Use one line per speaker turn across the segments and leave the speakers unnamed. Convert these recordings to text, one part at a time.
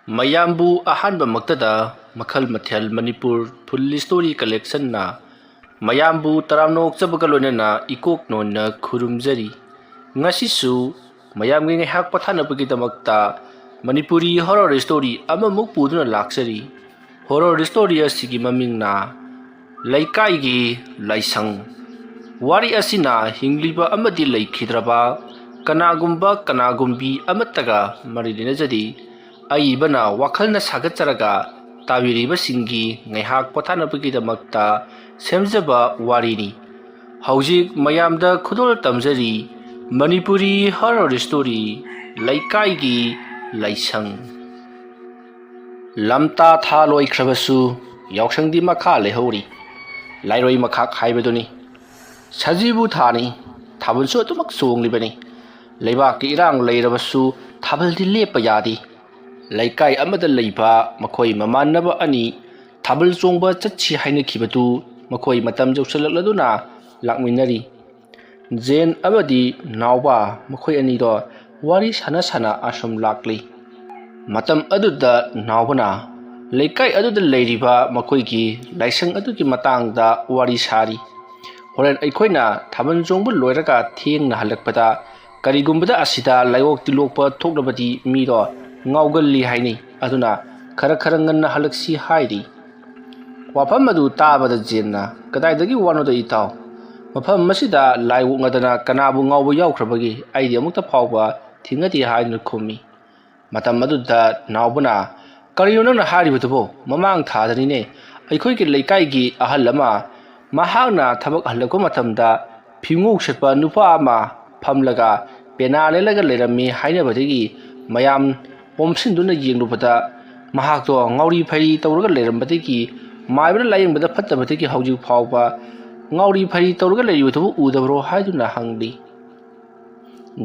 ꯃꯌꯥꯝꯕꯨ ꯑꯍꯥꯟꯕꯃꯛꯇꯗ ꯃꯈꯜ ꯃꯊꯦꯜ ꯃꯅꯤꯄꯨꯔ ꯐꯨꯜ ꯁ꯭ꯇꯣꯔꯤ ꯀꯂꯦꯛꯁꯟꯅ ꯃꯌꯥꯝꯕꯨ ꯇꯔꯥꯝꯅꯣꯛꯆꯕꯒ ꯂꯣꯏꯅꯅ ꯏꯀꯣꯛ ꯅꯣꯟꯅ ꯈꯨꯔꯨꯝꯖꯔꯤ꯫ ꯉꯁꯤꯁꯨ ꯃꯌꯥꯝꯒꯤ ꯉꯥꯏꯍꯥꯛ ꯄꯣꯊꯥꯅꯕꯒꯤꯗꯃꯛꯇ ꯃꯅꯤꯄꯨꯔꯤ ꯍꯣꯔꯔ ꯁ꯭ꯇꯣꯔꯤ ꯑꯃꯃꯨꯛ ꯄꯨꯗꯨꯅ ꯂꯥꯛꯆꯔꯤ꯫ ꯍꯣꯔꯔ ꯁ꯭ꯇꯣꯔꯤ ꯑꯁꯤꯒꯤ ꯃꯃꯤꯡꯅ ꯂꯩꯀꯥꯏꯒꯤ ꯂꯥꯏꯁꯪ꯫ ꯋꯥꯔꯤ ꯑꯁꯤꯅ ꯍꯤꯡꯂꯤꯕ ꯑꯃꯗꯤ ꯂꯩꯈꯤꯗ꯭ꯔꯕ ꯀꯅꯥꯒꯨꯝꯕꯤ ꯑꯃꯠꯇꯒ ꯃꯔꯤ ꯂꯩꯅꯖꯗꯦ꯫ ꯑꯏꯕꯅ ꯋꯥꯈꯜꯅ ꯁꯥꯒꯠꯆꯔꯒ ꯇꯥꯕꯤꯔꯤꯕꯁꯤꯡꯒꯤ ꯉꯥꯏꯍꯥꯛ ꯄꯣꯊꯥꯅꯕꯒꯤꯗꯃꯛꯇ ꯁꯦꯝꯖꯕ ꯋꯥꯔꯤꯅꯤ꯫ ꯍꯧꯖꯤꯛ ꯃꯌꯥꯝꯗ ꯈꯨꯗꯣꯜ ꯇꯝꯖꯔꯤ ꯃꯅꯤꯄꯨꯔꯤ ꯍꯣꯔꯔ ꯁ꯭ꯇꯣꯔꯤ ꯂꯩꯀꯥꯏꯒꯤ ꯂꯥꯏꯁꯪ꯫ ꯂꯝꯇꯥ ꯊꯥ ꯂꯣꯏꯈ꯭ꯔꯕꯁꯨ ꯌꯥꯎꯁꯪꯗꯤ ꯃꯈꯥ ꯂꯩꯍꯧꯔꯤ꯫ ꯂꯥꯏꯔꯣꯏ ꯃꯈꯥꯛ ꯍꯥꯏꯕꯗꯨꯅꯤ꯫ ꯁꯖꯤꯕꯨ ꯊꯥꯅꯤ, ꯊꯥꯕꯜꯁꯨ ꯑꯗꯨꯃꯛ ꯆꯣꯡꯂꯤꯕꯅꯤ꯫ ꯂꯩꯕꯥꯛꯀꯤ ꯏꯔꯥꯡ ꯂꯩꯔꯕꯁꯨ ꯊꯥꯕꯜꯗꯤ ꯂꯦꯞꯄ ꯌꯥꯗꯦ꯫ ꯂꯩꯀꯥꯏ ꯑꯃꯗ ꯂꯩꯕ ꯃꯈꯣꯏ ꯃꯃꯥꯟꯅꯕ ꯑꯅꯤ ꯊꯥꯕꯜ ꯆꯣꯡꯕ ꯆꯠꯁꯤ ꯍꯥꯏꯅꯈꯤꯕꯗꯨ ꯃꯈꯣꯏ ꯃꯇꯝ ꯌꯧꯁꯤꯜꯂꯛꯂꯗꯨꯅ ꯂꯥꯛꯃꯤꯟꯅꯔꯤ꯫ ꯖꯦꯟ ꯑꯃꯗꯤ ꯅꯥꯎꯕ ꯃꯈꯣꯏ ꯑꯅꯤꯗꯣ ꯋꯥꯔꯤ ꯁꯥꯟꯅ ꯑꯁꯨꯝ ꯂꯥꯛꯂꯤ꯫ ꯃꯇꯝ ꯑꯗꯨꯗ ꯅꯥꯎꯕꯅ ꯂꯩꯀꯥꯏ ꯑꯗꯨꯗ ꯂꯩꯔꯤꯕ ꯃꯈꯣꯏꯒꯤ ꯂꯥꯏꯁꯪ ꯑꯗꯨꯒꯤ ꯃꯇꯥꯡꯗ ꯋꯥꯔꯤ ꯁꯥꯔꯤ꯫ ꯍꯣꯔꯦꯟ ꯑꯩꯈꯣꯏꯅ ꯊꯥꯕꯜ ꯆꯣꯡꯕ ꯂꯣꯏꯔꯒ ꯊꯦꯡꯅ ꯍꯜꯂꯛꯄꯗ ꯀꯔꯤꯒꯨꯝꯕꯗ ꯑꯁꯤꯗ ꯂꯥꯏꯑꯣꯛ ꯇꯤꯜꯂꯣꯛꯄ ꯊꯣꯛꯂꯕꯗꯤ ꯃꯤꯗꯣ ꯉꯥꯎꯒꯜꯂꯤ ꯍꯥꯏꯅꯩ, ꯑꯗꯨꯅ ꯈꯔ ꯉꯟꯅ ꯍꯜꯂꯛꯁꯤ ꯍꯥꯏꯔꯤ꯫ ꯋꯥꯐꯝ ꯑꯗꯨ ꯇꯥꯕꯗ ꯖꯦꯟꯅ "ꯀꯗꯥꯏꯗꯒꯤ ꯋꯥꯅꯣꯗ ꯏꯇꯥꯎ? ꯃꯐꯝ ꯑꯁꯤꯗ ꯂꯥꯏ ꯑꯣꯛꯅꯗꯅ ꯀꯅꯥꯕꯨ ꯉꯥꯎꯕ ꯌꯥꯎꯈ꯭ꯔꯕꯒꯦ? ꯑꯩꯗꯤ ꯑꯃꯨꯛꯇ ꯐꯥꯎꯕ ꯊꯦꯡꯅꯗꯦ" ꯍꯥꯏꯗꯨꯅ ꯈꯨꯝꯃꯤ꯫ ꯃꯇꯝ ꯑꯗꯨꯗ ꯅꯥꯎꯕꯅ "ꯀꯔꯤꯅꯣ ꯅꯪꯅ ꯍꯥꯏꯔꯤꯕꯗꯨꯕꯣ? ꯃꯃꯥꯡ ꯊꯥꯗꯅꯤꯅꯦ ꯑꯩꯈꯣꯏꯒꯤ ꯂꯩꯀꯥꯏꯒꯤ ꯑꯍꯜ ꯑꯃ ꯃꯍꯥꯛꯅ ꯊꯕꯛ ꯍꯜꯂꯛꯄ ꯃꯇꯝꯗ ꯐꯤꯉꯧ ꯁꯦꯠꯄ ꯅꯨꯄꯥ ꯑꯃ ꯐꯝꯂꯒ ꯄꯦꯅꯥ ꯂꯦꯜꯂꯒ ꯂꯩꯔꯝꯃꯤ ꯍꯥꯏꯅꯕꯗꯒꯤ ꯃꯌꯥꯝ ꯑꯣꯝꯁꯤꯟꯗꯨꯅ ꯌꯦꯡꯂꯨꯕꯗ ꯃꯍꯥꯛꯇꯣ ꯉꯥꯎꯔꯤ ꯐꯩꯔꯤ ꯇꯧꯔꯒ ꯂꯩꯔꯝꯕꯗꯒꯤ ꯃꯥꯏꯕꯅ ꯂꯥꯌꯦꯡꯕꯗ ꯐꯠꯇꯕꯗꯒꯤ ꯍꯧꯖꯤꯛ ꯐꯥꯎꯕ ꯉꯥꯎꯔꯤ ꯐꯩꯔꯤ ꯇꯧꯔꯒ ꯂꯩꯔꯤꯕꯗꯨꯕꯨ ꯎꯗꯕ꯭ꯔꯣ" ꯍꯥꯏꯗꯨꯅ ꯍꯪꯂꯤ꯫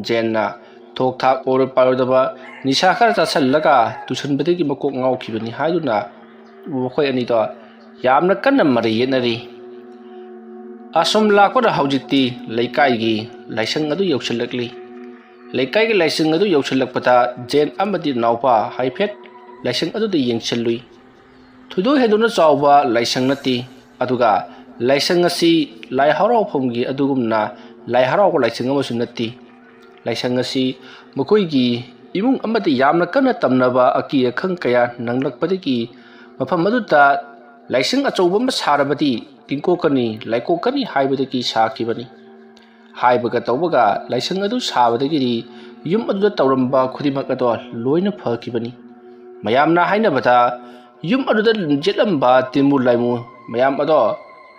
ꯖꯦꯟꯅ "ꯊꯣꯛ ꯊꯥꯛ ꯑꯣꯏꯔꯣꯏ ꯄꯥꯏꯔꯣꯏꯗꯕ ꯅꯤꯁꯥ ꯈꯔ ꯆꯥꯁꯤꯜꯂꯒ ꯇꯨꯁꯟꯕꯗꯒꯤ ꯃꯀꯣꯛ ꯉꯥꯎꯈꯤꯕꯅꯤ" ꯍꯥꯏꯗꯨꯅ ꯃꯈꯣꯏ ꯑꯅꯤꯗꯣ ꯌꯥꯝꯅ ꯀꯟꯅ ꯃꯔꯩ ꯌꯦꯠꯅꯔꯤ꯫ ꯑꯁꯨꯝ ꯂꯥꯛꯄꯅ ꯍꯧꯖꯤꯛꯇꯤ ꯂꯩꯀꯥꯏꯒꯤ ꯂꯥꯏꯁꯪ ꯑꯗꯨ ꯌꯧꯁꯤꯜꯂꯛꯂꯤ꯫ ꯂꯩꯀꯥꯏꯒꯤ ꯂꯥꯏꯁꯪ ꯑꯗꯨ ꯌꯧꯁꯤꯜꯂꯛꯄꯗ ꯖꯦꯟ ꯑꯃꯗꯤ ꯅꯥꯎꯕ ꯍꯥꯏꯐꯦꯠ ꯂꯥꯏꯁꯪ ꯑꯗꯨꯗ ꯌꯦꯡꯁꯤꯜꯂꯨꯏ꯫ ꯊꯣꯏꯗꯣꯛ ꯍꯦꯟꯗꯣꯛꯅ ꯆꯥꯎꯕ ꯂꯥꯏꯁꯪ ꯅꯠꯇꯦ, ꯑꯗꯨꯒ ꯂꯥꯏꯁꯪ ꯑꯁꯤ ꯂꯥꯏ ꯍꯔꯥꯎꯐꯝꯒꯤ ꯑꯗꯨꯒꯨꯝꯅ ꯂꯥꯏ ꯍꯔꯥꯎꯕ ꯂꯥꯏꯁꯪ ꯑꯃꯁꯨ ꯅꯠꯇꯦ꯫ ꯂꯥꯏꯁꯪ ꯑꯁꯤ ꯃꯈꯣꯏꯒꯤ ꯏꯃꯨꯡ ꯑꯃꯗ ꯌꯥꯝꯅ ꯀꯟꯅ ꯇꯝꯅꯕ ꯑꯀꯤ ꯑꯈꯪ ꯀꯌా ꯅꯪꯂꯛꯄꯗꯒꯤ ꯃꯐꯝ ꯑꯗꯨꯗ ꯂꯥꯏꯁꯪ ꯑꯆꯧꯕ ꯑꯃ ꯁꯥꯔꯕꯗꯤ ꯇꯤꯡꯀꯣꯛꯀꯅꯤ ꯂꯥꯏꯀꯣꯛꯀꯅꯤ ꯍꯥꯏꯕꯗꯒꯤ ꯁꯥꯈꯤꯕꯅꯤ꯫ ꯍꯥꯏꯕꯒ ꯇꯧꯕꯒ ꯂꯥꯏꯁꯪ ꯑꯗꯨ ꯁꯥꯕꯗꯒꯤꯗꯤ ꯌꯨꯝ ꯑꯗꯨꯗ ꯇꯧꯔꯝꯕ ꯈꯨꯗꯤꯡꯃꯛ ꯑꯗꯣ ꯂꯣꯏꯅ ꯐꯈꯤꯕꯅꯤ꯫ ꯃꯌꯥꯝꯅ ꯍꯥꯏꯅꯕꯗ ꯌꯨꯝ ꯑꯗꯨꯗ ꯌꯦꯠꯂꯝꯕ ꯇꯤꯟꯃꯨ ꯂꯥꯏꯃꯨ ꯃꯌꯥꯝ ꯑꯗꯣ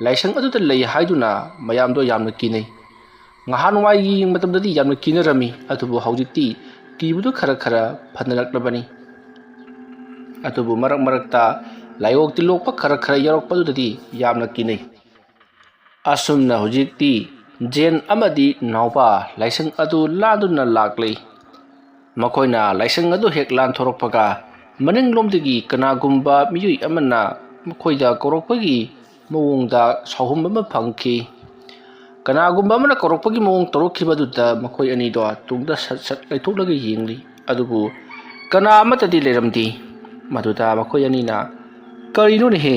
ꯂꯥꯏꯁꯪ ꯑꯗꯨꯗ ꯂꯩ ꯍꯥꯏꯗꯨꯅ ꯃꯌꯥꯝꯗꯣ ꯌꯥꯝꯅ ꯀꯤꯅꯩ꯫ ꯅꯍꯥꯟꯋꯥꯏꯒꯤ ꯃꯇꯝꯗꯗꯤ ꯌꯥꯝꯅ ꯀꯤꯅꯔꯝꯃꯤ, ꯑꯗꯨꯕꯨ ꯍꯧꯖꯤꯛꯇꯤ ꯀꯤꯕꯗꯨ ꯈꯔ ꯐꯅꯔꯛꯂꯕꯅꯤ꯫ ꯑꯗꯨꯕꯨ ꯃꯔꯛꯇ ꯂꯥꯏꯑꯣꯛ ꯇꯤꯜꯂꯣꯛꯄ ꯈꯔ ꯌꯥꯎꯔꯛꯄꯗꯨꯗꯗꯤ ꯌꯥꯝꯅ ꯀꯤꯅꯩ꯫ ꯑꯁꯨꯝꯅ ꯍꯧꯖꯤꯛꯇꯤ ꯖꯦꯟ ꯑꯃꯗꯤ ꯅꯥꯎꯕ ꯂꯥꯏꯁꯪ ꯑꯗꯨ ꯂꯥꯟꯗꯨꯅ ꯂꯥꯛꯂꯤ꯫ ꯃꯈꯣꯏꯅ ꯂꯥꯏꯁꯪ ꯑꯗꯨ ꯍꯦꯛ ꯂꯥꯟꯊꯣꯔꯛꯄꯒ ꯃꯅꯤꯡꯂꯣꯝꯗꯒꯤ ꯀꯅꯥꯒꯨꯝꯕ ꯃꯤꯑꯣꯏ ꯑꯃꯅ ꯃꯈꯣꯏꯗ ꯀꯧꯔꯛꯄꯒꯤ ꯃꯑꯣꯡꯗ ꯁꯥꯎꯍꯨꯝ ꯑꯃ ꯐꯪꯈꯤ꯫ ꯀꯅꯥꯒꯨꯝꯕ ꯑꯃꯅ ꯀꯧꯔꯛꯄꯒꯤ ꯃꯑꯣꯡ ꯇꯧꯔꯛꯈꯤꯕꯗꯨꯗ ꯃꯈꯣꯏ ꯑꯅꯤꯗꯣ ꯇꯨꯡꯗ ꯁꯠ ꯂꯩꯊꯣꯛꯂꯒ ꯌꯦꯡꯂꯤ, ꯑꯗꯨꯕꯨ ꯀꯅꯥ ꯑꯃꯠꯇꯗꯤ ꯂꯩꯔꯝꯗꯦ꯫ ꯃꯗꯨꯗ ꯃꯈꯣꯏ ꯑꯅꯤꯅ "ꯀꯔꯤꯅꯣꯅꯦꯍꯦ,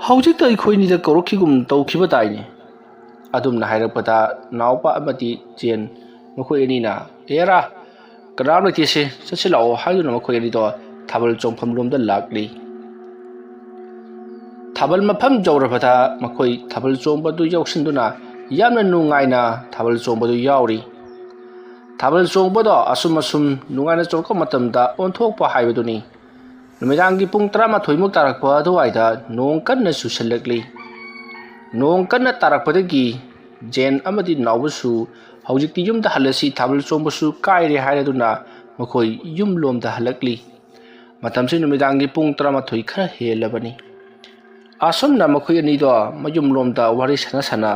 ꯍꯧꯖꯤꯛꯇ ꯑꯩꯈꯣꯏꯅꯤꯗ ꯀꯧꯔꯛꯈꯤꯒꯨꯝ ꯇꯧꯈꯤꯕꯗꯥꯏꯅꯦ" ꯑꯗꯨꯝꯅ ꯍꯥꯏꯔꯛꯄꯗ ꯅꯥꯎꯕ ꯑꯃꯗꯤ ꯖꯦꯟ ꯃꯈꯣꯏ ꯑꯅꯤꯅ "ꯑꯦꯔꯥ, ꯀꯅꯥꯝ ꯂꯩꯇꯦꯁꯦ, ꯆꯠꯁꯤ ꯂꯥꯛꯑꯣ" ꯍꯥꯏꯗꯨꯅ ꯃꯈꯣꯏ ꯑꯅꯤꯗꯣ ꯊꯥꯕꯜ ꯆꯣꯡꯐꯝ ꯂꯣꯝꯗ ꯂꯥꯛꯂꯤ꯫ ꯊꯥꯕꯜ ꯃꯐꯝ ꯌꯧꯔꯕꯗ ꯃꯈꯣꯏ ꯊꯥꯕꯜ ꯆꯣꯡꯕꯗꯨ ꯌꯥꯎꯁꯤꯟꯗꯨꯅ ꯌꯥꯝꯅ ꯅꯨꯡꯉꯥꯏꯅ ꯊꯥꯕꯜ ꯆꯣꯡꯕꯗꯨ ꯌꯥꯎꯔꯤ꯫ ꯊꯥꯕꯜ ꯆꯣꯡꯕꯗꯣ ꯑꯁꯨꯝ ꯅꯨꯡꯉꯥꯏꯅ ꯆꯣꯡꯉꯛꯄ ꯃꯇꯝꯗ ꯑꯣꯟꯊꯣꯛꯄ ꯍꯥꯏꯕꯗꯨꯅꯤ꯫ ꯅꯨꯃꯤꯗꯥꯡꯒꯤ ꯄꯨꯡ 11 ꯇꯥꯔꯛꯄ ꯑꯗꯨꯋꯥꯏꯗ ꯅꯣꯡ ꯀꯟꯅ ꯆꯨꯁꯤꯜꯂꯛꯂꯤ꯫ ꯅꯣꯡ ꯀꯟꯅ ꯇꯥꯔꯛꯄꯗꯒꯤ ꯖꯦꯟ ꯑꯃꯗꯤ ꯅꯥꯎꯕꯁꯨ ꯍꯧꯖꯤꯛꯇꯤ ꯌꯨꯝꯗ ꯍꯜꯂꯁꯤ, ꯊꯥꯕꯜ ꯆꯣꯡꯕꯁꯨ ꯀꯥꯏꯔꯦ ꯍꯥꯏꯔꯗꯨꯅ ꯃꯈꯣꯏ ꯌꯨꯝ ꯂꯣꯝꯗ ꯍꯜꯂꯛꯂꯤ꯫ ꯃꯇꯝꯁꯤ ꯅꯨꯃꯤꯗꯥꯡꯒꯤ ꯄꯨꯡ 11 ꯈꯔ ꯍꯦꯜꯂꯕꯅꯤ꯫ ꯑꯁꯨꯝꯅ ꯃꯈꯣꯏ ꯑꯅꯤꯗꯣ ꯃꯌꯨꯝ ꯂꯣꯝꯗ ꯋꯥꯔꯤ ꯁꯥꯟꯅ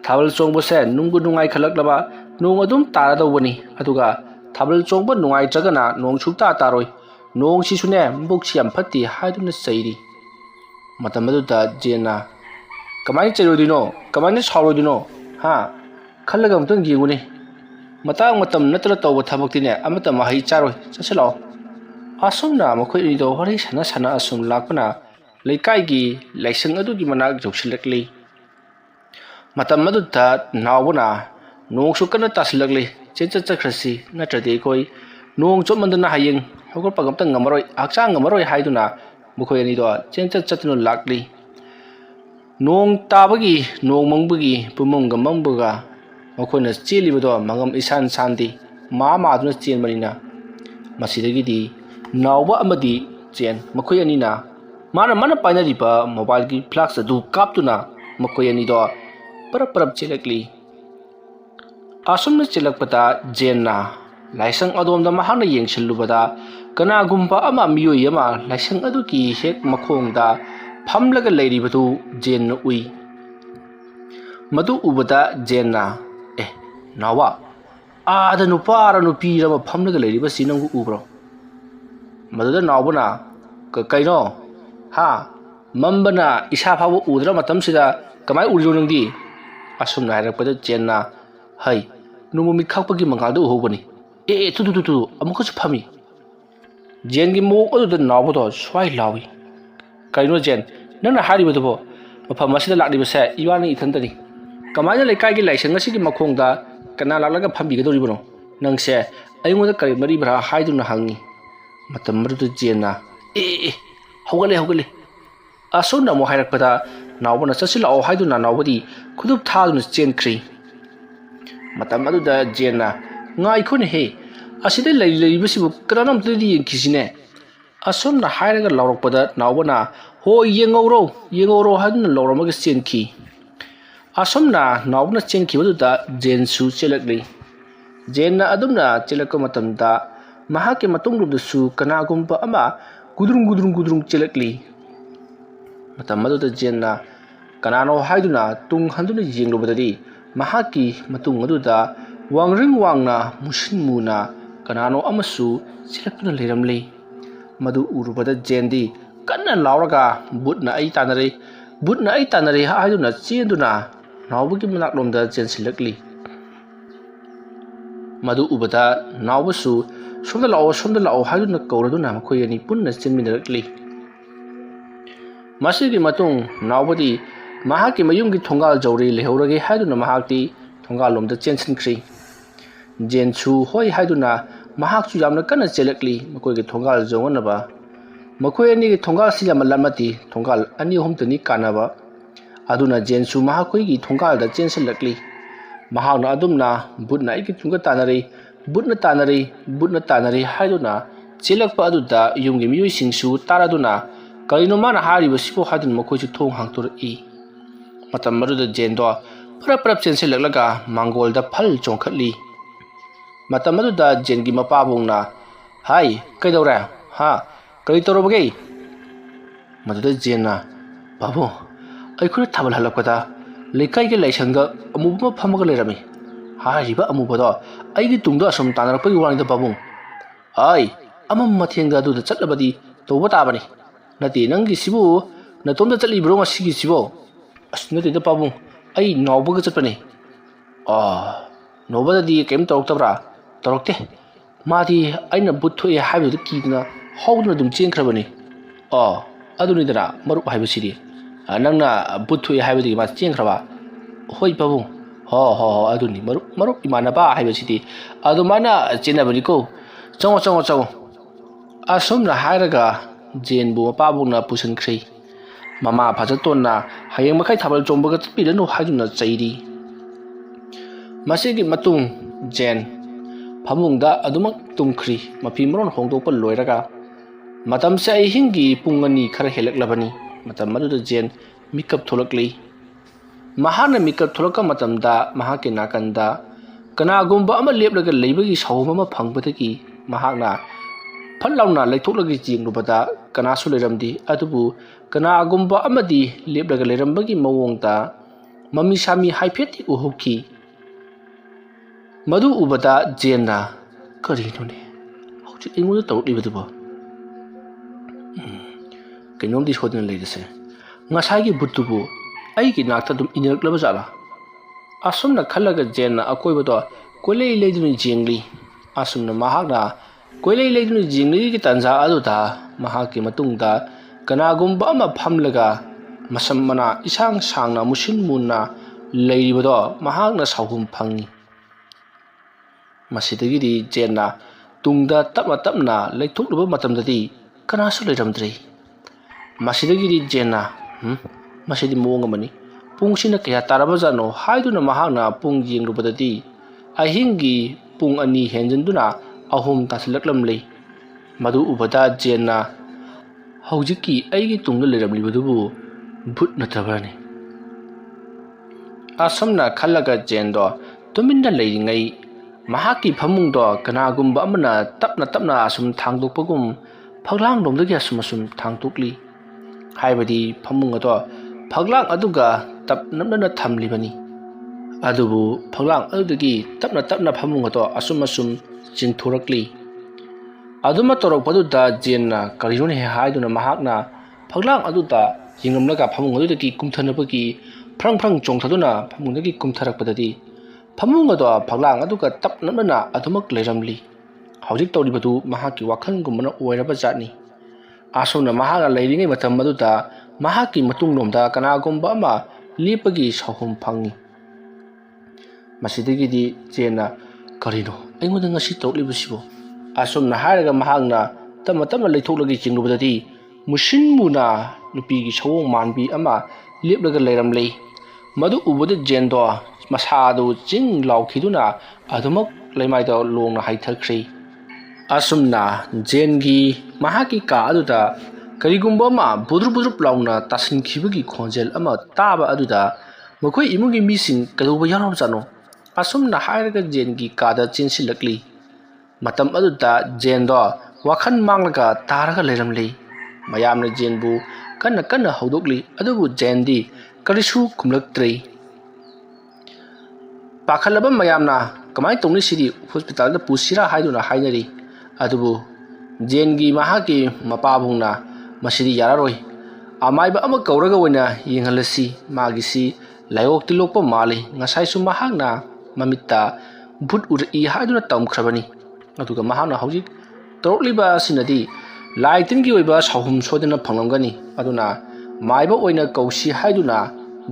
ꯊꯥꯕꯜ ꯆꯣꯡꯕꯁꯦ ꯅꯨꯡꯕꯨ ꯅꯨꯡꯉꯥꯏꯈꯠꯂꯛꯂꯕ ꯅꯣꯡ ꯑꯗꯨꯝ ꯇꯥꯔꯗꯧꯕꯅꯤ, ꯑꯗꯨꯒ ꯊꯥꯕꯜ ꯆꯣꯡꯕ ꯅꯨꯡꯉꯥꯏꯇ꯭ꯔꯒꯅ ꯅꯣꯡ ꯁꯨꯛꯇꯥ ꯇꯥꯔꯣꯏ, ꯅꯣꯡꯁꯤꯁꯨꯅꯦ ꯃꯕꯨꯛꯁꯤ ꯌꯥꯝ ꯐꯠꯇꯦ ꯍꯥꯏꯗꯨꯅ ꯆꯩꯔꯤ꯫ ꯃꯇꯝ ꯑꯗꯨꯗ ꯖꯦꯟꯅ "ꯀꯃꯥꯏꯅ ꯆꯩꯔꯣꯏꯗꯣꯏꯅꯣ? ꯀꯃꯥꯏꯅ ꯁꯥꯎꯔꯣꯏꯗꯣꯏꯅꯣ? ꯈꯜꯂꯒ ꯑꯃꯨꯛꯇꯪ ꯌꯦꯡꯉꯨꯅꯦ, ꯃꯇꯥꯡ ꯃꯇꯝ ꯅꯠꯇꯅ ꯇꯧꯕ ꯊꯕꯛꯇꯤꯅꯦ ꯑꯃꯠꯇ ꯃꯍꯩ ꯆꯥꯔꯣꯏ, ꯆꯠꯁꯤ ꯂꯥꯛꯑꯣ" asumna makhoi rido hori sana sana asum lakpana leikai gi laisang adu gi manak joksilakli matam madu ta nawbuna nong su kana taslakli chencha chakrasi natrade koi nong chomandana hayeng hokor pagam tang ngamaroi akchang ngamaroi haiduna mukhoi ani do chencha chatnu lakli nong tabagi nong mangbagi pumong gamangbuga makhoi na chelibudo mangam isan sandi ma duna chen manina masidagi di nawba amadi chen makhoi ani na mana paina riba mobile gi flux adu kaptuna makhoi ani do parap chelakli asumna chelakpata jenna laisang adom da mahana yengsilubada kana gumpa ama miyoi ama laisang adu ki hek makhong da phamlaga leiribatu jen ui madu ubada jenna nawa ada nupara nupi rama phamlaga leiriba sinangu ubro madu nawbana kaino ha mambana isa phabu udra matam sida kamai urjo nangdi asumna hairakpada jenna hai numumi khakpagi mangaldu uhobani tu amuka su phami jengi mo odu da nawbodo swai lawi kaino jen nana haribodo bo mafam asida lakliba se iwani ithantani kamaina lekai gi laisang asigi makhongda kana laklaga phambi gadoribono nangse aingoda kari mari bra haiduna hangi matam marudu jenna hogale asona mo hairakpada nawbona chasila o haiduna nawbodi khudup thaluna chenkri matam adu da jenna ngai khone he aside lai basibu kanam tadi kisine asomna hairaga lawrokpada nawbona ho yengoro hadna lawramaga chenki asomna nawbona chenki badu da jensu chelakli jenna adumna chelakko matamda mahake matungru su kanagumpa ama gudrung chelakli matam adu da jenna kanano haiduna tung handuna yenglobadadi mahaki matung adu da wangring wangna musin muna kanano amasu silakuna leramli madu urubada jendi kanna lauraga butna ai tanare haiduna chenduna nawbugi manak lomda jen silakli madu ubada nawbusu somda lao haiduna kauraduna makhoi ani punna chenminarakli masigi matung nawbadi mahaki mayumgi thongal jawri lehorage haiduna mahakti thongal lomda chensinkhri jensu hoi haiduna mahakchu yamna kana chelakli makoi ge thongal jonganaba makoi ani ge thongal silama lamati thongal ani homtani kanaba aduna jensu mahakoi gi thongal da chensalakli mahakna adumna butna igi chunga tanare haiduna chelakpa aduda yumgi miyoi singsu taraduna kaino mana hariba sipo hadun makoi chu thong hangtur I matam maruda jendo parap chensalakla mangol da phal chongkhatli matam aduda jengi mapabungna hai kaidora ha kai torobage maduda jenna babu ai khuna thabal halakpada lekai ge laisanga amubma phamaga lerami ha riba amubado ai gi tungda asum tanarakpagi wanida babung ai amam mathenga aduda chatlabadi toba tabani nati nangi sibu natomda chatlibro ngasigi sibo asnati da babung ai nawbaga chatpani nobadadi kem toroktabra torokte madi aina butthoi haibu kidna hawduna dum chenkrabani aduni dara marup haibu siri nangna butthoi haibu di ma chenkraba hoi babung ho aduni marup imanaba haibu sidi adumana chenabani ko chango asumna hairaga jenbu mapabungna pusankhri mama phajatonna hayeng makai thabal chombaga chpidanu haiduna chairi masigi matung jen phamungda adumak tungkhri mapi maron hongdokpa loiraga matam se ai hingi pungani khara helaklabani matam maduda jen mikap tholakli mahana mikap tholaka matamda mahake nakanda kanagumba ama leplaga leibagi sawma phangbadagi mahakna phallauna leithoklagi jinglubada kanasu leramdi adubu kanagumba amadi leplaga lerambagi mawongda mami sami haifeti uhokki madu ubada jenna karinone hauji ingoda tawlibaduba kainom di shodna leidase ngasagi butubu aigi nakta dum ineraklaba jala asumna khalaga jenna akoibado kolei leiduni jengli asumna mahakna ꯀꯣꯏꯂꯩ ꯂꯩꯗꯨꯅ ꯌꯦꯡꯂꯤꯉꯩꯒꯤ ꯇꯥꯟꯖꯥ ꯑꯗꯨꯗ ꯃꯍꯥꯛꯀꯤ ꯃꯇꯨꯡꯗ ꯀꯅꯥꯒꯨꯝꯕ ꯑꯃ ꯐꯝꯂꯒ ꯃꯁꯝ ꯃꯅꯥ ꯏꯁꯥꯡ ꯁꯥꯡꯅ ꯃꯨꯁꯤꯟ ꯃꯨꯟꯅ ꯂꯩꯔꯤꯕꯗꯣ ꯃꯍꯥꯛꯅ ꯁꯥꯎꯍꯨꯝ ꯐꯪꯏ꯫ ꯃꯁꯤꯗꯒꯤꯗꯤ ꯖꯦꯟꯅ ꯇꯨꯡꯗ ꯇꯞꯅ ꯇꯞꯅ ꯂꯩꯊꯣꯛꯂꯨꯕ ꯃꯇꯝꯗꯗꯤ ꯀꯅꯥꯁꯨ ꯂꯩꯔꯝꯗ꯭ꯔꯦ꯫ ꯃꯁꯤꯗꯒꯤꯗꯤ ꯖꯦꯟꯅ ꯃꯁꯤꯗꯤ ꯃꯑꯣꯡ ꯑꯃꯅꯤ, ꯄꯨꯡꯁꯤꯅ ꯀꯌꯥ ꯇꯥꯔꯕꯖꯥꯠꯅꯣ ꯍꯥꯏꯗꯨꯅ ꯃꯍꯥꯛꯅ ꯄꯨꯡ ꯌꯦꯡꯂꯨꯕꯗꯗꯤ ꯑꯍꯤꯡꯒꯤ ꯄꯨꯡ 2 ꯍꯦꯟꯖꯤꯟꯗꯨꯅ 3 ꯇꯥꯁꯤꯜꯂꯛꯂꯝꯂꯦ꯫ ꯃꯗꯨ ꯎꯕꯗ ꯖꯦꯟꯅ ꯍꯧꯖꯤꯛꯀꯤ ꯑꯩꯒꯤ ꯇꯨꯡꯗ ꯂꯩꯔꯝꯂꯤꯕꯗꯨꯕꯨ ꯚꯨꯠ ꯅꯠꯇ꯭ꯔꯕꯅꯤ ꯑꯁꯨꯝꯅ ꯈꯜꯂꯒ ꯖꯦꯟꯗꯣ ꯇꯨꯃꯤꯟꯅ ꯂꯩꯔꯤꯉꯩ ꯃꯍꯥꯛꯀꯤ ꯐꯃꯨꯡꯗꯣ ꯀꯅꯥꯒꯨꯝꯕ ꯑꯃꯅ ꯇꯞꯅ ꯇꯞꯅ ꯑꯁꯨꯝ ꯊꯥꯡꯗꯣꯛꯄꯒꯨꯝ ꯐꯛꯂꯥꯡꯂꯣꯝꯗꯒꯤ ꯑꯁꯨꯝ ꯊꯥꯡꯇꯣꯛꯂꯤ꯫ ꯍꯥꯏꯕꯗꯤ ꯐꯃꯨꯡ ꯑꯗꯣ ꯐꯛꯂꯥꯡ ꯑꯗꯨꯒ ꯇꯞ ꯅꯞꯅꯅ ꯊꯝꯂꯤꯕꯅꯤ꯫ ꯑꯗꯨꯕꯨ ꯐꯛꯂꯥꯡ ꯑꯗꯨꯗꯒꯤ ꯇꯞꯅ ꯇꯞꯅ ꯐꯃꯨꯡ ꯑꯗꯣ ꯑꯁꯨꯝ ꯆꯤꯡꯊꯣꯔꯛꯂꯤ꯫ ꯑꯗꯨꯃ ꯇꯧꯔꯛꯄꯗꯨꯗ ꯖꯦꯟꯅ ꯀꯔꯤꯅꯣꯅꯦ ꯍꯥꯏꯗꯨꯅ ꯃꯍꯥꯛꯅ ꯐꯛꯂꯥꯡ ꯑꯗꯨꯗ ꯌꯦꯡꯂꯝꯂꯒ ꯐꯃꯨꯡ ꯑꯗꯨꯗꯒꯤ ꯀꯨꯝꯊꯅꯕꯒꯤ ꯐ꯭ꯔꯪ ꯐ꯭ꯔꯪ ꯆꯣꯡꯊꯗꯨꯅ ꯐꯃꯨꯡꯗꯒꯤ ꯀꯨꯝꯊꯔꯛꯄꯗꯗꯤ ꯐꯃꯨꯡ ꯑꯗꯣ ꯐꯛꯂꯥꯡ ꯑꯗꯨꯒ ꯇꯞ ꯅꯞꯅꯅ ꯑꯗꯨꯃꯛ ꯂꯩꯔꯝꯂꯤ꯫ ꯍꯧꯖꯤꯛ ꯇꯧꯔꯤꯕꯗꯨ ꯃꯍꯥꯛꯀꯤ ꯋꯥꯈꯜꯒꯨꯝꯕꯅ ꯑꯣꯏꯔꯕ ꯖꯥꯠꯅꯤ꯫ ꯑꯁꯨꯝꯅ ꯃꯍꯥꯛꯅ ꯂꯩꯔꯤꯉꯩ ꯃꯇꯝ ꯑꯗꯨꯗ ꯃꯍꯥꯛꯀꯤ ꯃꯇꯨꯡꯂꯣꯝꯗ ꯀꯅꯥꯒꯨꯝꯕ ꯑꯃ ꯂꯦꯞꯄꯒꯤ ꯁꯥꯎꯍꯨꯝ ꯐꯪꯏ꯫ ꯃꯁꯤꯗꯒꯤꯗꯤ ꯖꯦꯟꯅ ꯀꯔꯤꯅꯣ ꯑꯩꯉꯣꯟꯗ ꯉꯁꯤ ꯇꯧꯔꯛꯂꯤꯕꯁꯤꯕꯨ ꯑꯁꯨꯝꯅ ꯍꯥꯏꯔꯒ ꯃꯍꯥꯛꯅ ꯇꯞꯅ ꯇꯞꯅ ꯂꯩꯊꯣꯛꯂꯒ ꯌꯦꯡꯂꯨꯕꯗꯗꯤ ꯃꯨꯁꯤꯟ ꯃꯨꯅ ꯅꯨꯄꯤꯒꯤ ꯁꯑꯣꯡ ꯃꯥꯟꯕꯤ ꯑꯃ ꯂꯦꯞꯂꯒ ꯂꯩꯔꯝꯂꯦ꯫ ꯃꯗꯨ ꯎꯕꯗ ꯖꯦꯟꯗꯣ ꯃꯁꯥꯗꯨ ꯆꯤꯡ ꯂꯥꯎꯈꯤꯗꯨꯅ ꯑꯗꯨꯃꯛ ꯂꯩꯃꯥꯏꯗ ꯂꯣꯡꯅ ꯍꯥꯏꯊꯈ꯭ꯔꯦ꯫ ꯑꯁꯨꯝꯅ ꯖꯦꯟꯒꯤ ꯃꯍꯥꯛꯀꯤ ꯀꯥ ꯑꯗꯨꯗ ꯀꯔꯤꯒꯨꯝꯕ ꯑꯃ ꯕꯨꯗ꯭ꯔꯨꯞ ꯕꯨꯗ꯭ꯔꯨꯞ ꯂꯥꯎꯅ ꯇꯥꯁꯤꯟꯈꯤꯕꯒꯤ ꯈꯣꯟꯖꯦꯜ ꯑꯃ ꯇꯥꯕ ꯑꯗꯨꯗ ꯃꯈꯣꯏ ꯏꯃꯨꯡꯒꯤ ꯃꯤꯁꯤꯡ ꯀꯩꯗꯧꯕ ꯌꯥꯎꯔꯕꯖꯥꯠꯅꯣ ꯑꯁꯨꯝꯅ ꯍꯥꯏꯔꯒ ꯖꯦꯟꯒꯤ ꯀꯥꯗ ꯆꯦꯟꯁꯤꯜꯂꯛꯂꯤ꯫ ꯃꯇꯝ ꯑꯗꯨꯗ ꯖꯦꯟꯗꯣ ꯋꯥꯈꯜ ꯃꯥꯡꯂꯒ ꯇꯥꯔꯒ ꯂꯩꯔꯝꯂꯦ꯫ ꯃꯌꯥꯝꯅ ꯖꯦꯟꯕꯨ ꯀꯟꯅ ꯀꯟꯅ ꯍꯧꯗꯣꯛꯂꯤ, ꯑꯗꯨꯕꯨ ꯖꯦꯟꯗꯤ ꯀꯔꯤꯁꯨ ꯈꯨꯝꯂꯛꯇ꯭ꯔꯦ꯫ ꯄꯥꯈꯠꯂꯕ ꯃꯌꯥꯝꯅ ꯀꯃꯥꯏꯅ ꯇꯧꯅꯤ ꯁꯤꯗꯤ ꯍꯣꯁꯄꯤꯇꯥꯜꯗ ꯄꯨꯁꯤꯔꯥ ꯍꯥꯏꯗꯨꯅ ꯍꯥꯏꯅꯔꯤ꯫ ꯑꯗꯨꯕꯨ ꯖꯦꯟꯒꯤ ꯃꯍꯥꯛꯀꯤ ꯃꯄꯥꯕꯨꯡꯅ ꯃꯁꯤꯗꯤ ꯌꯥꯔꯔꯣꯏ, ꯑꯃꯥꯏꯕ ꯑꯃ ꯀꯧꯔꯒ ꯑꯣꯏꯅ ꯌꯦꯡꯍꯜꯂꯁꯤ, ꯃꯥꯒꯤꯁꯤ ꯂꯥꯏꯑꯣꯛ ꯇꯤꯜꯂꯣꯛꯄ ꯃꯥꯜꯂꯤ, ꯉꯁꯥꯏꯁꯨ ꯃꯍꯥꯛꯅ ꯃꯃꯤꯠꯇ ꯚꯨꯠ ꯎꯔꯛꯏ ꯍꯥꯏꯗꯨꯅ ꯇꯝꯈ꯭ꯔꯕꯅꯤ꯫ ꯑꯗꯨꯒ ꯃꯍꯥꯛꯅ ꯍꯧꯖꯤꯛ ꯇꯧꯔꯛꯂꯤꯕ ꯑꯁꯤꯅꯗꯤ ꯂꯥꯏ ꯇꯤꯟꯒꯤ ꯑꯣꯏꯕ ꯁꯥꯎꯍꯨꯝ ꯁꯣꯏꯗꯅ ꯐꯪꯂꯝꯒꯅꯤ꯫ ꯑꯗꯨꯅ ꯃꯥꯏꯕ ꯑꯣꯏꯅ ꯀꯧꯁꯤ ꯍꯥꯏꯗꯨꯅ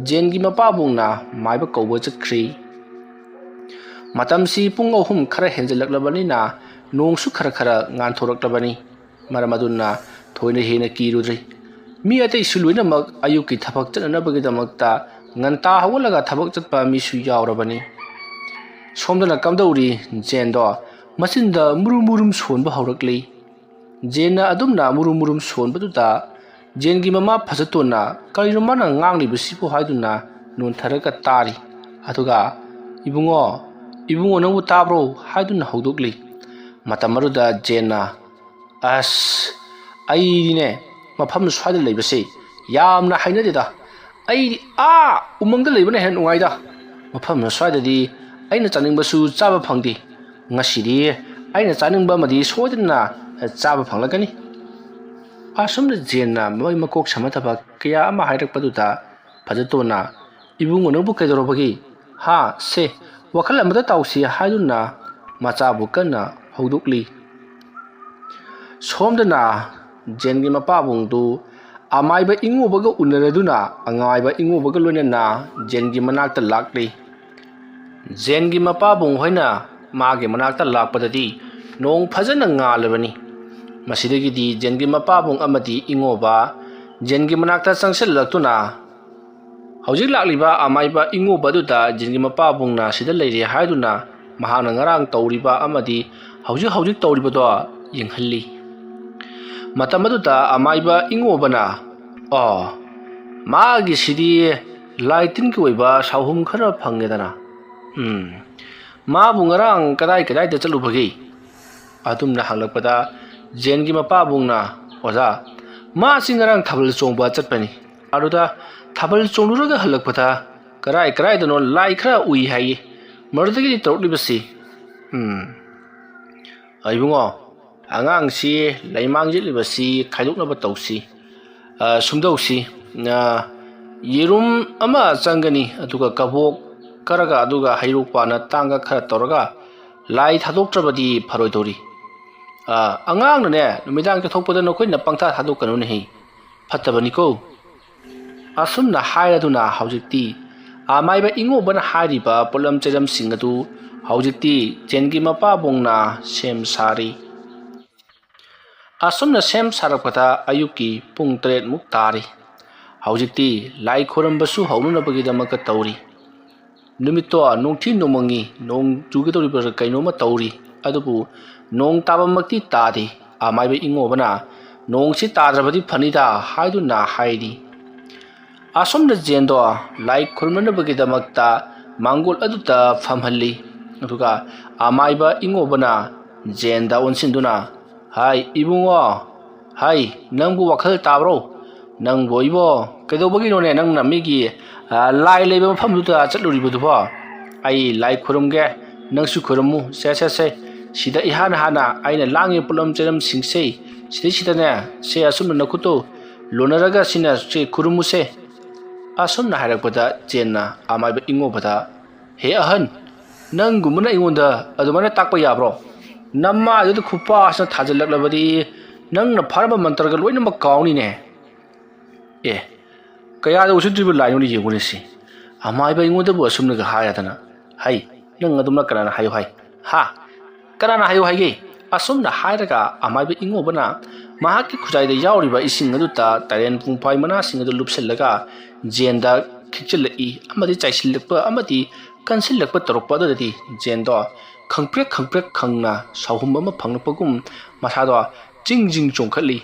ꯖꯦꯟꯒꯤ ꯃꯄꯥꯕꯨꯡꯅ ꯃꯥꯏꯕ ꯀꯧꯕ ꯆꯠꯈ꯭ꯔꯦ꯫ ꯃꯇꯝꯁꯤ ꯄꯨꯡ 3 ꯈꯔ ꯍꯦꯟꯖꯜꯂꯛꯂꯕꯅꯤꯅ ꯅꯣꯡꯁꯨ ꯈꯔ ꯈꯔ ꯉꯥꯟꯊꯣꯔꯛꯂꯕꯅꯤ꯫ ꯃꯔꯝ ꯑꯗꯨꯅ ꯊꯣꯏꯅ ꯍꯦꯟꯅ ꯀꯤꯔꯨꯗ꯭ꯔꯦ꯫ ꯃꯤ ꯑꯇꯩꯁꯨ ꯂꯣꯏꯅꯃꯛ ꯑꯌꯨꯛꯀꯤ ꯊꯕꯛ ꯆꯠꯅꯅꯕꯒꯤꯗꯃꯛꯇ ꯉꯟꯇꯥ ꯍꯧꯒꯠꯂꯒ ꯊꯕꯛ ꯆꯠꯄ ꯃꯤꯁꯨ ꯌꯥꯎꯔꯕꯅꯤ꯫ ꯁꯣꯝꯗꯅ ꯀꯝꯗꯧꯔꯤ ꯖꯦꯟꯗꯣ ꯃꯆꯤꯟꯗ ꯃꯨꯔꯨꯝ ꯃꯨꯔꯨꯝ ꯁꯣꯟꯕ ꯍꯧꯔꯛꯂꯤ꯫ ꯖꯦꯟꯅ ꯑꯗꯨꯝꯅ ꯃꯨꯔꯨꯝ ꯃꯨꯔꯨꯝ ꯁꯣꯟꯕꯗꯨꯗ ꯖꯦꯟꯒꯤ ꯃꯃꯥ ꯐꯖꯇꯣꯟꯅ ꯀꯔꯤꯅꯣ ꯃꯥꯅ ꯉꯥꯡꯂꯤꯕꯁꯤꯕꯨ ꯍꯥꯏꯗꯨꯅ ꯅꯣꯟꯊꯔꯒ ꯇꯥꯔꯤ꯫ ꯑꯗꯨꯒ ꯏꯕꯨꯡꯉꯣ ꯅꯪꯕꯨ ꯇꯥꯕ꯭ꯔꯣ ꯍꯥꯏꯗꯨꯅ ꯍꯧꯗꯣꯛꯂꯤ꯫ ꯃꯇꯝ ꯑꯗꯨꯗ ꯖꯦꯟꯅ ꯑꯁ ꯑꯩꯗꯤꯅꯦ ꯃꯐꯝ ꯁ꯭ꯋꯥꯏꯗ ꯂꯩꯕꯁꯦ ꯌꯥꯝꯅ ꯍꯩꯅꯗꯦꯗ, ꯑꯩꯗꯤ ꯎꯃꯪꯗ ꯂꯩꯕꯅ ꯍꯦꯟꯅ ꯅꯨꯡꯉꯥꯏꯗ, ꯃꯐꯝ ꯁ꯭ꯋꯥꯏꯗꯗꯤ ꯑꯩꯅ ꯆꯥꯅꯤꯡꯕꯁꯨ ꯆꯥꯕ ꯐꯪꯗꯦ, ꯉꯁꯤꯗꯤ ꯑꯩꯅ ꯆꯥꯅꯤꯡꯕ ꯑꯃꯗꯤ ꯁꯣꯏꯗꯅ ꯆꯥꯕ ꯐꯪꯂꯛꯀꯅꯤ꯫ ꯑꯁꯨꯝꯅ ꯖꯦꯟꯅ ꯃꯣꯏ ꯃꯀꯣꯛ ꯁꯝꯅꯗꯕ ꯀꯌꯥ ꯑꯃ ꯍꯥꯏꯔꯛꯄꯗꯨꯗ ꯐꯖꯇꯣꯟꯅ ꯏꯕꯨꯡꯉꯣ ꯅꯪꯕꯨ ꯀꯩꯗꯧꯔꯕꯒꯦ ꯁꯦ ꯋꯥꯈꯜ ꯑꯃꯗ ꯇꯥꯎꯁꯤ ꯍꯥꯏꯗꯨꯅ ꯃꯆꯥꯕꯨ ꯀꯟꯅ ꯍꯧꯗꯣꯛꯂꯤ꯫ ꯁꯣꯝꯗꯅ ꯖꯦꯟꯒꯤ ꯃꯄꯥꯕꯨꯡꯗꯨ ꯑꯃꯥꯏꯕ ꯏꯉꯣꯕꯒ ꯎꯅꯔꯗꯨꯅ ꯑꯉꯥꯏꯕ ꯏꯉꯣꯕꯒ ꯂꯣꯏꯅꯅ ꯖꯦꯟꯒꯤ ꯃꯅꯥꯛꯇ ꯂꯥꯛꯂꯤ꯫ ꯖꯦꯟꯒꯤ ꯃꯄꯥꯕꯨꯡ ꯍꯣꯏꯅ ꯃꯥꯒꯤ ꯃꯅꯥꯛꯇ ꯂꯥꯛꯄꯗꯗꯤ ꯅꯣꯡ ꯐꯖꯅ ꯉꯥꯜꯂꯕꯅꯤ꯫ ꯃꯁꯤꯗꯒꯤꯗꯤ ꯖꯦꯟꯒꯤ ꯃꯄꯥꯕꯨꯡ ꯑꯃꯗꯤ ꯏꯉꯣꯕ ꯖꯦꯟꯒꯤ ꯃꯅꯥꯛꯇ ꯆꯪꯁꯤꯜꯂꯛꯇꯨꯅ ꯍꯧꯖꯤꯛ ꯂꯥꯛꯂꯤꯕ ꯑꯃꯥꯏꯕ ꯏꯉꯣꯕ ꯑꯗꯨꯗ ꯖꯦꯟꯒꯤ ꯃꯄꯥꯕꯨꯡꯅ ꯁꯤꯗ ꯂꯩꯔꯦ ꯍꯥꯏꯗꯨꯅ ꯃꯍꯥꯛꯅ ꯉꯔꯥꯡ ꯇꯧꯔꯤꯕ ꯑꯃꯗꯤ ꯍꯧꯖꯤꯛ ꯇꯧꯔꯤꯕꯗꯣ ꯌꯦꯡꯍꯜꯂꯤ꯫ ꯃꯇꯝ ꯑꯗꯨꯗ ꯑꯃꯥꯏꯕ ꯏꯉꯣꯕꯅ ꯃꯥꯒꯤꯁꯤꯗꯤ ꯂꯥꯏ ꯇꯤꯟꯒꯤ ꯑꯣꯏꯕ ꯁꯥꯎꯍꯨꯝ ꯈꯔ ꯐꯪꯉꯦꯗꯅ, ꯃꯥꯕꯨ ꯉꯔꯥꯡ ꯀꯗꯥꯏꯗ ꯆꯠꯂꯨꯕꯒꯦ ꯑꯗꯨꯝꯅ ꯍꯪꯂꯛꯄꯗ ꯖꯦꯟꯒꯤ ꯃꯄꯥꯕꯨꯡꯅ ꯑꯣꯖꯥ ꯃꯥꯁꯤ ꯉꯔꯥꯡ ꯊꯥꯕꯜ ꯆꯣꯡꯕ ꯆꯠꯄꯅꯤ, ꯑꯗꯨꯗ ꯊꯥꯕꯜ ꯆꯣꯡꯂꯨꯔꯒ ꯍꯜꯂꯛꯄꯗ ꯀꯗꯥꯏꯗꯅꯣ ꯂꯥꯏ ꯈꯔ ꯎꯏ ꯍꯥꯏꯌꯦ, ꯃꯗꯨꯗꯒꯤꯗꯤ ꯇꯧꯔꯛꯂꯤꯕꯁꯤ ꯏꯕꯨꯡꯉꯣ ꯑꯉꯥꯡꯁꯤ ꯂꯩꯃꯥꯡ ꯌꯦꯠꯂꯤꯕꯁꯤ ꯈꯥꯏꯗꯣꯛꯅꯕ ꯇꯧꯁꯤ, ꯁꯨꯝꯗꯧꯁꯤ ꯌꯦꯔꯨꯝ ꯑꯃ ꯆꯪꯒꯅꯤ, ꯑꯗꯨꯒ ꯀꯕꯣꯛ ꯈꯔꯒ ꯑꯗꯨꯒ ꯍꯩꯔꯣꯛ ꯄꯥꯟꯅ ꯇꯥꯡꯒ ꯈꯔ ꯇꯧꯔꯒ ꯂꯥꯏ ꯊꯥꯗꯣꯛꯇ꯭ꯔꯕꯗꯤ ꯐꯔꯣꯏꯗꯧꯔꯤ, ꯑꯉꯥꯡꯅꯅꯦ ꯅꯨꯃꯤꯗꯥꯡ ꯆꯠꯊꯣꯛꯄꯗ ꯅꯈꯣꯏꯅ ꯄꯪꯊꯥ ꯊꯥꯗꯣꯛꯀꯅꯨꯅꯦꯍꯦ ꯐꯠꯇꯕꯅꯤꯀꯣ ꯑꯁꯨꯝꯅ ꯍꯥꯏꯔꯗꯨꯅ ꯍꯧꯖꯤꯛꯇꯤ ꯑꯃꯥꯏꯕ ꯏꯉꯣꯕꯅ ꯍꯥꯏꯔꯤꯕ ꯄꯣꯠꯂꯝ ꯆꯩꯔꯝꯁꯤꯡ ꯑꯗꯨ ꯍꯧꯖꯤꯛꯇꯤ ꯖꯦꯟꯒꯤ ꯃꯄꯥꯕꯨꯡꯅ ꯁꯦꯝ ꯁꯥꯔꯤ ꯑꯁꯨꯝꯅ ꯁꯦꯝ ꯁꯥꯔꯛꯄꯗ ꯑꯌꯨꯛꯀꯤ ꯄꯨꯡ 7 ꯇꯥꯔꯤ ꯍꯧꯖꯤꯛꯇꯤ ꯂꯥꯏ ꯈꯣꯏꯔꯝꯕꯁꯨ ꯍꯧꯅꯅꯕꯒꯤꯗꯃꯛꯇ ꯇꯧꯔꯤ ꯅꯨꯃꯤꯠꯇꯣ ꯅꯣꯡꯊꯤ ꯅꯣꯡꯃꯪꯉꯤ ꯅꯣꯡ ꯆꯨꯒꯗꯧꯔꯤꯕ ꯀꯩꯅꯣꯝꯃ ꯇꯧꯔꯤ ꯑꯗꯨꯕꯨ ꯅꯣꯡ ꯇꯥꯕꯃꯛꯇꯤ ꯇꯥꯗꯦ ꯑꯃꯥꯏꯕ ꯏꯉꯣꯕꯅ ꯅꯣꯡꯁꯤ ꯇꯥꯗ꯭ꯔꯕꯗꯤ ꯐꯅꯤꯗ ꯍꯥꯏꯗꯨꯅ ꯍꯥꯏꯔꯤ ꯑꯁꯨꯝꯅ ꯖꯦꯟꯗꯣ ꯂꯥꯏ ꯈꯨꯔꯨꯝꯅꯕꯒꯤꯗꯃꯛꯇ ꯃꯥꯡꯒꯣꯜ ꯑꯗꯨꯗ ꯐꯝꯍꯜꯂꯤ ꯑꯗꯨꯒ ꯑꯃꯥꯏꯕ ꯏꯉꯣꯕꯅ ꯖꯦꯟꯗ ꯑꯣꯟꯁꯤꯟꯗꯨꯅ ꯍꯥꯏ ꯏꯕꯨꯡꯉꯣ ꯍꯥꯏ ꯅꯪꯕꯨ ꯋꯥꯈꯜ ꯇꯥꯕ꯭ꯔꯣ ꯅꯪꯕꯨ ꯏꯕꯣ ꯀꯩꯗꯧꯕꯒꯤꯅꯣꯅꯦ ꯅꯪꯅ ꯃꯤꯒꯤ ꯂꯥꯏ ꯂꯩꯕ ꯃꯐꯝꯗꯨꯗ ꯆꯠꯂꯨꯔꯤꯕꯗꯨꯕꯣ ꯑꯩ ꯂꯥꯏ ꯈꯨꯔꯨꯝꯒꯦ ꯅꯪꯁꯨ ꯈꯨꯔꯨꯝꯃꯨ ꯁꯦ ꯁꯤꯗ ꯏꯍꯥꯟ ꯍꯥꯟꯅ ꯑꯩꯅ ꯂꯥꯡꯉꯤꯕ ꯄꯣꯠꯂꯝ ꯆꯩꯔꯝꯁꯤꯡꯁꯦ ꯁꯤꯗꯩꯁꯤꯗꯅꯦ ꯁꯦ ꯑꯁꯨꯝꯅ ꯅꯈꯨꯠꯇꯣ ꯂꯣꯟꯅꯔꯒ ꯁꯤꯅ ꯁꯦ ꯈꯨꯔꯨꯝꯃꯨꯁꯦ ꯑꯁꯨꯝꯅ ꯍꯥꯏꯔꯛꯄꯗ ꯖꯦꯟꯅ ꯑꯃꯥꯏꯕ ꯏꯉꯣꯕꯗ ꯍꯦ ꯑꯍꯟ ꯅꯪꯒꯨꯝꯕꯅ ꯑꯩꯉꯣꯟꯗ ꯑꯗꯨꯃꯥꯏꯅ ꯇꯥꯛꯄ ꯌꯥꯕ꯭ꯔꯣ ꯅꯃꯥꯏꯗꯨꯗ ꯈꯨꯄꯥꯁꯤꯅ ꯊꯥꯖꯤꯜꯂꯛꯂꯕꯗꯤ ꯅꯪꯅ ꯐꯥꯔꯝꯕ ꯃꯟꯇ꯭ꯔꯒ ꯂꯣꯏꯅꯃꯛ ꯀꯥꯎꯅꯤꯅꯦ ꯀꯌꯥꯗ ꯎꯁꯤꯠꯇ꯭ꯔꯤꯕ ꯂꯥꯏꯅꯣꯅ ꯌꯦꯡꯉꯨꯅꯦ ꯁꯤ ꯑꯃꯥꯏꯕ ꯑꯩꯉꯣꯟꯗꯕꯨ ꯑꯁꯨꯝꯅꯒ ꯍꯥꯏꯔꯗꯅ ꯍꯩ ꯅꯪ ꯑꯗꯨꯝꯅ ꯀꯅꯥꯅ ꯍꯥꯏꯌꯨ ꯍꯥꯏ ꯀꯅꯥꯅ ꯍꯥꯏꯌꯨ ꯍꯥꯏꯒꯦ ꯑꯁꯨꯝꯅ ꯍꯥꯏꯔꯒ ꯑꯃꯥꯏꯕ ꯏꯉꯣꯕꯅ ꯃꯍꯥꯛꯀꯤ ꯈꯨꯖꯥꯏꯗ ꯌꯥꯎꯔꯤꯕ ꯏꯁꯤꯡ ꯑꯗꯨꯗ ꯇꯔꯦꯟ ꯄꯨꯡꯐꯥꯏ ꯃꯅꯥꯁꯤꯡ ꯑꯗꯨ ꯂꯨꯞꯁꯤꯜꯂꯒ ꯖꯦꯟꯗ ꯈꯤꯛꯆꯤꯜꯂꯛꯏ ꯑꯃꯗꯤ ꯆꯥꯏꯁꯤꯜꯂꯛꯄ ꯑꯃꯗꯤ ꯀꯟꯁꯤꯜꯂꯛꯄ ꯇꯧꯔꯛꯄ ꯑꯗꯨꯗꯗꯤ ꯖꯦꯟꯗꯣ ꯈꯪꯄ꯭ꯔꯦꯛ ꯈꯪꯅ ꯁꯥꯎꯍꯨꯝ ꯑꯃ ꯐꯪꯂꯛꯄꯒꯨꯝ ꯃꯁꯥꯗꯣ ꯖꯤꯡ ꯆꯣꯡꯈꯠꯂꯤ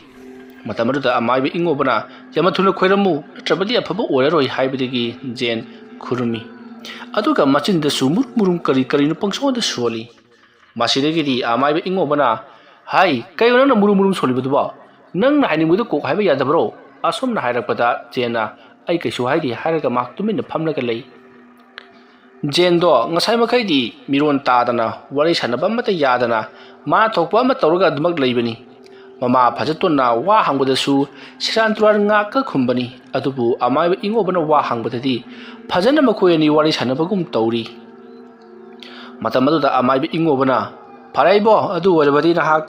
ꯃꯇꯝ ꯑꯗꯨꯗ ꯑꯃꯥꯏꯕ ꯏꯉꯣꯕꯅ ꯌꯥꯝꯅ ꯊꯨꯅ ꯈꯣꯏꯔꯝꯃꯨ ꯅꯠꯇ꯭ꯔꯕꯗꯤ ꯑꯐꯕ ꯑꯣꯏꯔꯔꯣꯏ ꯍꯥꯏꯕꯗꯒꯤ ꯖꯦꯟ ꯈꯨꯔꯨꯝꯃꯤ ꯑꯗꯨꯒ ꯃꯆꯤꯟꯗꯁꯨ ꯃꯨꯔꯨꯝ ꯀꯔꯤꯅꯣ ꯄꯪꯁꯣꯟꯗ ꯁꯣꯜꯂꯤ ꯃꯁꯤꯗꯒꯤꯗꯤ ꯑꯃꯥꯏꯕ ꯏꯉꯣꯕꯅ ꯍꯥꯏ ꯀꯩꯅꯣ ꯅꯪꯅ ꯃꯨꯔꯨꯝ ꯁꯣꯜꯂꯤꯕꯗꯨꯕꯣ ꯅꯪꯅ ꯍꯥꯏꯅꯤꯡꯕꯗꯨ ꯀꯣꯛ ꯍꯥꯏꯕ ꯌꯥꯗꯕ꯭ꯔꯣ ꯑꯁꯨꯝꯅ ꯍꯥꯏꯔꯛꯄꯗ ꯖꯦꯟꯅ ꯑꯩ ꯀꯩꯁꯨ ꯍꯥꯏꯗꯦ ꯍꯥꯏꯔꯒ ꯃꯍꯥꯛ ꯇꯨꯃꯤꯟꯅ ꯐꯝꯂꯒ ꯂꯩ ꯖꯦꯟꯗꯣ ꯉꯁꯥꯏ ꯃꯈꯩꯗꯤ ꯃꯤꯔꯣꯟ ꯇꯥꯗꯅ ꯋꯥꯔꯤ ꯁꯥꯟꯅꯕ ꯑꯃꯠꯇ ꯌꯥꯗꯅ ꯃꯥ ꯊꯣꯛꯄ ꯑꯃ ꯇꯧꯔꯒ ꯑꯗꯨꯃꯛ ꯂꯩꯕꯅꯤ ꯃꯃꯥ ꯐꯖꯇꯣꯟꯅ ꯋꯥ ꯍꯪꯕꯗꯁꯨ ꯁꯦꯔꯥꯟ ꯇꯨꯔꯥꯟ ꯉꯥꯛꯀ ꯈꯨꯝꯕꯅꯤ ꯑꯗꯨꯕు ꯑꯃꯥꯏꯕ ꯏꯉꯣꯕꯅ ꯋꯥ ꯍꯪꯕꯗꯗꯤ ꯐꯖꯅ ꯃꯈꯣꯏ ꯑꯅꯤ ꯋꯥꯔꯤ ꯁꯥꯟꯅꯕꯒꯨꯝ ꯇꯧꯔꯤ ꯃꯇꯝ ꯑꯗꯨꯗ ꯑꯃꯥꯏꯕ ꯏꯉꯣꯕꯅ ꯐꯔꯦ ꯏꯕꯣ ꯑꯗꯨ ꯑꯣꯏꯔꯕꯗꯤ ꯅꯍꯥꯛ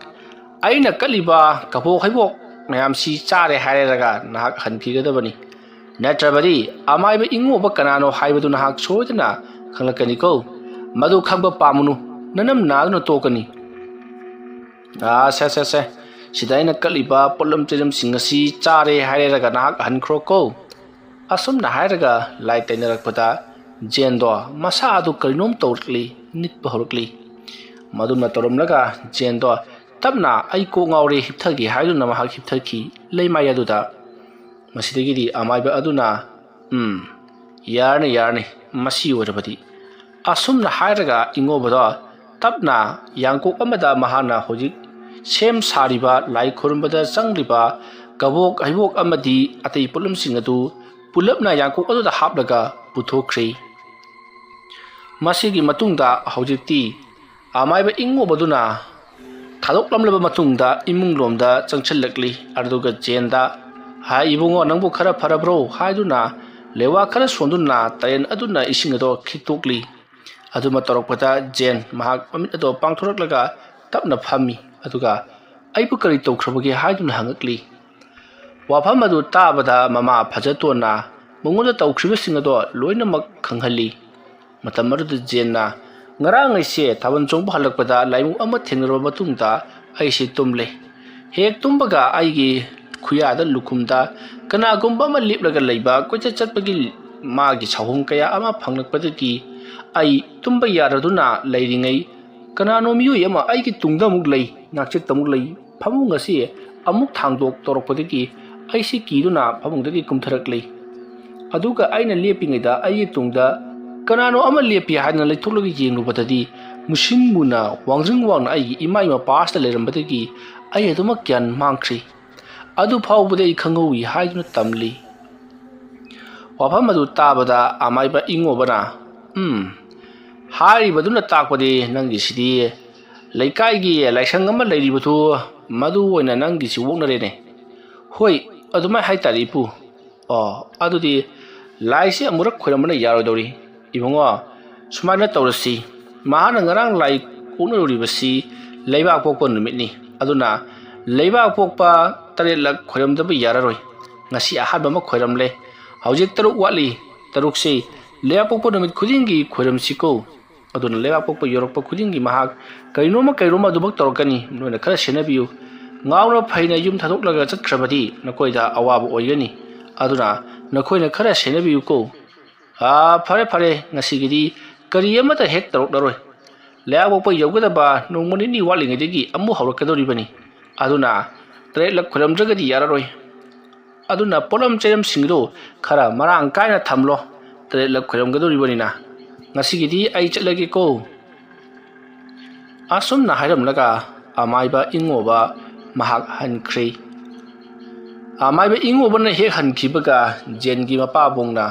ꯑꯩꯅ ꯀꯠꯂꯤꯕ ꯀꯕꯣꯛ ꯍꯩꯕꯣꯛ ꯃꯌꯥꯝꯁꯤ ꯆꯥꯔꯦ ꯍꯥꯏꯔꯒ ꯅꯍꯥꯛ ꯍꯟꯈꯤꯒꯗꯕꯅꯤ ꯅꯠꯇ꯭ꯔꯕꯗꯤ ꯑꯃꯥꯏꯕ ꯏꯉꯣꯕ ꯀꯅꯥꯅꯣ ꯍꯥꯏꯕꯗꯨ ꯅꯍꯥꯛ ꯁꯣꯏꯗꯅ ꯈꯪꯂꯛꯀꯅꯤꯀꯣ ꯃꯗꯨ ꯈꯪꯕ ꯄꯥꯝꯃꯨꯅꯨ ꯅꯅꯝ ꯅꯥꯗꯨꯅ ꯇꯣꯛꯀꯅꯤ ꯁꯦ ꯁꯤꯗ ꯑꯩꯅ ꯀꯠꯂꯤꯕ ꯄꯣꯠꯂꯝ ꯆꯩꯔꯝꯁꯤꯡ ꯑꯁꯤ ꯆꯥꯔꯦ ꯍꯥꯏꯔꯒ ꯅꯍꯥꯛ ꯍꯟꯈ꯭ꯔꯣꯀꯣ ꯑꯁꯨꯝꯅ ꯍꯥꯏꯔꯒ ꯂꯥꯏ ꯇꯩꯅꯔꯛꯄꯗ ꯖꯦꯟꯗꯣ ꯃꯁꯥ ꯑꯗꯨ ꯀꯔꯤꯅꯣꯝ ꯇꯧꯔꯛꯂꯤ ꯅꯤꯛꯄ ꯍꯧꯔꯛꯂꯤ ꯃꯗꯨꯅ ꯇꯧꯔꯝꯂꯒ ꯖꯦꯟꯗꯣ ꯇꯞꯅ ꯑꯩ ꯀꯣꯛ ꯉꯥꯎꯔꯦ ꯍꯤꯞꯊꯒꯦ ꯍꯥꯏꯗꯨꯅ ꯃꯍꯥꯛ ꯍꯤꯞꯊꯈꯤ ꯂꯩꯃꯥꯏ ꯑꯗꯨꯗ ꯃꯁꯤꯗꯒꯤꯗꯤ ꯑꯃꯥꯏꯕ ꯑꯗꯨꯅ ꯌꯥꯔꯅꯤ ꯃꯁꯤ ꯑꯣꯏꯔꯕꯗꯤ ꯑꯁꯨꯝꯅ ꯍꯥꯏꯔꯒ ꯏꯉꯣꯕꯗꯣ ꯇꯞꯅ ꯌꯥꯡꯀꯣꯛ ꯑꯃꯗ ꯃꯍꯥꯛꯅ ꯍꯧꯖꯤꯛ ꯁꯦꯝ ꯁꯥꯔꯤꯕ ꯂꯥꯏ ꯈꯨꯔꯨꯝꯕꯗ ꯆꯪꯂꯤꯕ ꯀꯕꯣꯛ ꯍꯩꯕꯣꯛ ꯑꯃꯗꯤ ꯑꯇꯩ ꯄꯣꯠꯂꯝꯁꯤꯡ ꯑꯗꯨ ꯄꯨꯂꯞꯅ ꯌꯥꯡꯀꯣꯛ ꯑꯗꯨꯗ ꯍꯥꯞꯂꯒ ꯄꯨꯊꯣꯛꯈ꯭ꯔꯦ ꯃꯁꯤꯒꯤ ꯃꯇꯨꯡꯗ ꯍꯧꯖꯤꯛꯇꯤ ꯑꯃꯥꯏꯕ ꯏꯉꯣꯕꯗꯨꯅ ꯊꯥꯗꯣꯛꯂꯝꯂꯕ ꯃꯇꯨꯡꯗ ꯏꯃꯨꯡꯂꯣꯝꯗ ꯆꯪꯁꯤꯜꯂꯛꯂꯤ ꯑꯗꯨꯒ ꯖꯦꯟꯗ ꯍꯥꯏ ꯏꯕꯨꯡꯉꯣ ꯅꯪꯕꯨ ꯈꯔ ꯐꯔꯕ꯭ꯔꯣ ꯍꯥꯏꯗꯨꯅ ꯂꯩꯋꯥ ꯈꯔ ꯁꯣꯟꯗꯨꯅ ꯇꯔꯦꯟ ꯑꯗꯨꯅ ꯏꯁꯤꯡ ꯑꯗꯣ ꯈꯤꯛꯇꯣꯛꯂꯤ ꯑꯗꯨꯃ ꯇꯧꯔꯛꯄꯗ ꯖꯦꯟ ꯃꯍꯥꯛ ꯃꯃꯤꯠ ꯑꯗꯣ ꯄꯥꯡꯊꯣꯔꯛꯂꯒ ꯇꯞꯅ ꯐꯝꯃꯤ ꯑꯗꯨꯒ ꯑꯩꯕꯨ ꯀꯔꯤ ꯇꯧꯈ꯭ꯔꯕꯒꯦ ꯍꯥꯏꯗꯨꯅ ꯍꯪꯉꯛꯂꯤ ꯋꯥꯐꯝ ꯑꯗꯨ ꯇꯥꯕꯗ ꯃꯃꯥ ꯐꯖꯇꯣꯟꯅ ꯃꯉꯣꯟꯗ ꯇꯧꯈ꯭ꯔꯤꯕꯁꯤꯡ ꯑꯗꯣ ꯂꯣꯏꯅꯃꯛ ꯈꯪꯍꯜꯂꯤ ꯃꯇꯝ ꯑꯗꯨꯗ ꯖꯦꯟꯅ ꯉꯔꯥꯡ ꯑꯩꯁꯦ ꯊꯥꯕꯜ ꯆꯣꯡꯕ ꯍꯜꯂꯛꯄꯗ ꯂꯥꯏꯃꯨꯛ ꯑꯃ ꯊꯦꯡꯅꯔꯕ ꯃꯇꯨꯡꯗ ꯑꯩꯁꯦ ꯇꯨꯝꯂꯦ ꯍꯦꯛ ꯇꯨꯝꯕꯒ ꯑꯩꯒꯤ ꯈꯨꯌꯥꯗ ꯂꯨꯈꯨꯝꯗ ꯀꯅꯥꯒꯨꯝꯕ ꯑꯃ ꯂꯦꯞꯂꯒ ꯂꯩꯕ ꯀꯣꯏꯆꯠ ꯆꯠꯄꯒꯤ ꯃꯥꯒꯤ ꯁꯥꯎꯍꯨꯝ ꯀꯌꯥ ꯑꯃ ꯐꯪꯂꯛꯄꯗꯒꯤ ꯑꯩ ꯇꯨꯝꯕ ꯌꯥꯔꯗꯨꯅ ꯂꯩꯔꯤꯉꯩ ꯀꯅꯥꯅꯣ ꯃꯤꯑꯣꯏ ꯑꯃ ꯑꯩꯒꯤ ꯇꯨꯡꯗ ꯑꯃꯨꯛ ꯂꯩ ꯉꯥꯛꯆꯦꯠꯇ ꯑꯃꯨꯛ ꯂꯩ ꯐꯃꯨꯡ ꯑꯁꯤ ꯑꯃꯨꯛ ꯊꯥꯡꯗꯣꯛ ꯇꯧꯔꯛꯄꯗꯒꯤ ꯑꯩꯁꯤ ꯀꯤꯗꯨꯅ ꯐꯃꯨꯡꯗꯒꯤ ꯀꯨꯝꯊꯔꯛꯂꯤ ꯑꯗꯨꯒ ꯑꯩꯅ ꯂꯦꯞꯄꯤꯉꯩꯗ ꯑꯩꯒꯤ ꯇꯨꯡꯗ ꯀꯅꯥꯅꯣ ꯑꯃ ꯂꯦꯞꯄꯤ ꯍꯥꯏꯗꯅ ꯂꯩꯊꯣꯛꯂꯒ ꯌꯦꯡꯂꯨꯕꯗꯗꯤ ꯃꯨꯁꯤꯟ ꯃꯨꯅ ꯋꯥꯡꯖꯤꯡ ꯋꯥꯡꯅ ꯑꯩꯒꯤ ꯏꯃꯥꯏ ꯃꯄꯥꯁꯤꯗ ꯂꯩꯔꯝꯕꯗꯒꯤ ꯑꯩ ꯑꯗꯨꯃꯛ ꯒ꯭ꯌꯥꯟ ꯃꯥꯡꯈ꯭ꯔꯤ ꯑꯗꯨ ꯐꯥꯎꯕꯗ ꯑꯩ ꯈꯪꯍꯧꯏ ꯍꯥꯏꯗꯨꯅ ꯇꯝꯂꯤ ꯋꯥꯐꯝ ꯑꯗꯨ ꯇꯥꯕꯗ ꯑꯃꯥꯏꯕ ꯏꯉꯣꯕꯅ ꯍꯥꯏꯔꯤꯕꯗꯨꯅ ꯇꯥꯛꯄꯗꯤ ꯅꯪꯒꯤꯁꯤꯗꯤ ꯂꯩꯀꯥꯏꯒꯤ ꯂꯥꯏꯁꯪ ꯑꯃ ꯂꯩꯔꯤꯕꯗꯨ ꯃꯗꯨ ꯑꯣꯏꯅ ꯅꯪꯒꯤꯁꯤ ꯑꯣꯛꯅꯔꯦꯅꯦ ꯍꯣꯏ ꯑꯗꯨꯃꯥꯏꯅ ꯍꯥꯏꯇꯥꯔꯦ ꯏꯄꯨ ꯑꯗꯨꯗꯤ ꯂꯥꯏꯁꯤ ꯑꯃꯨꯔꯛ ꯈꯣꯏꯔꯝꯕꯅ ꯌꯥꯔꯣꯏꯗꯧꯔꯤ ꯏꯕꯨꯡꯉꯣ ꯁꯨꯃꯥꯏꯅ ꯇꯧꯔꯁꯤ ꯃꯍꯥꯛꯅ ꯉꯔꯥꯡ ꯂꯥꯏ ꯑꯣꯛꯅꯔꯨꯔꯤꯕꯁꯤ ꯂꯩꯕꯥꯛ ꯄꯣꯛꯄ ꯅꯨꯃꯤꯠꯅꯤ aduna leibak pokpa taretlak khoiramdaba yararoi ngasi ahanba ma khoiramle hojik taruk watli taruk se leibak pokpa numit khudingi khoiramsiko aduna leibak pokpa yorokpa khudingi mahak kainoma dubak torokani noina khara senabiu ngawna phaina yum thadoklaga chatkrabadi nakoida awaba oigani aduna nakoina khara senabiu ko fare ngasigidi kari amata hek taroklaroi leibak pokpa yogadaba nongmani ni watlingidagi amu hawrakadoribani aduna taretlak khoiramdragadi yararoi aduna polam chayam singdo khara marang kaina thamlo taretlak khoiramgadoribanina ngasigidi ai chatlage ko asumna hairamlaga amaiba ingoba mahak hankhre amaiba ingoba na hek hankibaga jengi mapabongna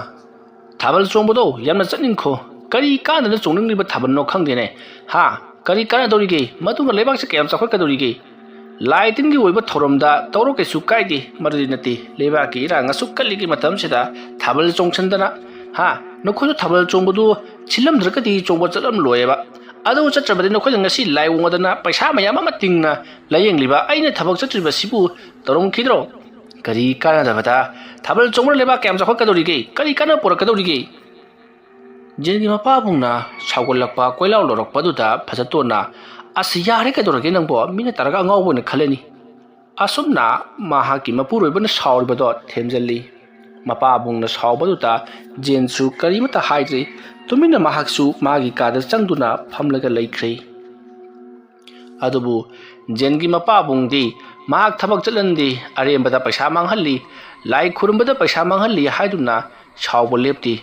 thabal chongbodo yamna chatningkho kari kana na chongningliba thabal no khangdene ha kari kana dorige madunga leibak se kayam chakhakadorige laitingi oiba thoramda tawro kesu kaide mardi nati leibak ki iranga sukkalligi matam seda thabal chongchandana ha nokhoju thabal chongbodu chilam drakadi chongbo chalam loyeba adu chatrabadi nokhoju ngasi lai wongadana paisa mayam ama tingna layengliba aina thabak chatriba sibu torong khidro kari kana dabada thabal chongmo leibak kayam chakhakadorige kari kana porakadorige jengi mapabungna sawgolakpa koilaw lorokpaduda phajatona asiyare kadorage nangbo mina taraga ngawbone khaleni asumna mahaki mapuroibana sawribado themjalli mapabungna sawbaduta jensu karimata haidri tumina mahaksu magi kada changduna phamlaga laikhre adubu jengi mapabungdi mahak thabak chalandi arembada paisa manghalli lai khurumbada paisa manghalli haiduna sawbo lepti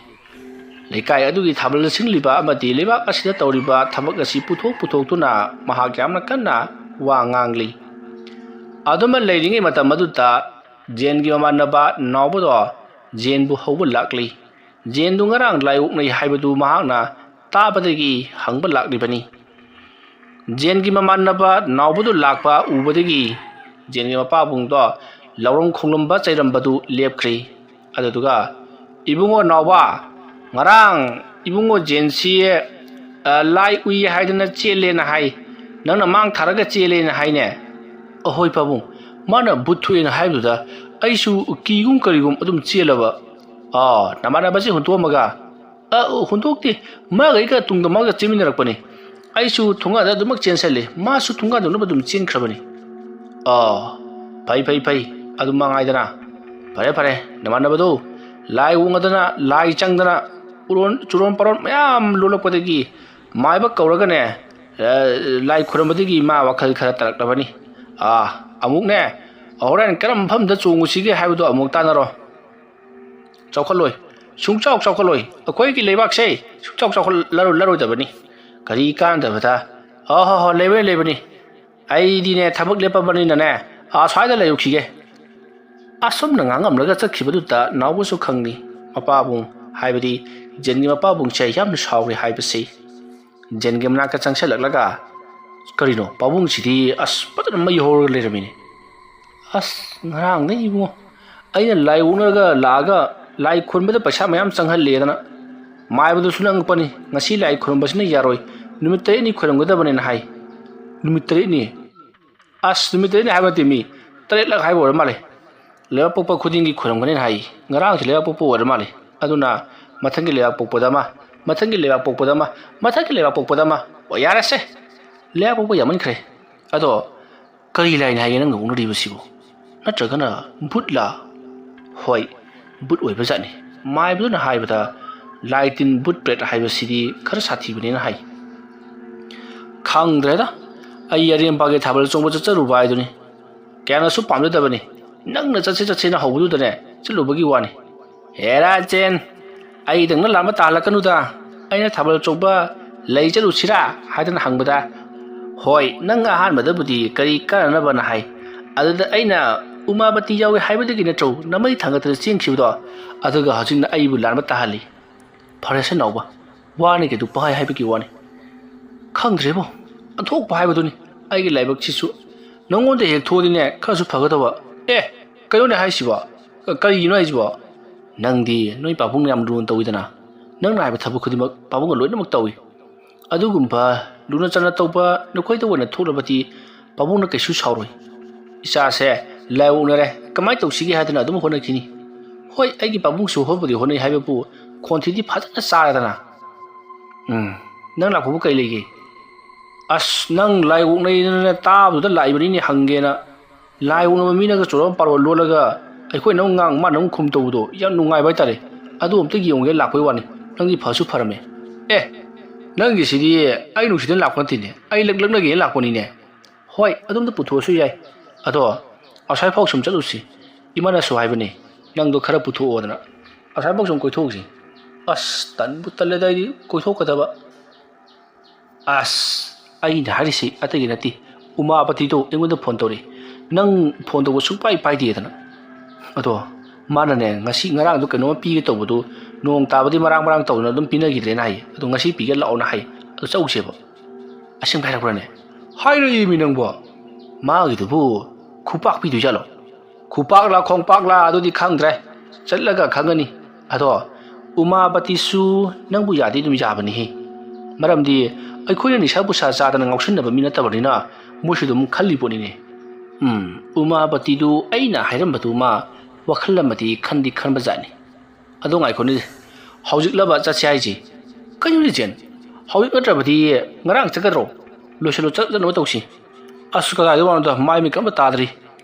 lekai adugi thabal singliba amadi lebak asida tawriba thabak asi puthok-puthok-tuna mahak yamna kanna wa ngangli aduma leiringe matam aduta jengi mamanaba nawbodo jenbu hawba lakli jendu ngarang layuknai haibadu mahakna tabadagi hangba laklibani jengi mamanaba nawbodo lakpa ubadagi jengi mapabungdo lawrong khonglamba chairambadu lepkhri aduduga ibungo nawba ngarang ibungo jensi lai ui haidana chele na hai nangna mang tharaga chele na hai ne ahoi pabung mana buthui na haibuda aisu kigum karigum adum chelaba namana basi huntomaga huntok ti magai ka tungda maga chemiнаrakpani aisu thunga da dumak chensale masu thunga da nubadum chenkrabani pai adum mangaidana pare namana badu lai wongadana lai changdana churon paron mayam lolakpadagi maiba kauragane lai khurambadagi ma wakhal khara taraklabani amuk ne horan karam phamda chungusige haibado amuk tanaro chawkhaloi chawkhaloi akoi ki leibak se chawkhal laro dabani kari kan dabata lebani ai dine thabak lepabani na ne swaida layukhige asumna ngangamlaga chakhibaduta nawbusu khangni mapabung haibadi jengi mapabung chai yamna sawri haibasi jengi mnaka changsalaklaga karino pabung sidi patana mai hor leramini ngarang nei ibu aina lai unaga laga lai khunbada paisa mayam changhal ledana maibadu sunang pani ngasi lai khunbasina yaroi numit ni khuranggadabani na hai numit ni numit ni habati mi taret lak haibor male lewa pokpa khudingi khurangani hai ngarang lewa pokpa war male aduna mathangi lewa pokpadama yarase lewa pokpa yaman khre ado kari lai na nang ngungri basibu natragana butla hoi but oibajani maibuduna haibada laitin but pret haibasidi khara sathibani na hai khangdreda ai yarem page thabal chongba charuba aiduni kyana su pamdabani nangna chache na hawdu dane chulubagi wani hera chen ai dangna lama talakanuda aina thabal chongba lei chalu sira haidana hangbada hoi nang ahan madabudi kari karana bana hai aduda aina umabati yawe haibadagi natro namai thangatara chengkhibdo aduga hajingna aibu lanba tahali farese nawba wani ke du pai haibagi wani khangdrebo anthok pai haibaduni aigi laibak chisu nongonde hek thodine khasu phagadawa kayo ne haisiba kari no haisiba nangdi noi papung yam run tawidana nang naiba thabu khudimak papung loinamak tawi adugumba luna chana tawba nokoi tawna tholabati ꯄꯥꯕꯨꯡꯅ ꯀꯩꯁꯨ ꯁꯥꯎꯔꯣꯏ ꯏꯆꯥꯁꯦ ꯂꯥꯏꯑꯣꯛꯅꯔꯦ ꯀꯃꯥꯏꯅ ꯇꯧꯁꯤꯒꯦ ꯍꯥꯏꯗꯅ ꯑꯗꯨꯝ ꯍꯣꯠꯅꯈꯤꯅꯤ ꯍꯣꯏ ꯑꯩꯒꯤ ꯄꯥꯕꯨꯡꯁꯨ ꯍꯣꯠꯄꯨꯗꯤ ꯍꯣꯠꯅꯩ ꯍꯥꯏꯕꯕꯨ ꯈꯣꯟꯊꯤꯗꯤ ꯐꯖꯅ ꯆꯥꯔꯗꯅ ꯅꯪ ꯂꯥꯛꯄꯕꯨ ꯀꯩ ꯂꯩꯒꯦ ꯑꯁ ꯅꯪ ꯂꯥꯏꯑꯣꯛꯅꯩꯗꯅ ꯇꯥꯕꯗꯨꯗ ꯂꯥꯛꯏꯕꯅꯤꯅꯦ ꯍꯪꯒꯦꯅ ꯂꯥꯏꯑꯣꯛꯅꯕ ꯃꯤꯅꯒ ꯆꯣꯔꯣ ꯄꯥꯔꯣ ꯂꯣꯜꯂꯒ ꯑꯩꯈꯣꯏꯅ ꯑꯃꯨꯛ ꯉꯥꯡ ꯃꯥꯅ ꯑꯃꯨꯛ ꯈꯨꯝ ꯇꯧꯕꯗꯣ ꯌꯥꯝ ꯅꯨꯡꯉꯥꯏꯕ ꯍꯥꯏꯇꯥꯔꯦ ꯑꯗꯨ ꯑꯝꯇ ꯌꯦꯡꯉꯨꯒꯦ ꯂꯥꯛꯄꯩ ꯋꯥꯅꯤ ꯅꯪꯗꯤ ꯐꯁꯨ ꯐꯔꯝꯃꯦ ꯅꯪꯒꯤꯁꯤꯗꯤ ꯑꯩ ꯅꯨꯡꯁꯤꯗꯅ ꯂꯥꯛꯄ ꯅꯠꯇꯦꯅꯦ ꯑꯩ ꯂꯛꯅꯒꯦꯅ ꯂꯥꯛꯄꯅꯤꯅꯦ ꯍꯣꯏ ꯑꯗꯣꯝꯗ ꯄꯨꯊꯣꯛꯑꯁꯨ ꯌꯥꯏ ꯑꯗꯣ ꯑꯁ꯭ꯋꯥꯏꯐꯥꯎ ꯁꯨꯝ ꯆꯠꯂꯨꯁꯤ ꯏꯃꯥꯅꯁꯨ ꯍꯥꯏꯕꯅꯦ ꯅꯪꯗꯣ ꯈꯔ ꯄꯨꯊꯣꯛꯑꯣꯗꯅ ꯑꯁ꯭ꯋꯥꯏꯐꯥꯎ ꯁꯨꯝ ꯀꯣꯏꯊꯣꯛꯎꯁꯤ ꯑꯁ ꯇꯟꯕꯨ ꯇꯜꯂꯦꯗ ꯑꯩꯗꯤ ꯀꯣꯏꯊꯣꯛꯀꯗꯕ ꯑꯁ ꯑꯩꯅ ꯍꯥꯏꯔꯤꯁꯤ ꯑꯇꯩꯒꯤ ꯅꯠꯇꯦ ꯎꯃꯥꯄꯇꯤꯗꯣ ꯑꯩꯉꯣꯟꯗ ꯐꯣꯟ ꯇꯧꯔꯛꯏ ꯅꯪ ꯐꯣꯟ ꯇꯧꯕ ꯁꯨꯡꯄꯥꯏ ꯄꯥꯏꯗꯦꯗꯅ ꯑꯗꯣ ꯃꯥꯅꯅꯦ ꯉꯁꯤ ꯉꯔꯥꯡꯗꯣ ꯀꯩꯅꯣꯝꯃ ꯄꯤꯒꯦ ꯇꯧꯕꯗꯨ ꯅꯣꯡ ꯇꯥꯕꯗꯤ ꯃꯔꯥꯡ ꯇꯧꯗꯅ ꯑꯗꯨꯝ ꯄꯤꯅꯈꯤꯗ꯭ꯔꯦꯅ ꯍꯥꯏꯌꯦ ꯑꯗꯣ ꯉꯁꯤ ꯄꯤꯒꯦ ꯂꯥꯛꯑꯣꯅ ꯍꯥꯏ ꯑꯗꯣ ꯆꯧꯁꯦꯕ ꯑꯁꯦꯡꯕ ꯍꯥꯏꯔꯛꯄ꯭ꯔꯅꯦ ꯍꯥꯏꯔꯛꯏꯃꯤ ꯅꯪꯕꯣ ꯃꯥꯒꯤꯗꯨꯕꯨ ꯈꯨꯄꯥꯛ ꯄꯤꯗꯣꯏꯖꯥꯠꯂꯣ ꯈꯨꯄꯥꯛꯂꯥ ꯈꯣꯡꯄꯥꯛꯂꯥ ꯑꯗꯨꯗꯤ ꯈꯪꯗ꯭ꯔꯦ ꯆꯠꯂꯒ ꯈꯪꯒꯅꯤ ꯑꯗꯣ ꯎꯃꯥꯄꯇꯤꯁꯨ ꯅꯪꯕꯨ ꯌꯥꯗꯤ ꯑꯗꯨꯝ ꯌꯥꯕꯅꯤꯍꯦ ꯃꯔꯝꯗꯤ ꯑꯩꯈꯣꯏꯅ ꯅꯤꯁꯥ ꯄꯨꯁꯥ ꯆꯥꯗꯅ ꯉꯥꯎꯁꯤꯟꯅꯕ ꯃꯤ ꯅꯠꯇꯕꯅꯤꯅ ꯃꯣꯏꯁꯨ ꯑꯗꯨꯝ ꯈꯜꯂꯤ ꯄꯣꯠꯅꯤꯅꯦ ꯎꯃꯥꯄꯇꯤꯗꯨ ꯑꯩꯅ ꯍꯥꯏꯔꯝꯕꯗꯨ ꯃꯥ ꯋꯥꯈꯜ ꯑꯃꯗꯤ ꯈꯟꯗꯤ ꯈꯟꯕꯖꯥꯠꯅꯤ ꯑꯗꯣ ꯉꯥꯏꯈꯣꯅꯤ ꯍꯧꯖꯤꯛꯂꯕ ꯆꯠꯁꯦ ꯍꯥꯏꯁꯤ ꯀꯩꯅꯣ ꯖꯦꯟ ꯍꯧꯖꯤꯛ ꯅꯠꯇ꯭ꯔꯕꯗꯤ ꯉꯔꯥꯡ ꯆꯠꯀꯗ꯭ꯔꯣ ꯂꯣꯏꯁꯤꯜꯂꯣ ꯆꯠꯅꯕ ꯇꯧꯁꯤ ꯑꯁ ꯀꯗꯥꯏꯗ ꯋꯥꯅꯣꯗ ꯃꯥꯏ ꯃꯤꯠ ꯑꯝꯇ ꯇꯥꯗ꯭ꯔꯤ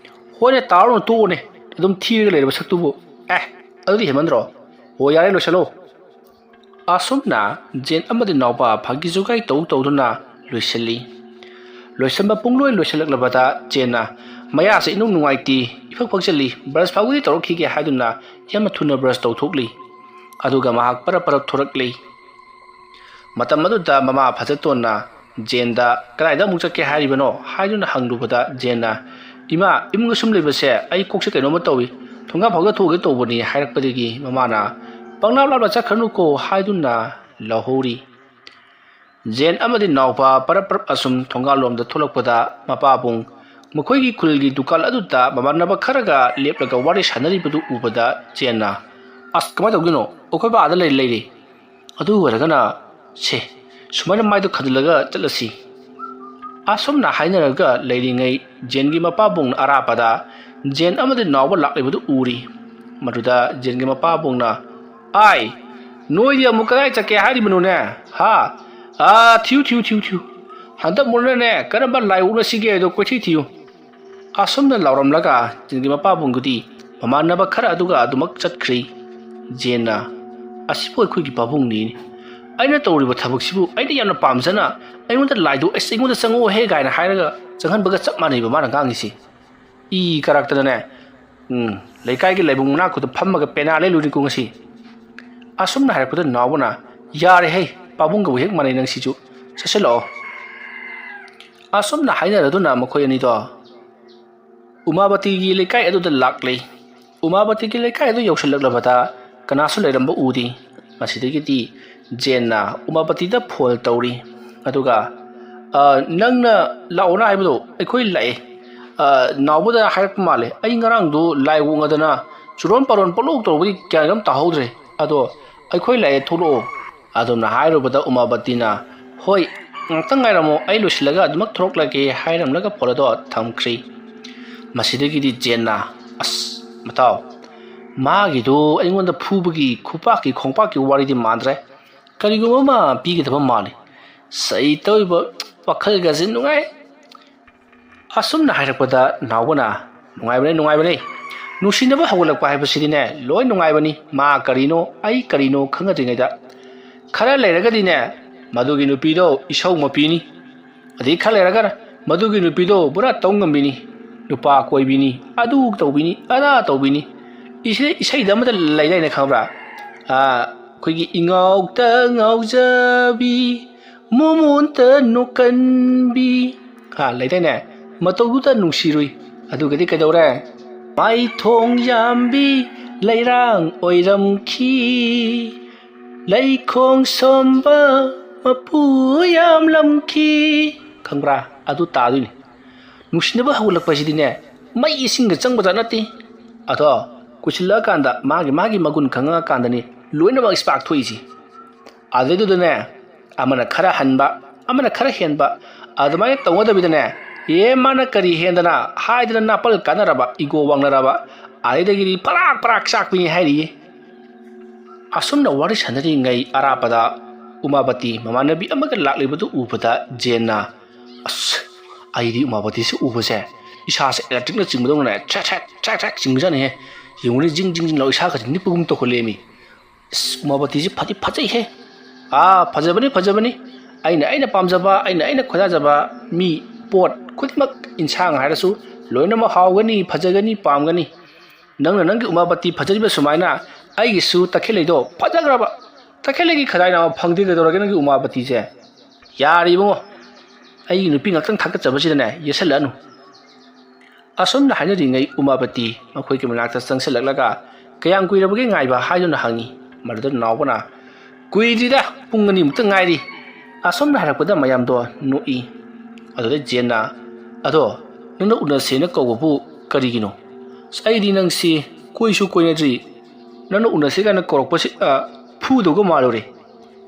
ꯍꯣꯏꯅꯦ ꯇꯥꯔꯨꯅ ꯇꯣꯛꯑꯣꯅꯦ ꯑꯗꯨꯝ ꯊꯤꯔꯒ ꯂꯩꯔꯕ ꯁꯛꯇꯨꯕꯨ ꯑꯗꯨꯗꯤ ꯍꯦꯃꯟꯗ꯭ꯔꯣ ꯍꯣ ꯌꯥꯔꯦ ꯂꯣꯏꯁꯤꯜꯂꯣ ꯑꯁꯨꯝꯅ ꯖꯦꯟ ꯑꯃꯗꯤ ꯅꯥꯎꯄꯥ ꯐꯥꯒꯤ ꯖꯨꯒꯥꯏ ꯇꯧꯗꯨꯅ ꯂꯣꯏꯁꯤꯜꯂꯤ ꯂꯣꯏꯁꯤꯟꯕ ꯄꯨꯡꯂꯣꯏ ꯂꯣꯏꯁꯤꯜꯂꯛꯂꯕꯗ ꯖꯦꯟꯅ ꯃꯌꯥꯁꯦ ꯏꯅꯨꯡ ꯅꯨꯡꯉꯥꯏꯇꯦ ꯏꯐꯛ ꯐꯛꯆꯜꯂꯤ ꯕ꯭ꯔꯁ ꯐꯥꯎꯕꯗꯤ ꯇꯧꯔꯛꯈꯤꯒꯦ ꯍꯥꯏꯗꯨꯅ ꯌꯥꯝꯅ ꯊꯨꯅ ꯕ꯭ꯔꯁ ꯇꯧꯊꯣꯛꯂꯤ ꯑꯗꯨꯒ ꯃꯍꯥꯛ ꯄꯔꯞ ꯊꯣꯔꯛꯂꯤ ꯃꯇꯝ ꯑꯗꯨꯗ ꯃꯃꯥ ꯐꯖꯇꯣꯟꯅ ꯖꯦꯟꯗ ꯀꯗꯥꯏꯗ ꯑꯃꯨꯛ ꯆꯠꯀꯦ ꯍꯥꯏꯔꯤꯕꯅꯣ ꯍꯥꯏꯗꯨꯅ ꯍꯪꯂꯨꯕꯗ ꯖꯦꯟꯅ ꯏꯃꯥ ꯏꯃꯨꯡꯗ ꯁꯨꯝ ꯂꯩꯕꯁꯦ ꯑꯩ ꯀꯣꯛꯁꯦ ꯀꯩꯅꯣꯝꯃ ꯇꯧꯏ ꯊꯣꯡꯒꯥ ꯐꯥꯎꯗ ꯊꯣꯛꯑꯒꯦ ꯇꯧꯕꯅꯤ ꯍꯥꯏꯔꯛꯄꯗꯒꯤ ꯃꯃꯥꯅ ꯄꯪꯂꯥꯞ ꯂꯥꯞꯅ ꯆꯠꯈ꯭ꯔꯅꯨꯀꯣ ꯍꯥꯏꯗꯨꯅ ꯂꯧꯍꯧꯔꯤ ꯖꯦꯟ ꯑꯃꯗꯤ ꯅꯥꯎꯄꯥ ꯄꯔꯞ ꯑꯁꯨꯝ ꯊꯣꯡꯒꯥꯜꯂꯣꯝꯗ ꯊꯣꯛꯂꯛꯄꯗ ꯃꯄꯥꯕꯨꯡ ꯃꯈꯣꯏꯒꯤ ꯈꯨꯜꯒꯤ ꯗꯨꯀꯥꯟ ꯑꯗꯨꯗ ꯃꯃꯥꯟꯅꯕ ꯈꯔꯒ ꯂꯦꯞꯂꯒ ꯋꯥꯔꯤ ꯁꯥꯟꯅꯔꯤꯕꯗꯨ ꯎꯕꯗ ꯖꯦꯟꯅ ꯑꯁ ꯀꯃꯥꯏꯅ ꯇꯧꯗꯣꯏꯅꯣ ꯑꯩꯈꯣꯏ ꯕꯥ ꯑꯥꯗ ꯂꯩꯔꯤ ꯑꯗꯨ ꯑꯣꯏꯔꯒꯅ ꯁꯦ ꯁꯨꯃꯥꯏꯅ ꯃꯥꯏꯗꯣ ꯈꯟꯖꯤꯜꯂꯒ ꯆꯠꯂꯁꯤ ꯑꯁꯨꯝꯅ ꯍꯥꯏꯅꯔꯒ ꯂꯩꯔꯤꯉꯩ ꯖꯦꯟꯒꯤ ꯃꯄꯥꯕꯨꯡꯅ ꯑꯔꯥꯞꯄꯗ ꯖꯦꯟ ꯑꯃꯗꯤ ꯅꯥꯎꯕ ꯂꯥꯛꯂꯤꯕꯗꯨ ꯎꯔꯤ ꯃꯗꯨꯗ ꯖꯦꯟꯒꯤ ꯃꯄꯥꯕꯨꯡꯅ ꯑꯥꯏ ꯅꯣꯏꯗꯤ ꯑꯃꯨꯛ ꯀꯗꯥꯏ ꯆꯠꯀꯦ ꯍꯥꯏꯔꯤꯕꯅꯣꯅꯦ ꯊꯤꯌꯨ ꯍꯟꯗꯛ ꯃꯨꯟꯅꯅꯦ ꯀꯔꯝꯕ ꯂꯥꯏꯑꯣꯛꯅꯁꯤꯒꯦ ꯍꯥꯏꯗꯣ ꯀꯣꯏꯊꯤ ꯊꯤꯌꯨ ꯑꯁꯨꯝꯅ ꯂꯥꯎꯔꯝꯂꯒ ꯖꯦꯟꯒꯤ ꯃꯄꯥꯕꯨꯡꯗꯨꯗꯤ ꯃꯃꯥꯟꯅꯕ ꯈꯔ ꯑꯗꯨꯒ ꯑꯗꯨꯃꯛ ꯆꯠꯈ꯭ꯔꯤ ꯖꯦꯟꯅ ꯑꯁꯤꯕꯨ ꯑꯩꯈꯣꯏꯒꯤ ꯄꯥꯕꯨꯡꯅꯤ ꯑꯩꯅ ꯇꯧꯔꯤꯕ ꯊꯕꯛꯁꯤꯕꯨ ꯑꯩꯅ ꯌꯥꯝꯅ ꯄꯥꯝꯖꯅ ꯑꯩꯉꯣꯟꯗ ꯂꯥꯏꯗꯣ ꯑꯩꯉꯣꯟꯗ ꯆꯪꯉꯛꯑꯣꯍꯦ ꯀꯥꯏꯅ ꯍꯥꯏꯔꯒ ꯆꯪꯍꯟꯕꯒ ꯆꯞ ꯃꯥꯟꯅꯩꯕ ꯃꯥꯅ ꯉꯥꯡꯉꯤꯁꯤ ꯏ ꯀꯥꯔꯛꯇꯅꯅꯦ ꯂꯩꯀꯥꯏꯒꯤ ꯂꯥꯏꯕꯨꯡ ꯃꯅꯥꯛꯇꯨꯗ ꯐꯝꯃꯒ ꯄꯦꯅꯥ ꯂꯩꯂꯨꯔꯤꯀꯣ ꯉꯁꯤ ꯑꯁꯨꯝꯅ ꯍꯥꯏꯔꯛꯄꯗ ꯅꯥꯎꯕꯅ ꯌꯥꯔꯦꯍꯦ ꯄꯥꯕꯨꯡꯒꯕꯨ ꯍꯦꯛ ꯃꯥꯟꯅꯩ ꯅꯪ ꯁꯤꯁꯨ ꯆꯠꯁꯤꯜꯂꯛꯑꯣ ꯑꯁꯨꯝꯅ ꯍꯥꯏꯅꯔꯗꯨꯅ ꯃꯈꯣꯏ ꯑꯅꯤꯗꯣ ꯎꯃꯥꯄꯇꯤꯒꯤ ꯂꯩꯀꯥꯏ ꯑꯗꯨꯗ ꯂꯥꯛꯂꯤ ꯎꯃꯥꯄꯇꯤꯒꯤ ꯂꯩꯀꯥꯏ ꯑꯗꯨ ꯌꯧꯁꯤꯜꯂꯛꯂꯕꯗ ꯀꯅꯥꯁꯨ ꯂꯩꯔꯝꯕ ꯎꯗꯦ ꯃꯁꯤꯗꯒꯤꯗꯤ ꯖꯦꯟꯅ ꯎꯃꯥꯄꯇꯤꯗ ꯐꯣꯟ ꯇꯧꯔꯤ ꯑꯗꯨꯒ ꯅꯪꯅ ꯂꯥꯛꯑꯣꯅ ꯍꯥꯏꯕꯗꯣ ꯑꯩꯈꯣꯏ ꯂꯥꯛꯑꯦ ꯅꯥꯎꯕꯗ ꯍꯥꯏꯔꯛꯄ ꯃꯥꯜꯂꯦ ꯑꯩ ꯉꯔꯥꯡꯗꯣ ꯂꯥꯏ ꯋꯣꯡꯉꯗꯅ ꯆꯨꯔꯣꯟ ꯄꯥꯔꯣꯟ ꯄꯣꯠꯂꯧ ꯇꯧꯕꯗꯤ ꯀꯌꯥ ꯇꯥꯍꯧꯗ꯭ꯔꯦ ꯑꯗꯣ ꯑꯩꯈꯣꯏ ꯂꯥꯛꯑꯦ ꯊꯣꯛꯂꯛꯑꯣ ꯑꯗꯨꯝꯅ ꯍꯥꯏꯔꯨꯕꯗ ꯎꯃꯥꯄꯇꯤꯅ ꯍꯣꯏ ꯉꯥꯛꯇꯪ ꯉꯥꯏꯔꯝꯃꯣ ꯑꯩ ꯂꯣꯏꯁꯤꯜꯂꯒ ꯑꯗꯨꯃꯛ ꯊꯣꯛꯂꯛꯂꯒꯦ ꯍꯥꯏꯔꯝꯂꯒ ꯐꯣꯟ ꯑꯗꯣ ꯊꯝꯈ꯭ꯔꯤ ꯃꯁꯤꯗꯒꯤꯗꯤ ꯖꯦꯟꯅ ꯑꯁ ꯃꯇꯥꯎ ꯃꯥꯒꯤꯗꯣ ꯑꯩꯉꯣꯟꯗ ꯐꯨꯕꯒꯤ ꯈꯨꯄꯥꯛꯀꯤ ꯈꯣꯡꯄꯥꯛꯀꯤ ꯋꯥꯔꯤꯗꯤ ꯃꯥꯟꯗ꯭ꯔꯦ ꯀꯔꯤꯒꯨꯝꯕ ꯑꯃ ꯄꯤꯒꯗꯕ ꯃꯥꯜꯂꯤ ꯁꯩ ꯇꯧꯔꯤꯕ ꯋꯥꯈꯜꯒꯁꯦ ꯅꯨꯡꯉꯥꯏ ꯑꯁꯨꯝꯅ ꯍꯥꯏꯔꯛꯄꯗ ꯅꯥꯎꯕꯅ ꯅꯨꯡꯉꯥꯏꯕꯅꯦ ꯅꯨꯡꯁꯤꯅꯕ ꯍꯧꯒꯠꯂꯛꯄ ꯍꯥꯏꯕꯁꯤꯗꯤꯅꯦ ꯂꯣꯏ ꯅꯨꯡꯉꯥꯏꯕꯅꯤ ꯃꯥ ꯀꯔꯤꯅꯣ ꯑꯩ ꯀꯔꯤꯅೋ ꯈꯪꯅꯗ꯭ꯔꯤꯉꯩꯗ ꯈꯔ ꯂꯩꯔꯒꯗꯤꯅꯦ ꯃꯗꯨꯒꯤ ꯅꯨꯄꯤꯗꯣ ꯏꯁꯧ ꯃꯄꯤꯅꯤ ꯑꯗꯩ ꯈꯔ ꯂꯩꯔꯒꯅ ꯃꯗꯨꯒꯤ ꯅꯨꯄꯤꯗꯣ ꯄꯨꯔꯥ ꯇꯧ ꯉꯝꯕꯤꯅꯤ ꯅꯨꯄꯥ ꯀꯣꯏꯕꯤꯅꯤ ꯑꯗꯨ ꯇꯧꯕꯤꯅꯤ ꯑꯗꯥ ꯇꯧꯕꯤꯅꯤ ꯏꯁꯩꯗ ꯑꯃꯗ ꯂꯩꯗꯥꯏꯅꯦ ꯈꯪꯕ꯭ꯔꯥ ꯑꯩꯈꯣꯏꯒꯤ ꯏꯉꯥꯎꯇ ꯉꯥꯎꯖꯕꯤ ꯃꯣꯃꯣꯟꯇ ꯅꯣꯛꯀꯟꯕꯤ ꯂꯩꯗꯥꯏꯅꯦ ꯃꯇꯧꯗꯨꯗ ꯅꯨꯡꯁꯤꯔꯨꯏ ꯑꯗꯨꯒꯗꯤ ꯀꯩꯗꯧꯔꯦ ꯃꯥꯏꯊꯣꯡ ꯌꯥꯝꯕꯤ ꯂꯩꯔꯥꯡ ꯑꯣꯏꯔꯝꯈꯤ ꯂꯩꯈꯣꯡ ꯁꯣꯝꯕ ꯃꯄꯨ ꯌꯥꯝꯂꯝꯈꯤ ꯈꯪꯕ꯭ꯔꯥ ꯑꯗꯨ ꯇꯥꯗꯣꯏꯅꯤ ꯅꯨꯡꯁꯤꯅꯕ ꯍꯧꯒꯠꯂꯛꯄꯁꯤꯗꯤꯅꯦ ꯃꯩ ꯏꯁꯤꯡꯒ ꯆꯪꯕꯖꯥꯠ ꯅꯠꯇꯦ ꯑꯗꯣ ꯀꯨꯏꯁꯤꯜꯂꯛꯑꯀꯥꯟꯗ ꯃꯥꯒꯤ ꯃꯒꯨꯟ ꯈꯪꯉꯛꯑꯀꯥꯟꯗꯅꯤ ꯂꯣꯏꯅꯃꯛ ꯏꯁꯄꯥꯛ ꯊꯣꯛꯏꯁꯤ ꯑꯗꯨꯗꯨꯗꯅꯦ ꯑꯃꯅ ꯈꯔ ꯍꯟꯕ ꯑꯃꯅ ꯈꯔ ꯍꯦꯟꯕ ꯑꯗꯨꯃꯥꯏꯅ ꯇꯧꯒꯗꯕꯤꯗꯅꯦ ye mana kari hendana haidana napal kanaraba igo wangnaraba aidagiri parak parak sakpini hairi asumna wari sanari ngai arapada Umabati mamanabi amaga laklibadu ubada Jenna as aidi Umabati se ubase isa se electric na chingdong na chat chingjan he yungni jing lo isa ka ni pugum to kholemi Umabati ji phati phajai he phajabani aina pamjaba aina khojajaba mi pot khudmak insang harasu loina ma hawgani phajagani pamgani nanggi Umabati phajariba sumaina aigi su takhelaido phajagraba takhelegi khadai na phangdi ga dorage ngi Umabati je yari bungo ai nupi ngakang thak chabasi ne yesalanu asum na hanari ngai Umabati makhoi ki manakta sangselaklaga kayang kuirabage ngaiba haiduna hangi marda nawbana kuidida pungani mutang ngairi asum na harakpada mayam do nui adode Jenna ado nungna unasena kawbu karigino saidi nangsi koisu koinadri nanu unasega na korokpasi 푸도고 말로리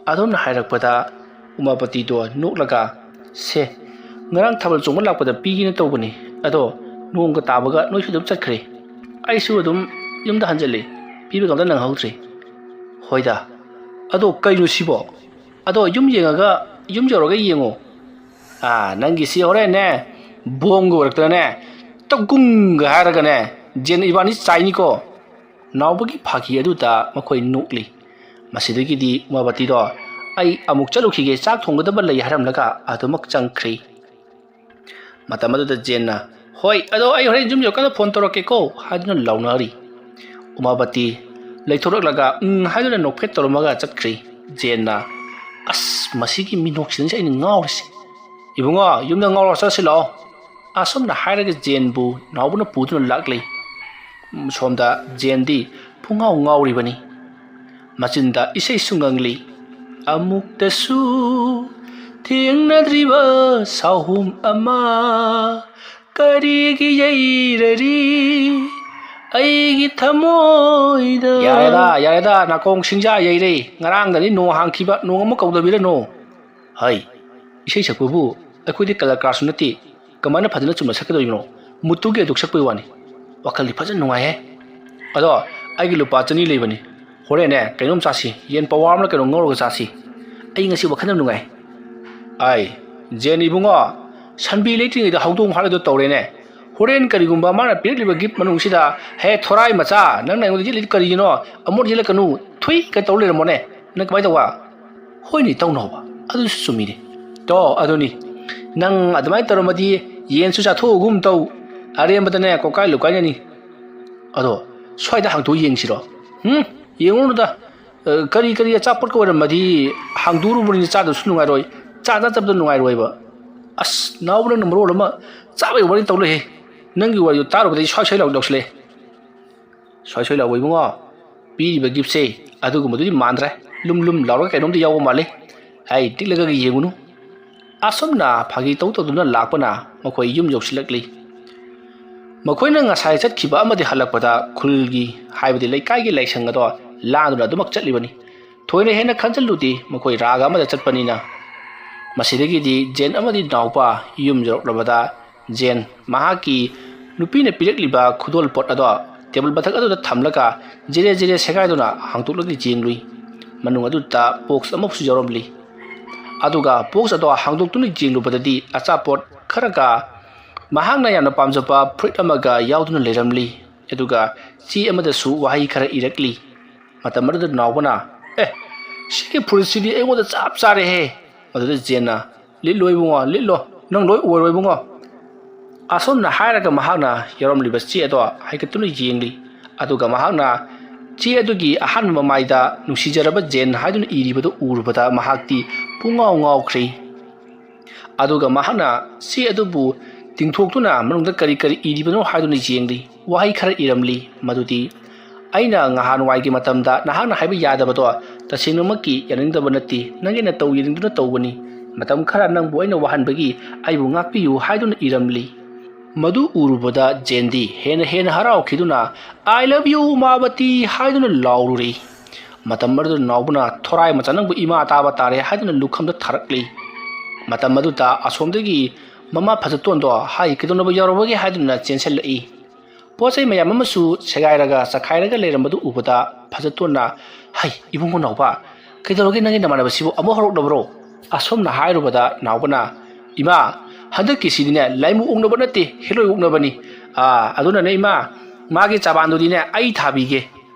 아돔나 하이락보다 Umabati do nuklaga se ngarang thabal chungma lakpada pigina tawbani ado nongga tabaga noisu dum chatkre aisu dum yumda hanjale pibe gamda nang hautri hoida ado kainu sibo ado yum yengaga yum joroga yengo nangi si hore ne bongo rakta ne tagunga haraga ne jen ibani chaini ko nawbagi phagi aduta makhoi nukli masidagidi Umabati do ai amuk chalukhige chak thonggadaba lei haramlaga adumak changkhri matamadu da Jenna hoi ado ai hore jum jokana phone toroke ko haduna launari Umabati leithoroklaga haduna nokphet toromaga chakkhri Jenna as masigi minoksin sai ngawrisi ibunga yumna ngawra sasilo asomna hairaga Jenbu nawbuna puduna lakli somda Jendi pungaw ngawri bani machinda isai sungangli amuktasu thengnadriba sahum ama karigi yairari aigi thamoida yareda nakong singja yaire ngarang dani no hangkiba no amu kaudabira no hai isai sakbubu akhodi kalaकार sunati kamana phadna chumna sakadoi no mutuge duk sakpoi wani wakal di phajan nungai he ado aigi lupa chani leibani hore ne kainom chasi yen pawam la kaino ngoro chasi ai ngasi wakhanam nungai ai Jenny bungo sanbi leitri da hawdong harado tawre ne horen karigumba mana pirliba gift manung sida he thorai macha nang nai ngodi lit karigino amor jela kanu thui ka tawle mone nang kamai tawa hoini tawno ba adu sumire to aduni nang admai taromadi yen su cha tho gum taw arembadane kokai lukai ni ado soida hangto yengsiro yengunuda kari achapot ko ramadi hangduru buni cha da sunungai roi cha da chapda nungai roi ba as nawna numro lama chabai wari tawle he nangi wari taro badi swai law doksle swai law wibungo pi ba gipse adu gumadu mandra lum lawra kainom di yaw male ai tilaga gi yengunu asomna phagi taw duna lakpana makoi yum joksilakli makoina ngasai chatkhiba amadi halakpada khulgi haibadi laikai gi laisang ado laaduna dumak chatlibani thoina hena khanjaludi makoi raga amada chatpanina masidagi di Jen amadi nawpa yum jorlabada Jen mahaki nupina pirekliba khudol pot ado table bathak ado thamlaka jere segaiduna hangtuklagi jenglui manung adu ta box amok su joromli aduga box ado hangtuktuni jenglubadadi achapot kharaga mahangna yana pamjapa fruit amaga yauduna leramli aduga chi amada su wahai khara irakli matamadu nawbana sike fruit engoda chap chare he adada Jenna liloi bungo lillo nang loi oroi bungo asomna hairaga mahagna yaromli basti ado haikatunu yengli aduga mahagna chi adugi ahan mamaida nusijaraba Jen haidun iribado urbada mahakti pungaw ngawkhri aduga mahagna si adubu tingthoktuna manungda kari iribano haidun yengli wahai khara iramli madudi aina ngahan waigi matamda nahana haiba yadabado tasingmaki yaningdaba nati nangena taw yingduna tawbani matam khara nangbu aina wahanbagi aibu ngakpiyu haiduna iramli madu urubada Jendi hena harau khiduna I love you Umabati haiduna laururi matam mardu nawbuna thorai machanangbu ima taba tare haiduna lukhamda tharakli matam maduta asomdagi ꯃꯃꯥ ꯐꯖꯇꯣꯟꯗꯣ ꯍꯥꯏ ꯀꯩꯗꯧꯅꯕ ꯌꯥꯎꯔꯕꯒꯦ ꯍꯥꯏꯗꯨꯅ ꯆꯦꯟꯁꯤꯜꯂꯛꯏ ꯄꯣꯠꯆꯩ ꯃꯌꯥꯝ ꯑꯃꯁꯨ ꯁꯦꯒꯥꯏꯔꯒ ꯆꯈꯥꯏꯔꯒ ꯂꯩꯔꯝꯕꯗꯨ ꯎꯕꯗ ꯐꯖꯇꯣꯟꯅ ꯍꯩ ꯏꯕꯨꯡꯉꯣ ꯅꯥꯎꯕ ꯀꯩꯗꯧꯔꯒꯦ ꯅꯪꯒꯤ ꯅꯃꯥꯟꯅꯕꯁꯤꯕꯨ ꯑꯃꯨꯛ ꯍꯧꯔꯛꯂꯕ꯭ꯔꯣ ꯑꯁꯣꯝꯅ ꯍꯥꯏꯔꯨꯕꯗ ꯅꯥꯎꯕꯅ ꯏꯃꯥ ꯍꯟꯗꯛꯀꯤꯁꯤꯗꯤꯅꯦ ꯂꯥꯏꯃꯨ ꯑꯣꯛꯅꯕ ꯅꯠꯇꯦ ꯍꯦꯂꯣꯏ ꯑꯣꯛꯅꯕꯅꯤ ꯑꯗꯨꯅꯅꯦ ꯏꯃꯥ ꯃꯥꯒꯤ ꯆꯥꯕꯥꯟꯗꯨꯗꯤꯅꯦ ꯑꯩ ꯊꯥꯕꯤꯒꯦ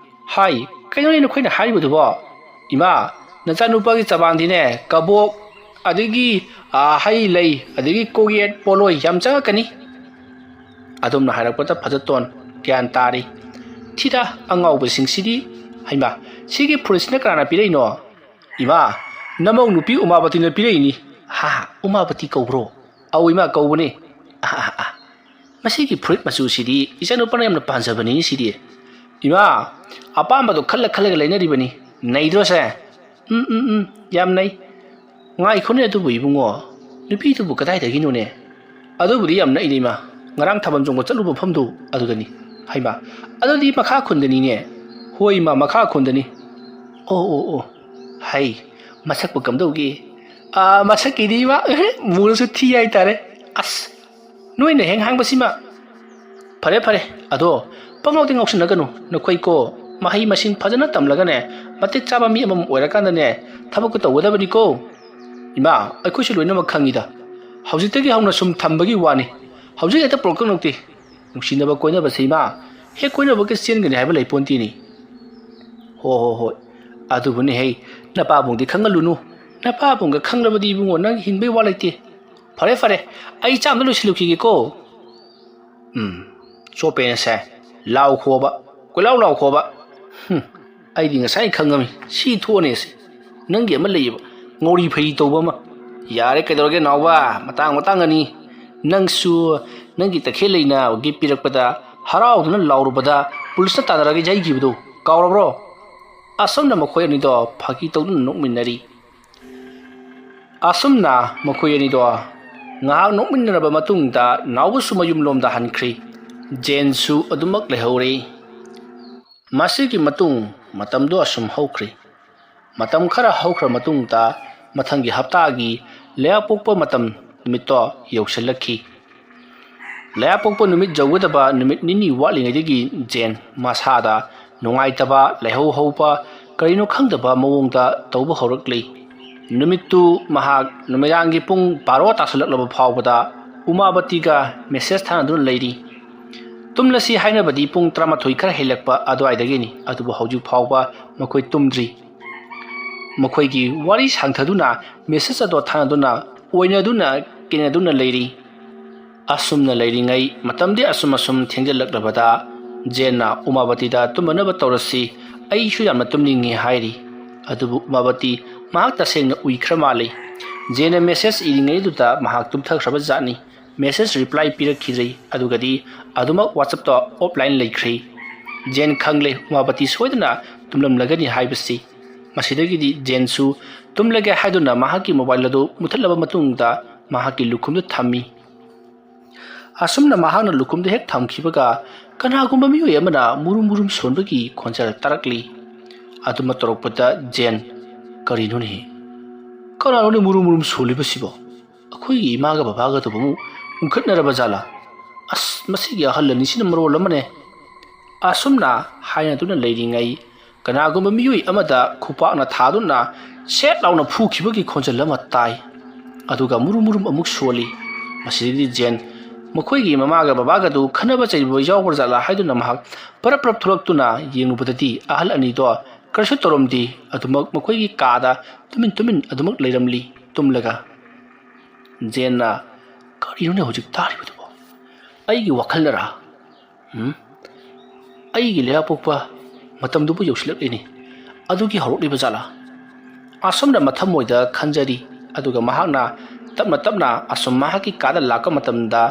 ꯍꯥꯏ ꯀꯩꯅꯣꯅꯦ ꯅꯈꯣꯏꯅ ꯍꯥꯏꯔꯤꯕꯗꯨꯕꯣ ꯏꯃꯥ ꯅꯆꯥꯅꯨꯄꯥꯒꯤ ꯆꯥꯕꯥꯟꯗꯤꯅꯦ ꯀꯕꯣꯛ ꯑꯗꯒꯤ ꯍꯩ ꯂꯩ ꯑꯗꯒꯤ ꯀꯣꯛꯌꯦꯠ ꯄꯣꯂꯣꯏ ꯌꯥꯝ ꯆꯪꯉꯛꯀꯅꯤ ꯑꯗꯨꯝꯅ ꯍꯥꯏꯔꯛꯄꯗ ꯐꯖꯇꯣꯟ ꯒ꯭ꯌꯥꯟ ꯇꯥꯔꯤ ꯊꯤꯗ ꯑꯉꯥꯎꯕꯁꯤꯡꯁꯤꯗꯤ ꯍꯩꯃꯥ ꯁꯤꯒꯤ ꯐꯨꯔꯤꯠꯁꯤꯅ ꯀꯅꯥꯅ ꯄꯤꯔꯛꯏꯅꯣ ꯏꯃꯥ ꯅꯃꯧ ꯅꯨꯄꯤ ꯎꯃꯥꯕꯇꯤꯅ ꯄꯤꯔꯛꯏꯅꯤ ꯎꯃꯥꯕꯇꯤ ꯀꯧꯕ꯭ꯔꯣ ꯑꯧ ꯏꯃꯥ ꯀꯧꯕꯅꯤ ꯃꯁꯤꯒꯤ ꯐꯨꯔꯤꯠ ꯃꯆꯨꯁꯤꯗꯤ ꯏꯆꯥꯅꯨꯄꯥꯅ ꯌꯥꯝꯅ ꯄꯥꯝꯖꯕꯅꯤꯅꯤ ꯁꯤꯗꯤ ꯏꯃꯥ ꯑꯄꯥꯝꯕꯗꯣ ꯈꯜꯂꯒ ꯂꯩꯅꯔꯤꯕꯅꯤ ꯅꯩꯗ꯭ꯔꯣꯁꯦ ꯌꯥꯝ ꯅꯩ ꯉꯥꯏꯈꯣꯅꯦ ꯑꯗꯨꯕꯨ ꯏꯕꯨꯡꯉꯣ ꯅꯨꯄꯤꯗꯨꯕꯨ ꯀꯗꯥꯏꯗꯒꯤꯅꯣꯅꯦ ꯑꯗꯨꯕꯨꯗꯤ ꯌꯥꯝ ꯅꯛꯏꯅꯦ ꯏꯃꯥ ꯉꯔꯥꯡ ꯊꯥꯕꯜ ꯆꯣꯡꯕ ꯆꯠꯂꯨꯕ ꯃꯐꯝꯗꯨ ꯑꯗꯨꯗꯅꯤ ꯍꯩꯃꯥ ꯑꯗꯨꯗꯤ ꯃꯈꯥ ꯈꯨꯟꯗꯅꯤꯅꯦ ꯍꯣꯏ ꯏꯃꯥ ꯃꯈꯥ ꯈꯨꯟꯗꯅꯤ ꯑꯣ ꯍꯩ ꯃꯁꯛꯄꯨ ꯀꯝꯗꯧꯒꯦ ꯃꯁꯛꯀꯤꯗꯤ ꯏꯃꯥ ꯃꯨꯔꯁꯨ ꯊꯤ ꯍꯥꯏꯇꯥꯔꯦ ꯑꯁ ꯅꯣꯏꯅ ꯍꯦꯡ ꯍꯥꯡꯕꯁꯤꯃ ꯐꯔꯦ ꯑꯗꯣ ꯄꯪꯉꯥꯎꯗꯤ ꯉꯥꯎꯁꯤꯟꯅꯒꯅꯨ ꯅꯈꯣꯏꯀꯣ ꯃꯍꯩ ꯃꯁꯤꯡ ꯐꯖꯅ ꯇꯝꯂꯒꯅꯦ ꯃꯇꯤꯛ ꯆꯥꯕ ꯃꯤ ꯑꯃꯃꯝ ꯑꯣꯏꯔꯀꯥꯟꯗꯅꯦ ꯊꯕꯛꯀ ꯇꯧꯒꯗꯕꯅꯤꯀꯣ ꯏꯃꯥ ꯑꯩꯈꯣꯏꯁꯨ ꯂꯣꯏꯅꯃꯛ ꯈꯪꯉꯤꯗ ꯍꯧꯖꯤꯛꯇꯒꯤ ꯍꯧꯅ ꯁꯨꯝ ꯊꯝꯕꯒꯤ ꯋꯥꯅꯤ ꯍꯧꯖꯤꯛ ꯍꯦꯛꯇ ꯄꯨꯔꯛꯀꯅꯨꯛꯇꯤ ꯅꯨꯡꯁꯤꯅꯕ ꯀꯣꯏꯅꯕꯁꯦ ꯏꯃꯥ ꯍꯦꯛ ꯀꯣꯏꯅꯕꯒ ꯆꯦꯟꯒꯅꯤ ꯍꯥꯏꯕ ꯂꯩꯄꯣꯟꯇꯤꯅꯤ ꯍꯣꯏ ꯑꯗꯨꯕꯨꯅꯦ ꯍꯩ ꯅꯄꯥꯕꯨꯡꯗꯤ ꯈꯪꯍꯜꯂꯨꯅꯨ ꯅꯄꯥꯕꯨꯡꯒ ꯈꯪꯂꯕꯗꯤ ꯏꯕꯨꯡꯉꯣ ꯅꯪ ꯍꯤꯡꯕꯩ ꯋꯥ ꯂꯩꯇꯦ ꯐꯔꯦ ꯑꯩ ꯆꯥꯝꯗ ꯂꯣꯏꯁꯤꯜꯂꯨꯈꯤꯒꯦꯀꯣ ꯆꯣꯞꯄꯦꯅꯁꯦ ꯂꯥꯎ ꯈꯣꯕ ꯀꯣꯏꯂꯥꯎ ꯈꯣꯕ ꯑꯩꯗꯤ ꯉꯁꯥꯏ ꯈꯪꯉꯝꯃꯤ ꯁꯤ ꯊꯣꯛꯑꯅꯦꯁꯦ ꯅꯪꯒꯤ ꯑꯃ ꯂꯩꯌꯦꯕ ꯉꯧꯔꯤ ꯐꯩ ꯇꯧꯕ ꯑꯃ ꯌꯥꯔꯦ ꯀꯩꯗꯧꯔꯒꯦ ꯅꯥꯎꯕ ꯃꯇꯥꯡ ꯅꯪꯁꯨ ꯅꯪꯒꯤ ꯇꯈꯦꯜ ꯂꯩꯅꯥꯒꯤ ꯄꯤꯔꯛꯄꯗ ꯍꯔꯥꯎꯗꯨꯅ ꯂꯥꯎꯔꯨꯕꯗ ꯄꯨꯂꯤꯁꯅ ꯇꯥꯟꯅꯔꯒ ꯌꯩꯈꯤꯕꯗꯨ ꯀꯥꯎꯔꯕ꯭ꯔꯣ ꯑꯁꯣꯝꯅ ꯃꯈꯣꯏ ꯑꯅꯤꯗꯣ ꯐꯥꯒꯤ ꯇꯧꯗꯨꯅ ꯅꯣꯛꯃꯤꯟꯅꯔꯤ ꯑꯁꯨꯝꯅ ꯃꯈꯣꯏ ꯑꯅꯤꯗꯣ ꯉꯥꯏꯍꯥꯛ ꯅꯣꯛꯃꯤꯟꯅꯔꯕ ꯃꯇꯨꯡꯗ ꯅꯥꯎꯕꯁꯨ ꯃꯌꯨꯝꯂꯣꯝꯗ ꯍꯟꯈ꯭ꯔꯤ ꯖꯦꯟꯁꯨ ꯑꯗꯨꯃꯛ ꯂꯩꯍꯧꯔꯤ ꯃꯁꯤꯒꯤ ꯃꯇꯨꯡ ꯃꯇꯝꯗꯣ ꯑꯁꯨꯝ ꯍꯧꯈ꯭ꯔꯤ ꯃꯇꯝ ꯈꯔ ꯍꯧꯈ꯭ꯔ ꯃꯇꯨꯡꯗ ꯃꯊꯪꯒꯤ ꯍꯞꯇꯥꯒꯤ ꯂꯩꯕꯥꯛꯄꯣꯛꯄ ꯃꯇꯝ ꯅꯨꯃꯤꯠꯇꯣ ꯌꯧꯁꯤꯜꯂꯛꯈꯤ ꯂꯩꯕꯥꯛꯄꯣꯛꯄ ꯅꯨꯃꯤꯠ ꯌꯧꯒꯗꯕ ꯅꯨꯃꯤꯠ ꯅꯤꯅꯤ ꯋꯥꯠꯂꯤꯉꯩꯗꯒꯤ ꯖꯦꯟ ꯃꯁꯥꯗ ꯅꯨꯡꯉꯥꯏꯇꯕ ꯂꯥꯏꯍꯧ ꯍꯧꯕ ꯀꯔꯤꯅꯣ ꯈꯪꯗꯕ ꯃꯑꯣꯡꯗ ꯇꯧꯕ ꯍꯧꯔꯛꯂꯤ ꯅꯨꯃꯤꯠꯇꯨ ꯃꯍꯥꯛ ꯅꯨꯃꯤꯗꯥꯡꯒꯤ ꯄꯨꯡ 12 ꯇꯥꯁꯜꯂꯛꯂꯕ ꯐꯥꯎꯕꯗ ꯎꯃꯥꯕꯇꯤꯒ ꯃꯦꯁꯦꯖ ꯊꯥꯅꯗꯨꯅ ꯂꯩꯔꯤ ꯇꯨꯝꯂꯁꯤ ꯍꯥꯏꯅꯕꯗꯤ ꯄꯨꯡ 13 ꯈꯔ ꯍꯦꯜꯂꯛꯄ ꯑꯗꯨꯋꯥꯏꯗꯒꯤꯅꯤ ꯑꯗꯨꯕꯨ ꯍꯧꯖꯤꯛ ꯐꯥꯎꯕ ꯃꯈꯣꯏ ꯇꯨꯝꯗ꯭ꯔꯤ ꯃꯈꯣꯏꯒꯤ ꯋꯥꯔꯤ ꯁꯥꯡꯊꯗꯨꯅ ꯃꯦꯁꯦꯖ ꯑꯗꯣ ꯊꯥꯅꯗꯨꯅ ꯑꯣꯏꯅꯗꯨꯅ ꯀꯤꯅꯗꯨꯅ ꯂꯩꯔꯤ ꯑꯁꯨꯝꯅ ꯂꯩꯔꯤꯉꯩ ꯃꯇꯝꯗꯤ ꯑꯁꯨꯝ ꯊꯦꯡꯖꯤꯜꯂꯛꯂꯕꯗ ꯖꯦꯟꯅ ꯎꯃꯥꯕꯇꯤꯗ ꯇꯨꯝꯃꯅꯕ ꯇꯧꯔꯁꯤ ꯑꯩꯁꯨ ꯌꯥꯝꯅ ꯇꯨꯝꯅꯤꯡꯉꯤ ꯍꯥꯏꯔꯤ ꯑꯗꯨꯕꯨ ꯎꯃꯥꯕꯇꯤ ꯃꯍꯥꯛ ꯇꯁꯦꯡꯅ ꯎꯏꯈ꯭ꯔ ꯃꯥꯜꯂꯤ ꯖꯦꯟꯅ ꯃꯦꯁꯦꯖ ꯏꯔꯤꯉꯩꯗꯨꯗ ꯃꯍꯥꯛ ꯇꯨꯝꯊꯈ꯭ꯔꯕ ꯖꯥꯠꯅꯤ ꯃꯦꯁꯦꯖ ꯔꯤꯄ꯭ꯂꯥꯏ ꯄꯤꯔꯛꯈꯤꯗ꯭ꯔꯤ ꯑꯗꯨꯒꯗꯤ ꯑꯗꯨꯃꯛ ꯋꯥꯆꯞꯇ ꯑꯣꯐꯂꯥꯏꯟ ꯂꯩꯈ꯭ꯔꯤ ꯖꯦꯟ ꯈꯪꯂꯦ ꯎꯃꯥꯕꯇꯤ ꯁꯣꯏꯗꯅ ꯇꯨꯝꯂꯝꯂꯒꯅꯤ ꯍꯥꯏꯕꯁꯤ ꯃꯁꯤꯗꯒꯤꯗꯤ ꯖꯦꯟꯁꯨ ꯇꯨꯝꯂꯒꯦ ꯍꯥꯏꯗꯨꯅ ꯃꯍꯥꯛꯀꯤ ꯃꯣꯕꯥꯏꯜ ꯑꯗꯨ ꯃꯨꯊꯠꯂꯕ ꯃꯇꯨꯡꯗ ꯃꯍꯥꯛꯀꯤ ꯂꯨꯈꯨꯝꯗꯨ ꯊꯝꯃꯤ ꯑꯁꯨꯝꯅ ꯃꯍꯥꯛꯅ ꯂꯨꯈꯨꯝꯗꯨ ꯍꯦꯛ ꯊꯝꯈꯤꯕꯒ ꯀꯅꯥꯒꯨꯝꯕ ꯃꯤꯑꯣꯏ ꯑꯃꯅ ꯃꯨꯔꯨꯝ ꯁꯣꯟꯕꯒꯤ ꯈꯣꯟꯖꯦꯜ ꯇꯥꯔꯛꯂꯤ ꯑꯗꯨꯃ ꯇꯧꯔꯛꯄꯗ ꯖꯦꯟ ꯀꯔꯤꯅꯣꯅꯦ ꯀꯅꯥꯅꯣꯅꯦ ꯃꯨꯔꯨꯝ ꯁꯣꯜꯂꯤꯕꯁꯤꯕꯣ ꯑꯩꯈꯣꯏꯒꯤ ꯏꯃꯥꯒ ꯕꯕꯥꯒꯗꯨꯕꯨ ꯑꯃꯨꯛ ꯎꯪꯈꯠꯅꯔꯕ ꯖꯥꯠꯂꯥ ꯑꯁ ꯃꯁꯤꯒꯤ ꯑꯍꯜ ꯑꯅꯤꯁꯤꯅ ꯃꯔꯣꯜ ꯑꯃꯅꯦ ꯑꯁꯨꯝꯅ ꯍꯥꯏꯅꯗꯨꯅ ꯂꯩꯔꯤꯉꯩ ꯀꯅꯥꯒꯨꯝꯕ ꯃꯤꯑꯣꯏ ꯑꯃꯗ ꯈꯨꯄꯥꯛꯅ ꯊꯥꯗꯨꯅ ꯁꯦꯠ ꯂꯥꯎꯅ ꯐꯨꯈꯤꯕꯒꯤ ꯈꯣꯟꯖꯦꯜ ꯑꯃ ꯇꯥꯏ ꯑꯗꯨꯒ ꯃꯨꯔꯨꯝ ꯑꯃꯨꯛ ꯁꯣꯜꯂꯤ ꯃꯁꯤꯗꯤ ꯖꯦꯟ ꯃꯈꯣꯏꯒꯤ ꯃꯃꯥꯒ ꯕꯕꯥꯒꯗꯨ ꯈꯟꯅꯕ ꯆꯩꯕ ꯌꯥꯎꯕ ꯖꯥꯠꯂꯥ ꯍꯥꯏꯗꯨꯅ ꯃꯍꯥꯛ ꯄꯔꯞ ꯊꯣꯛꯂꯛꯇꯨꯅ ꯌꯦꯡꯂꯨꯕꯗꯗꯤ ꯑꯍꯜ ꯑꯅꯤꯗꯣ ꯀꯔꯤꯁꯨ ꯇꯧꯔꯝꯗꯦ ꯑꯗꯨꯃꯛ ꯃꯈꯣꯏꯒꯤ ꯀꯥꯗ ꯇꯨꯃꯤꯟ ꯑꯗꯨꯃꯛ ꯂꯩꯔꯝꯂꯤ ꯇꯨꯝꯂꯒ ꯖꯦꯟꯅ ꯀꯔꯤꯅꯣꯅꯦ ꯍꯧꯖꯤꯛ ꯇꯥꯔꯤꯕꯗꯨꯕꯣ ꯑꯩꯒꯤ ꯋꯥꯈꯜꯅꯔꯥ ꯑꯩꯒꯤ ꯂꯩꯕꯥꯛꯄꯣꯛꯄ ꯃꯇꯝꯗꯨꯕꯨ ꯌꯧꯁꯤꯜꯂꯛꯂꯤꯅꯤ ꯑꯗꯨꯒꯤ ꯍꯧꯔꯛꯂꯤꯕ ꯖꯥꯠꯂꯥ ꯑꯁꯨꯝꯅ ꯃꯊꯃꯣꯏꯗ ꯈꯟꯖꯔꯤ ꯑꯗꯨꯒ ꯃꯍꯥꯛꯅ ꯇꯞꯅ ꯑꯁꯨꯝ ꯃꯍꯥꯛꯀꯤ ꯀꯥꯗ ꯂꯥꯛꯄ ꯃꯇꯝꯗ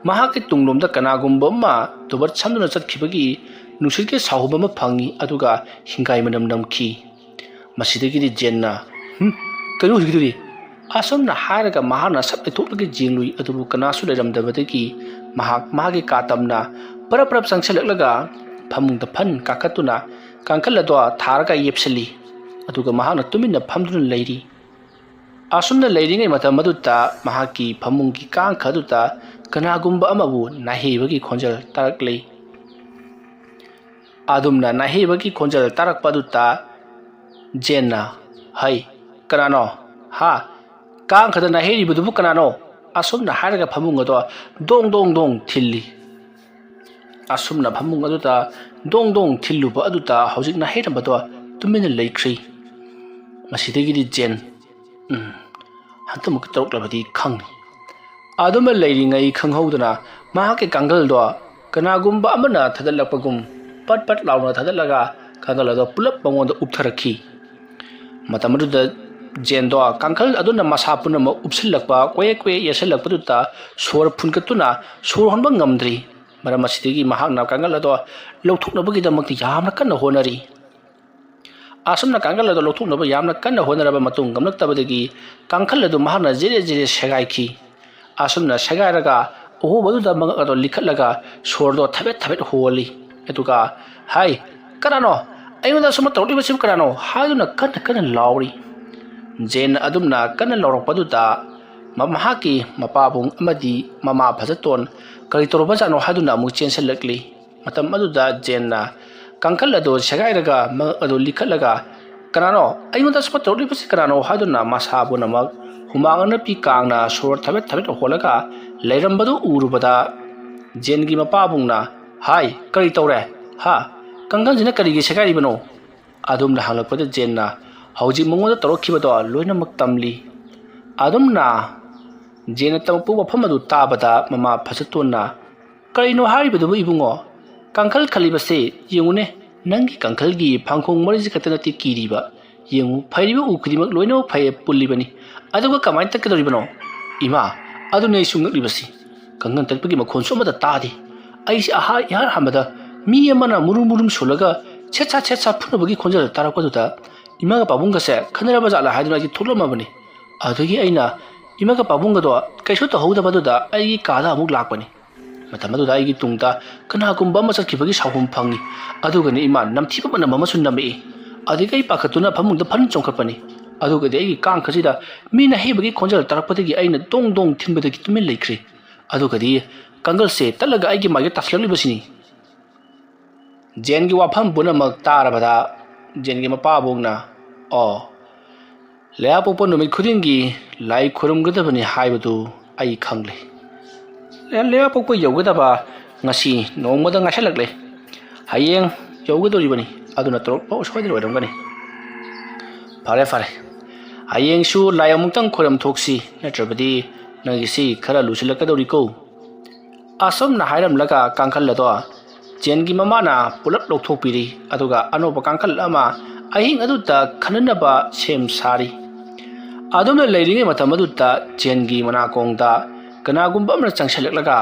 ꯃꯍꯥꯛꯀꯤ ꯇꯨꯡꯂꯣꯝꯗ ꯀꯅꯥꯒꯨꯝꯕ ꯑꯃ ꯇꯨꯕꯔ ꯁꯝꯗꯨꯅ ꯆꯠꯈꯤꯕꯒꯤ ꯅꯨꯡꯁꯤꯠꯀꯤ ꯁꯥꯍꯨꯝ ꯑꯃ ꯐꯪꯉꯤ ꯑꯗꯨꯒ ꯍꯤꯡꯒꯥꯏ ꯃꯅꯝ ꯅꯝꯈꯤ ꯃꯁꯤꯗꯒꯤꯗꯤ ꯖꯦꯟꯅ ꯀꯩꯅꯣ ꯍꯧꯖꯤꯛꯀꯤꯗꯨꯗꯤ ꯑꯁꯨꯝꯅ ꯍꯥꯏꯔꯒ ꯃꯍꯥꯛꯅ ꯁꯠ ꯂꯩꯊꯣꯛꯂꯒ ꯌꯦꯡꯂꯨꯏ ꯑꯗꯨꯕꯨ ꯀꯅꯥꯁꯨ ꯂꯩꯔꯝꯗꯕꯗꯒꯤ ꯃꯍꯥꯛꯀꯤ ꯀꯥ ꯇꯝꯅ ꯄꯔꯞ ꯆꯪꯁꯤꯜꯂꯛꯂꯒ ꯐꯃꯨꯡꯗ ꯀꯥꯈꯠꯇꯨꯅ ꯀꯥꯡꯈꯜ ꯑꯗꯣ ꯊꯥꯔꯒ ꯌꯦꯞꯁꯤꯜꯂꯤ ꯑꯗꯨꯒ ꯃꯍꯥꯛꯅ ꯇꯨꯃꯤꯟꯅ ꯐꯝꯗꯨꯅ ꯂꯩꯔꯤ asumna leiringai matam aduta mahaki phamungki kang khaduta kanagumba amabu nahibagi khonjal taraklei adumna nahibagi khonjal tarakpaduta jenna hai kanano ha kang khada nahiri budu kanano asumna haraga phamung ado dong dong dong thilli asumna phamung aduta dong dong thilluba aduta hojik nahirambado tumina leikri masidagi jen hantamuk tawklabadi khangni aduma leiringai khanghaudana mahake kangal do kanagumba amana thadalapagum pat pat launa thadalaga kangalado pulap bangonda uptharakhi matamaduda jendo kankal aduna masa punama upsilakpa kwe yesalakpaduta sor phunkatuna sor honba ngamdri maramasitigi mahakna kangalado lawthuknabagi damakti yamna kanna honari asumna kangalado lawthuknaba yamna kanna honaraba matung gamlaktabadagi kankalado mahakna jere segaiki asumna segairaga oho baduda magado likhatlaga sordo thabet holi etuga hai kanano ayunda suma tawliba sim kanano haiduna kanna lauri jen adumna kanna lawrakpaduta mamahaki mapabung amadi mama phajaton kari toroba jano haduna mu chenselakli matam aduda jenna kankal ado segairaga magado likhatlaga kanano ayunda suma tawliba sim kanano haduna masabu namak humangana pi kangna sor thabet holaga leirambadu urubada jengi mapabungna hai kari tawre ha kankan jina kari gi segai bano adumna halakpada jenna hauji mongoda torokhibado loinamak tamli adumna jena tampu wafamadu tabada mama phasatonna karino haribadu ibungo kankal khalibase yengune nangi kankal gi phangkhong mariji katanati kiriba yengu phairiba ukrimak loina phai pullibani aduga kamai takadoribano ima adune sunglibasi kangan takpagi makhon somada tadi aisi aha yar hamada mi amana murum solaga checha phunabagi khonjal tarakpaduta imaga pabungase khanaraba jala haiduna ji tholamabani adugi aina imaga pabunga do kaiso to haudabaduda ai kada amuk lakpani matamaduda ai gi tungta kana kumba ma chakhibagi sahum phangi adugani iman namthiba mana mama sunnami adigai pakhatuna phamungda phan chongkhapani adugadi ai kang khasida mina hebagi khonjal tarakpadagi aina dong thinbadagi tumin leikri adugadi kangal se talaga ai gi magi taflali jengi wafam punamak tarabada jengi mapabungna o leya popo numit khudingi lai khurumgadabani haibadu ai khangle leya popo yogadaba ngasi nongmada ngasalakle hayeng yogadoribani aduna torok po soidir oiramgani fare hayeng su lai amungtang khoram thoksi natrabadi nagisi khara lusilakadoriko asom na hairam laga kankal lado jengi mamana pulap lokthokpiri aduga anoba kankal ama ahing aduta khananaba sem sari adumna leiringai matam aduta jengi mana kongda kanagumba amna changsalaklaga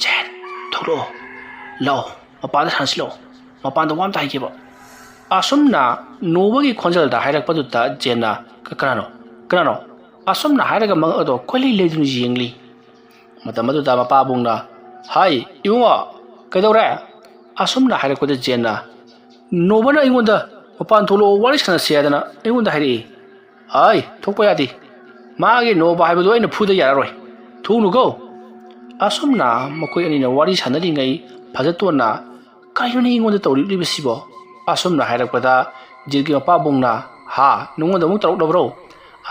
chen thoro lo mapanda hanslo mapanda wam ta hikeba asumna nobagi khonjal da hairak paduta jenna kanano asumna hairaga mang ado kholi leidun jingli matam aduta mapabungna hai iwa kaidore asumna hairakpada jenna nobana ingonda mapan tholo wari sana siadana ingonda hairi ai thokpa yadi magi noba haibadu aina phuda yararoi thunu go asumna makoi anina wari sanari ngai phajatona kaiyoni ingonda tawri libasibo asumna hairakpada jirgi mapabungna ha nungonda muk tarok dabro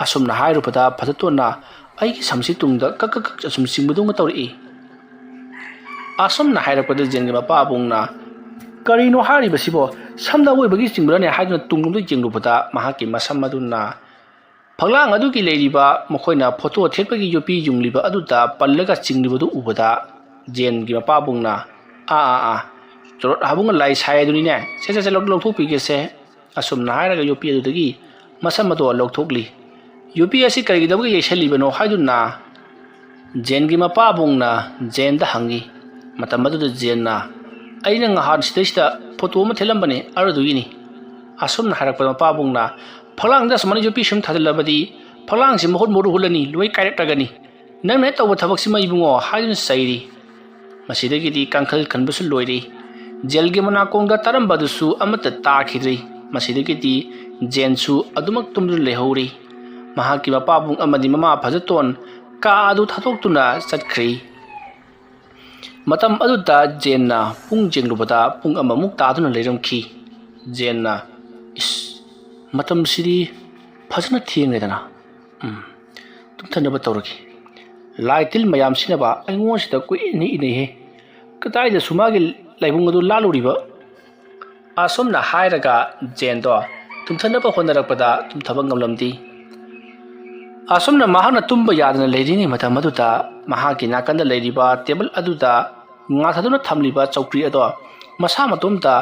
asumna hairupada phajatona aigi samsi tungda kak asum singmudunga tawri asumna hairakpada jengi mapabungna karino haribasibo samda oibagi singbrane haiduna tunglumdu jenglubada mahaki masamaduna phanglang adugi leiriba mokhoina photo thekpagi yopi jungliba aduta pallaga chinglibadu ubada jengi mapabungna a chorot habunga lai sai aduni ne se lokthok pige se asumna hairaga yopi adudagi masamado lokthokli yopi asi karigi dabugi yesalibano haiduna jengi mapabungna jenda hangi matamadu jenna aina ngahan stage photo ma thelambane aradugini asumna harakpa pabungna phalang da samani jopi sum thadalabadi phalang si mohot moru hulani loi kairagani nang ne taw thabak sima ibungo haidun sairi masidagi di kankal khanbusu loiri jelgi mana kongda tarambadu su amata ta khidri masidagi di jensu adumak tumdu lehori ꯃꯍꯥꯛꯀꯤ ꯃꯄꯥꯕꯨꯡ ꯑꯃꯗꯤ ꯃꯃꯥ ꯐꯖꯇꯣꯟ ꯀꯥ ꯑꯗꯨ ꯊꯥꯗꯣꯛꯇꯨꯅ ꯆꯠꯈ꯭ꯔꯤ꯫ ꯃꯇꯝ ꯑꯗꯨꯗ ꯖꯦꯟꯅ ꯄꯨꯡ ꯌꯦꯡꯂꯨꯕꯗ ꯄꯨꯡ ꯑꯃꯃꯨꯛ ꯇꯥꯗꯨꯅ ꯂꯩꯔꯝꯈꯤ꯫ ꯖꯦꯟꯅ "ꯏꯁ, ꯃꯇꯝꯁꯤꯗꯤ ꯐꯖꯅ ꯊꯦꯡꯂꯦꯗꯅ, ꯇꯨꯝꯊꯅꯕ ꯇꯧꯔꯒꯦ꯫ ꯂꯥꯏ ꯇꯤꯜ ꯃꯌꯥꯝꯁꯤꯅꯕ ꯑꯩꯉꯣꯟꯁꯤꯗ ꯀꯨꯏꯅ ꯏꯅꯩꯍꯦ, ꯀꯗꯥꯏꯗꯁꯨ ꯃꯥꯒꯤ ꯂꯥꯏꯕꯨꯡ ꯑꯗꯨ ꯂꯥꯜꯂꯨꯔꯤꯕ?" ꯑꯁꯨꯝꯅ ꯍꯥꯏꯔꯒ ꯖꯦꯟꯗꯣ ꯇꯨꯝꯊꯅꯕ ꯍꯣꯠꯅꯔꯛꯄꯗ ꯇꯨꯝꯊꯕ ꯉꯝꯂꯝꯗꯦ꯫ ꯑꯁꯨꯝꯅ ꯃꯍꯥꯛꯅ ꯇꯨꯝꯕ ꯌꯥꯗꯅ ꯂꯩꯔꯤꯉꯩ ꯃꯇꯝ ꯑꯗꯨꯗ ꯃꯍꯥꯛꯀꯤ ꯅꯥꯀꯟꯗ ꯂꯩꯔꯤꯕ ꯇꯦꯕꯜ ꯑꯗꯨꯗ ꯉꯥꯊꯗꯨꯅ ꯊꯝꯂꯤꯕ ꯆꯧꯀ꯭ꯔꯤ ꯑꯗꯣ ꯃꯁꯥ ꯃꯇꯣꯝꯇ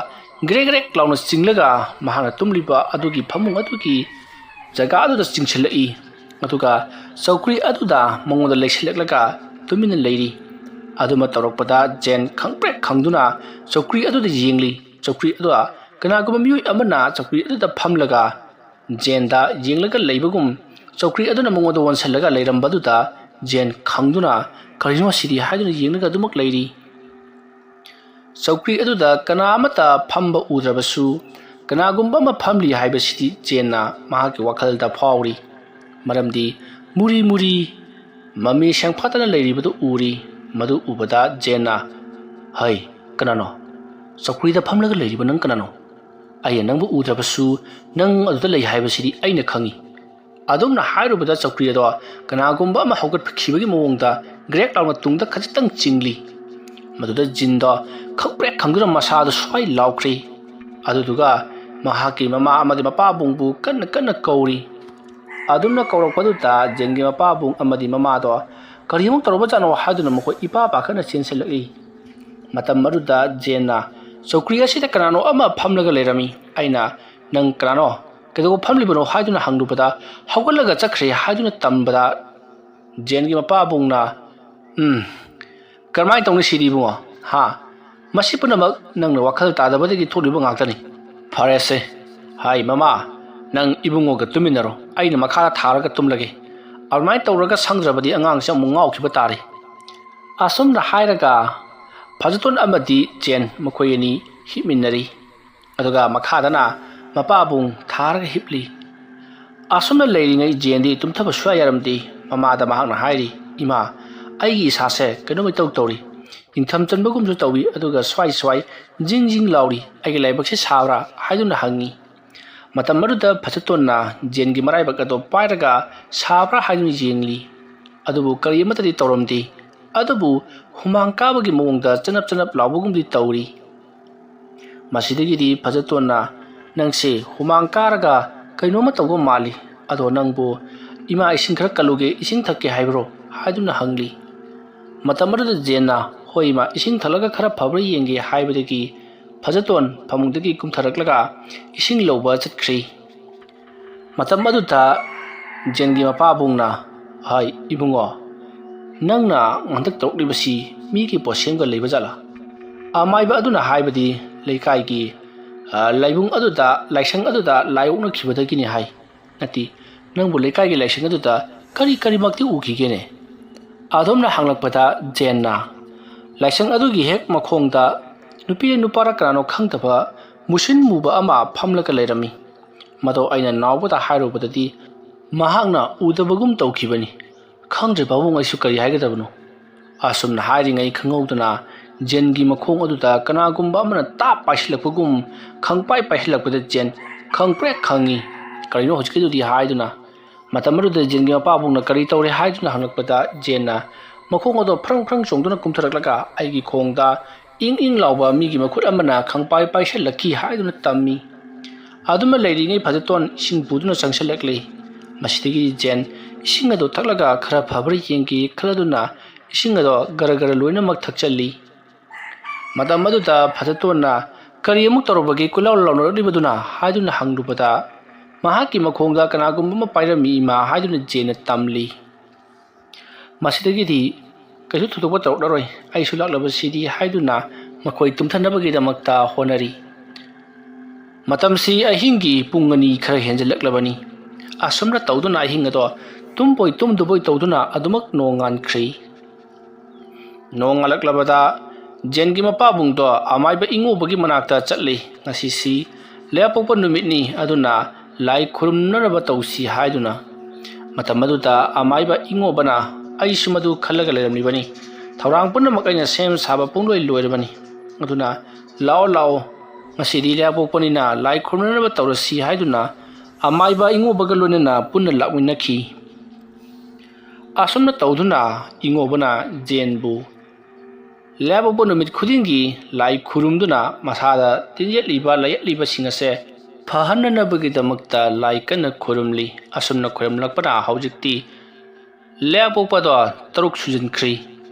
ꯒ꯭ꯔꯦꯛ ꯒ꯭ꯔꯦꯛ ꯂꯥꯎꯅ ꯆꯤꯡꯂꯒ ꯃꯍꯥꯛꯅ ꯇꯨꯝꯂꯤꯕ ꯑꯗꯨꯒꯤ ꯐꯃꯨꯡ ꯑꯗꯨꯒꯤ ꯖꯒꯥ ꯑꯗꯨꯗ ꯆꯤꯡꯁꯤꯜꯂꯛꯏ꯫ ꯑꯗꯨꯒ ꯆꯧꯀ꯭ꯔꯤ ꯑꯗꯨꯗ ꯃꯉꯣꯟꯗ ꯂꯩꯁꯤꯜꯂꯛꯂꯒ ꯇꯨꯃꯤꯟꯅ ꯂꯩꯔꯤ꯫ ꯑꯗꯨꯃ ꯇꯧꯔꯛꯄꯗ ꯖꯦꯟ ꯈꯪꯄ꯭ꯔꯦꯛ ꯈꯪꯗꯨꯅ ꯆꯧꯀ꯭ꯔꯤ ꯑꯗꯨꯗ ꯌꯦꯡꯂꯤ꯫ ꯆꯧꯀ꯭ꯔꯤ ꯑꯗꯨꯗ ꯀꯅꯥꯒꯨꯝꯕ ꯃꯤꯑꯣꯏ ꯑꯃꯅ ꯆꯧꯀ꯭ꯔꯤ ꯑꯗꯨꯗ ꯐꯝꯂꯒ ꯖꯦꯟꯗ ꯌꯦꯡꯂꯒ ꯂꯩꯕꯒꯨꯝ ꯆꯧꯀ꯭ꯔꯤ ꯑꯗꯨꯅ ꯃꯉꯣꯟꯗ ꯑꯣꯟꯁꯤꯜꯂꯒ ꯂꯩꯔꯝꯕꯗꯨꯗ ꯖꯦꯟ ꯈꯪꯗꯨꯅ ꯀꯔꯤꯅꯣ ꯁꯤꯗꯤ ꯍꯥꯏꯗꯨꯅ ꯌꯦꯡꯂꯒ ꯑꯗꯨꯃꯛ ꯂꯩꯔꯤ꯫ ꯆꯧꯀ꯭ꯔꯤ ꯑꯗꯨꯗ ꯀꯅꯥ ꯑꯃꯠꯇ ꯐꯝꯕ ꯎꯗ꯭ꯔꯕꯁꯨ ꯀꯅꯥꯒꯨꯝꯕ ꯑꯃ ꯐꯝꯂꯤ ꯍꯥꯏꯕꯁꯤꯗꯤ ꯖꯦꯟꯅ ꯃꯍꯥꯛꯀꯤ ꯋꯥꯈꯜꯗ ꯐꯥꯎꯔꯤ꯫ ꯃꯔꯝꯗꯤ ꯃꯨꯔꯤ ꯃꯨꯔꯤ ꯃꯃꯤ ꯁꯦꯡꯐꯥꯠꯇꯅ ꯂꯩꯔꯤꯕꯗꯨ ꯎꯔꯤ꯫ ꯃꯗꯨ ꯎꯕꯗ ꯖꯦꯟꯅ "ꯍꯩ, ꯀꯅꯥꯅꯣ? ꯆꯧꯀ꯭ꯔꯤꯗ ꯐꯝꯂꯒ ꯂꯩꯔꯤꯕ ꯅꯪ ꯀꯅꯥꯅꯣ? ꯑꯩꯅ ꯅꯪꯕꯨ ꯎꯗ꯭ꯔꯕꯁꯨ ꯅꯪ ꯑꯗꯨꯗ ꯂꯩ ꯍꯥꯏꯕꯁꯤꯗꯤ ꯑꯩꯅ ꯈꯪꯏ." ꯑꯗꯨꯝꯅ ꯍꯥꯏꯔꯨꯕꯗ ꯆꯧꯀ꯭ꯔꯤ ꯑꯗꯣ ꯀꯅꯥꯒꯨꯝꯕ ꯑꯃ ꯍꯧꯒꯠꯈꯤꯕꯒꯤ ꯃꯑꯣꯡꯗ ꯒ꯭ꯔꯦꯛ ꯂꯥꯎꯅ ꯇꯨꯡꯗ ꯈꯖꯤꯛꯇꯪ ꯆꯤꯡꯂꯤ꯫ ꯃꯗꯨꯗ ꯖꯤꯟꯗꯣ ꯈꯪꯄ꯭ꯔꯦꯛ ꯈꯪꯗꯨꯅ ꯃꯁꯥꯗꯨ ꯁ꯭ꯋꯥꯏ ꯂꯥꯎꯈ꯭ꯔꯤ꯫ ꯑꯗꯨꯗꯨꯒ ꯃꯍꯥꯛꯀꯤ ꯃꯃꯥ ꯑꯃꯗꯤ ꯃꯄꯥꯕꯨꯡꯕꯨ ꯀꯟꯅ ꯀꯟꯅ ꯀꯧꯔꯤ꯫ ꯑꯗꯨꯝꯅ ꯀꯧꯔꯛꯄꯗꯨꯗ ꯖꯦꯟꯒꯤ ꯃꯄꯥꯕꯨꯡ ꯑꯃꯗꯤ ꯃꯃꯥꯗꯣ ꯀꯔꯤꯃꯨꯛ ꯇꯧꯔꯕꯖꯥꯠꯅꯣ ꯍꯥꯏꯗꯨꯅ ꯃꯈꯣꯏ ꯏꯄꯥ ꯄꯥꯈꯠꯅ ꯆꯦꯟꯁꯤꯜꯂꯛꯏ꯫ ꯃꯇꯝ ꯑꯗꯨꯗ ꯖꯦꯟꯅ "ꯆꯧꯀ꯭ꯔꯤ ꯑꯁꯤꯗ ꯀꯅꯥꯅꯣ ꯑꯃ ꯐꯝꯂꯒ ꯂꯩꯔꯝꯃꯤ꯫ ꯑꯩꯅ 'ꯅꯪ ꯀꯅꯥꯅꯣ? ꯀꯩꯗꯧꯕ ꯐꯝꯂꯤꯕꯅꯣ?' ꯍꯥꯏꯗꯨꯅ ꯍꯪꯂꯨꯕꯗ ꯍꯧꯒꯠꯂꯒ ꯆꯠꯈ꯭ꯔꯦ ꯍꯥꯏꯗꯨꯅ ꯇꯝꯕꯗ ꯖꯦꯟꯒꯤ ꯃꯄꯥꯕꯨꯡꯅ "ꯀꯔꯝꯍꯥꯏꯅ ꯇꯧꯅꯤ ꯁꯤꯗꯤ ꯏꯕꯨꯡꯉꯣ? ꯃꯁꯤ ꯄꯨꯝꯅꯃꯛ ꯅꯪꯅ ꯋꯥꯈꯜ ꯇꯥꯗꯕꯗꯒꯤ ꯊꯣꯛꯂꯤꯕ ꯉꯥꯛꯇꯅꯤ꯫ ꯐꯔꯦꯁꯦ, ꯍꯥꯏ ꯃꯃꯥ, ꯅꯪ ꯏꯕꯨꯡꯉꯣꯒ ꯇꯨꯃꯤꯟꯅꯔꯣ, ꯑꯩꯅ ꯃꯈꯥꯗ ꯊꯥꯔꯒ ꯇꯨꯝꯂꯒꯦ꯫ ꯑꯗꯨꯃꯥꯏꯅ ꯇꯧꯔꯒ ꯁꯪꯗ꯭ꯔꯕꯗꯤ ꯑꯉꯥꯡꯁꯦ ꯑꯃꯨꯛ ꯉꯥꯎꯈꯤꯕ ꯇꯥꯔꯤ." ꯑꯁꯨꯝꯅ ꯍꯥꯏꯔꯒ ꯐꯖꯇꯣꯟ ꯑꯃꯗꯤ ꯖꯦꯟ ꯃꯈꯣꯏ ꯑꯅꯤ ꯍꯤꯞꯃꯤꯟꯅꯔꯤ꯫ ꯑꯗꯨꯒ ꯃꯈꯥꯗꯅ ꯃꯄꯥꯕꯨꯡ ꯊꯥꯔꯒ ꯍꯤꯞꯂꯤ꯫ ꯑꯁꯨꯝꯅ ꯂꯩꯔꯤꯉꯩ ꯖꯦꯟꯗꯤ ꯇꯨꯝꯊꯕ ꯁꯨꯡꯌꯥ ꯌꯥꯔꯝꯗꯦ꯫ ꯃꯃꯥꯗ ꯃꯍꯥꯛꯅ ꯍꯥꯏꯔꯤ, "ꯏꯃꯥ, ꯑꯩꯒꯤ ꯏꯁꯥꯁꯦ ꯀꯩꯅꯣꯝ ꯏꯇꯧ ꯇꯧꯔꯤ, ꯏꯪꯊꯝ ꯆꯟꯕꯒꯨꯝꯁꯨ ꯇꯧꯏ, ꯑꯗꯨꯒ ꯁ꯭ꯋꯥꯏ ꯖꯤꯡ ꯖꯤꯡ ꯂꯥꯎꯔꯤ, ꯑꯩꯒꯤ ꯂꯥꯏꯕꯛꯁꯦ ꯁꯥꯕ꯭ꯔꯥ?" ꯍꯥꯏꯗꯨꯅ ꯍꯪꯉꯤ꯫ ꯃꯇꯝ ꯑꯗꯨꯗ ꯐꯖꯇꯣꯟꯅ ꯖꯦꯟꯒꯤ ꯃꯔꯥꯏꯕꯛ ꯑꯗꯨ ꯄꯥꯏꯔꯒ ꯁꯥꯕ꯭ꯔꯥ ꯍꯥꯏꯗꯨꯅ ꯌꯦꯡꯂꯤ꯫ ꯑꯗꯨꯕꯨ ꯀꯔꯤ ꯑꯃꯠꯇꯗꯤ ꯇꯧꯔꯝꯗꯦ꯫ ꯑꯗꯨꯕꯨ ꯍꯨꯃꯥꯡ ꯀꯥꯕꯒꯤ ꯃꯑꯣꯡꯗ ꯆꯅꯞ ꯆꯅꯞ ꯂꯥꯎꯕꯒꯨꯝꯗꯤ ꯇꯧꯔꯤ꯫ ꯃꯁꯤꯗꯒꯤꯗꯤ ꯐꯖꯇꯣꯟꯅ "ꯅꯪꯁꯦ ꯍꯨꯃꯥꯡ ꯀꯥꯔꯒ ꯀꯩꯅꯣꯝꯃ ꯇꯧꯕ ꯃꯥꯜꯂꯤ, ꯑꯗꯣ ꯅꯪꯕꯨ ꯏꯃꯥ ꯏꯁꯤꯡ ꯈꯔ ꯀꯜꯂꯨꯒꯦ, ꯏꯁꯤꯡ ꯊꯛꯀꯦ ꯍꯥꯏꯕ꯭ꯔꯣ?" ꯍꯥꯏꯗꯨꯅ ꯍꯪꯂꯤ꯫ ꯃꯇꯝ ꯑꯗꯨꯗ ꯖꯦꯟꯅ "ꯍꯣꯏ ꯏꯃꯥ, ꯏꯁꯤꯡ ꯊꯛꯂꯒ ꯈꯔ ꯐꯕ꯭ꯔꯥ ꯌꯦꯡꯒꯦ" ꯍꯥꯏꯕꯗꯒꯤ ꯐꯖꯇꯣꯟ ꯐꯃꯨꯡꯗꯒꯤ ꯀꯨꯝꯊꯔꯛꯂꯒ ꯏꯁꯤꯡ ꯂꯧꯕ ꯆꯠꯈ꯭ꯔꯤ꯫ ꯃꯇꯝ ꯑꯗꯨꯗ ꯖꯦꯟꯒꯤ ꯃꯄꯥꯕꯨꯡꯅ "ꯍꯥꯏ ꯏꯕꯨꯡꯉꯣ, ꯅꯪꯅ ꯍꯟꯗꯛ ꯇꯧꯔꯛꯂꯤꯕꯁꯤ ꯃꯤꯒꯤ ꯄꯣꯠꯁꯦꯝꯒ ꯂꯩꯕ ꯖꯥꯠꯂꯥ?" ꯑꯃꯥꯏꯕ ꯑꯗꯨꯅ ꯍꯥꯏꯕꯗꯤ ꯂꯩꯀꯥꯏꯒꯤ ꯂꯥꯏꯕꯨꯡ ꯑꯗꯨꯗ ꯂꯥꯏꯁꯪ ꯑꯗꯨꯗ ꯂꯥꯏ ꯑꯣꯛꯅꯈꯤꯕꯗꯒꯤꯅꯤ ꯍꯥꯏ꯫ "ꯅꯠꯇꯦ, ꯅꯪꯕꯨ ꯂꯩꯀꯥꯏꯒꯤ ꯂꯥꯏꯁꯪ ꯑꯗꯨꯗ ꯀꯔꯤꯃꯛꯇꯤ ꯎꯈꯤꯒꯦꯅꯦ?" ꯑꯗꯨꯝꯅ ꯍꯪꯂꯛꯄꯗ ꯖꯦꯟꯅ "ꯂꯥꯏꯁꯪ ꯑꯗꯨꯒꯤ ꯍꯦꯛ ꯃꯈꯣꯡꯗ ꯅꯨꯄꯤꯔ ꯅꯨꯄꯥꯔ ꯀꯅꯥꯅꯣ ꯈꯪꯗꯕ ꯃꯨꯁꯤꯟ ꯃꯨꯕ ꯑꯃ ꯐꯝꯂꯒ ꯂꯩꯔꯝꯃꯤ꯫ ꯃꯗꯣ ꯑꯩꯅ ꯅꯥꯎꯕꯗ ꯍꯥꯏꯔꯨꯕꯗꯗꯤ ꯃꯍꯥꯛꯅ ꯎꯗꯕꯒꯨꯝ ꯇꯧꯈꯤꯕꯅꯤ꯫ ꯈꯪꯗ꯭ꯔꯦ ꯄꯥꯕꯨꯡ, ꯑꯩꯁꯨ ꯀꯔꯤ ꯍꯥꯏꯒꯗꯕꯅꯣ." ꯑꯁꯨꯝꯅ ꯍꯥꯏꯔꯤꯉꯩ ꯈꯪꯍꯧꯗꯅ ꯖꯦꯟꯒꯤ ꯃꯈꯣꯡ ꯑꯗꯨꯗ ꯀꯅꯥꯒꯨꯝꯕ ꯑꯃꯅ ꯇꯥꯞ ꯄꯥꯏꯁꯤꯜꯂꯛꯄꯒꯨꯝ ꯈꯪꯄꯥꯏ ꯄꯥꯏꯁꯤꯜꯂꯛꯄꯗ ꯖꯦꯟ ꯈꯪꯄ꯭ꯔꯦꯛ ꯈꯪꯉꯤ꯫ "ꯀꯔꯤꯅꯣ ꯍꯧꯖꯤꯛꯀꯤꯗꯨꯗꯤ?" ꯍꯥꯏꯗꯨꯅ ꯃꯇꯝ ꯑꯗꯨꯗ ꯖꯦꯟꯒꯤ ꯃꯄꯥꯕꯨꯡꯅ ꯀꯔꯤ ꯇꯧꯔꯦ ꯍꯥꯏꯗꯨꯅ ꯍꯪꯂꯛꯄꯗ ꯖꯦꯟꯅ ꯃꯈꯣꯡ ꯑꯗꯣ ꯐ꯭ꯔꯪ ꯐ꯭ꯔꯪ ꯆꯣꯡꯗꯨꯅ ꯀꯨꯝꯊꯔꯛꯂꯒ ꯑꯩꯒꯤ ꯈꯣꯡꯗ ꯏꯪ ꯏꯪ लाउबा मीगी मखुट अमना खंगपाई पाइसलक्की हाइदुना तम्मी अदुमा लेरिङै फजतोन इसिङ पुदुना चंगसलक्ले मसिदगी जेन इसिङ अदो थक्लगा खरा फब्रै येंगी खलदुना इसिङ अदो गरगर लोइनमक थक्चल्ली मदम मदुदा फजतोनना करी अमुक तौरबगे कुलाउ लाउनरलिबदुना हाइदुना हंगलुबदा महाकी मखोंगदा कनागुम्बम पाइरमी मा हाइदुना जेन तमली मसिदगी कहीं थोड़ब तौरई अइसु लाक्लबसिदी हाइदुना मखोई तुमथनबगीदमक्ता होनरी मतमसी अहिंगी पुंग अनि खरा हेंजलक्लबनी असुमना तौदुना अहिंग अदो तुमपोई तुमदुबोई तौदुना अदुमक नोंगानख्री नोंगालक्लबदा जेनगी मपाबुंगदो अमाइबा इंगोबगी मनाक्ता चटली ngasi लेपोप नुमितनी अदुना लाई खुरुमनरब तौसी हाइदुना ꯃꯇꯝ ꯑꯗꯨꯗ ꯑꯃꯥꯏꯕ ꯏꯉꯣꯕꯅ ꯑꯩꯁꯨ ꯃꯗꯨ ꯈꯜꯂꯒ ꯂꯩꯔꯝꯂꯤꯕꯅꯤ ꯊꯧꯔꯥꯡ ꯄꯨꯝꯅꯃꯛ ꯑꯩꯅ ꯁꯦꯝ ꯁꯥꯕ ꯄꯨꯡꯂꯣꯏ ꯂꯣꯏꯔꯕꯅꯤ ꯑꯗꯨꯅ ꯂꯥꯛꯑꯣ ꯉꯁꯤꯗꯤ ꯂꯩꯕꯥꯛꯄꯣꯛꯄꯅꯤꯅ ꯂꯥꯏ ꯈꯨꯔꯨꯝꯅꯅꯕ ꯇꯧꯔꯁꯤ ꯍꯥꯏꯗꯨꯅ ꯑꯃꯥꯏꯕ ꯏꯉꯣꯕꯒ ꯂꯣꯏꯅꯅ ꯄꯨꯟꯅ ꯂꯥꯛꯃꯤꯟꯅꯈꯤ ꯑꯁꯨꯝꯅ ꯇꯧꯗꯨꯅ ꯏꯉꯣꯕꯅ ꯖꯦꯟꯕꯨ ꯂꯩꯕꯥꯛꯄꯣꯛꯄ ꯅꯨꯃꯤꯠ ꯈꯨꯗꯤꯡꯒꯤ ꯂꯥꯏ ꯈꯨꯔꯨꯝꯗꯨꯅ ꯃꯁꯥꯗ ꯇꯤꯟꯖꯦꯠꯂꯤꯕ ꯂꯩꯌꯠꯂꯤꯕꯁꯤꯡ ꯑꯁꯦ ꯐꯍꯟꯅꯅꯕꯒꯤꯗꯃꯛꯇ ꯂꯥꯏ ꯀꯟꯅ ꯈꯨꯔꯨꯝꯂꯤ ꯑꯁꯨꯝꯅ ꯈꯨꯔꯨꯝꯂꯛꯄꯅ ꯍꯧꯖꯤꯛꯇꯤ ꯂꯩꯕꯥꯛꯄꯣꯛꯄꯗꯣ 6 ꯁꯨꯖꯤꯟꯈ꯭ꯔꯤ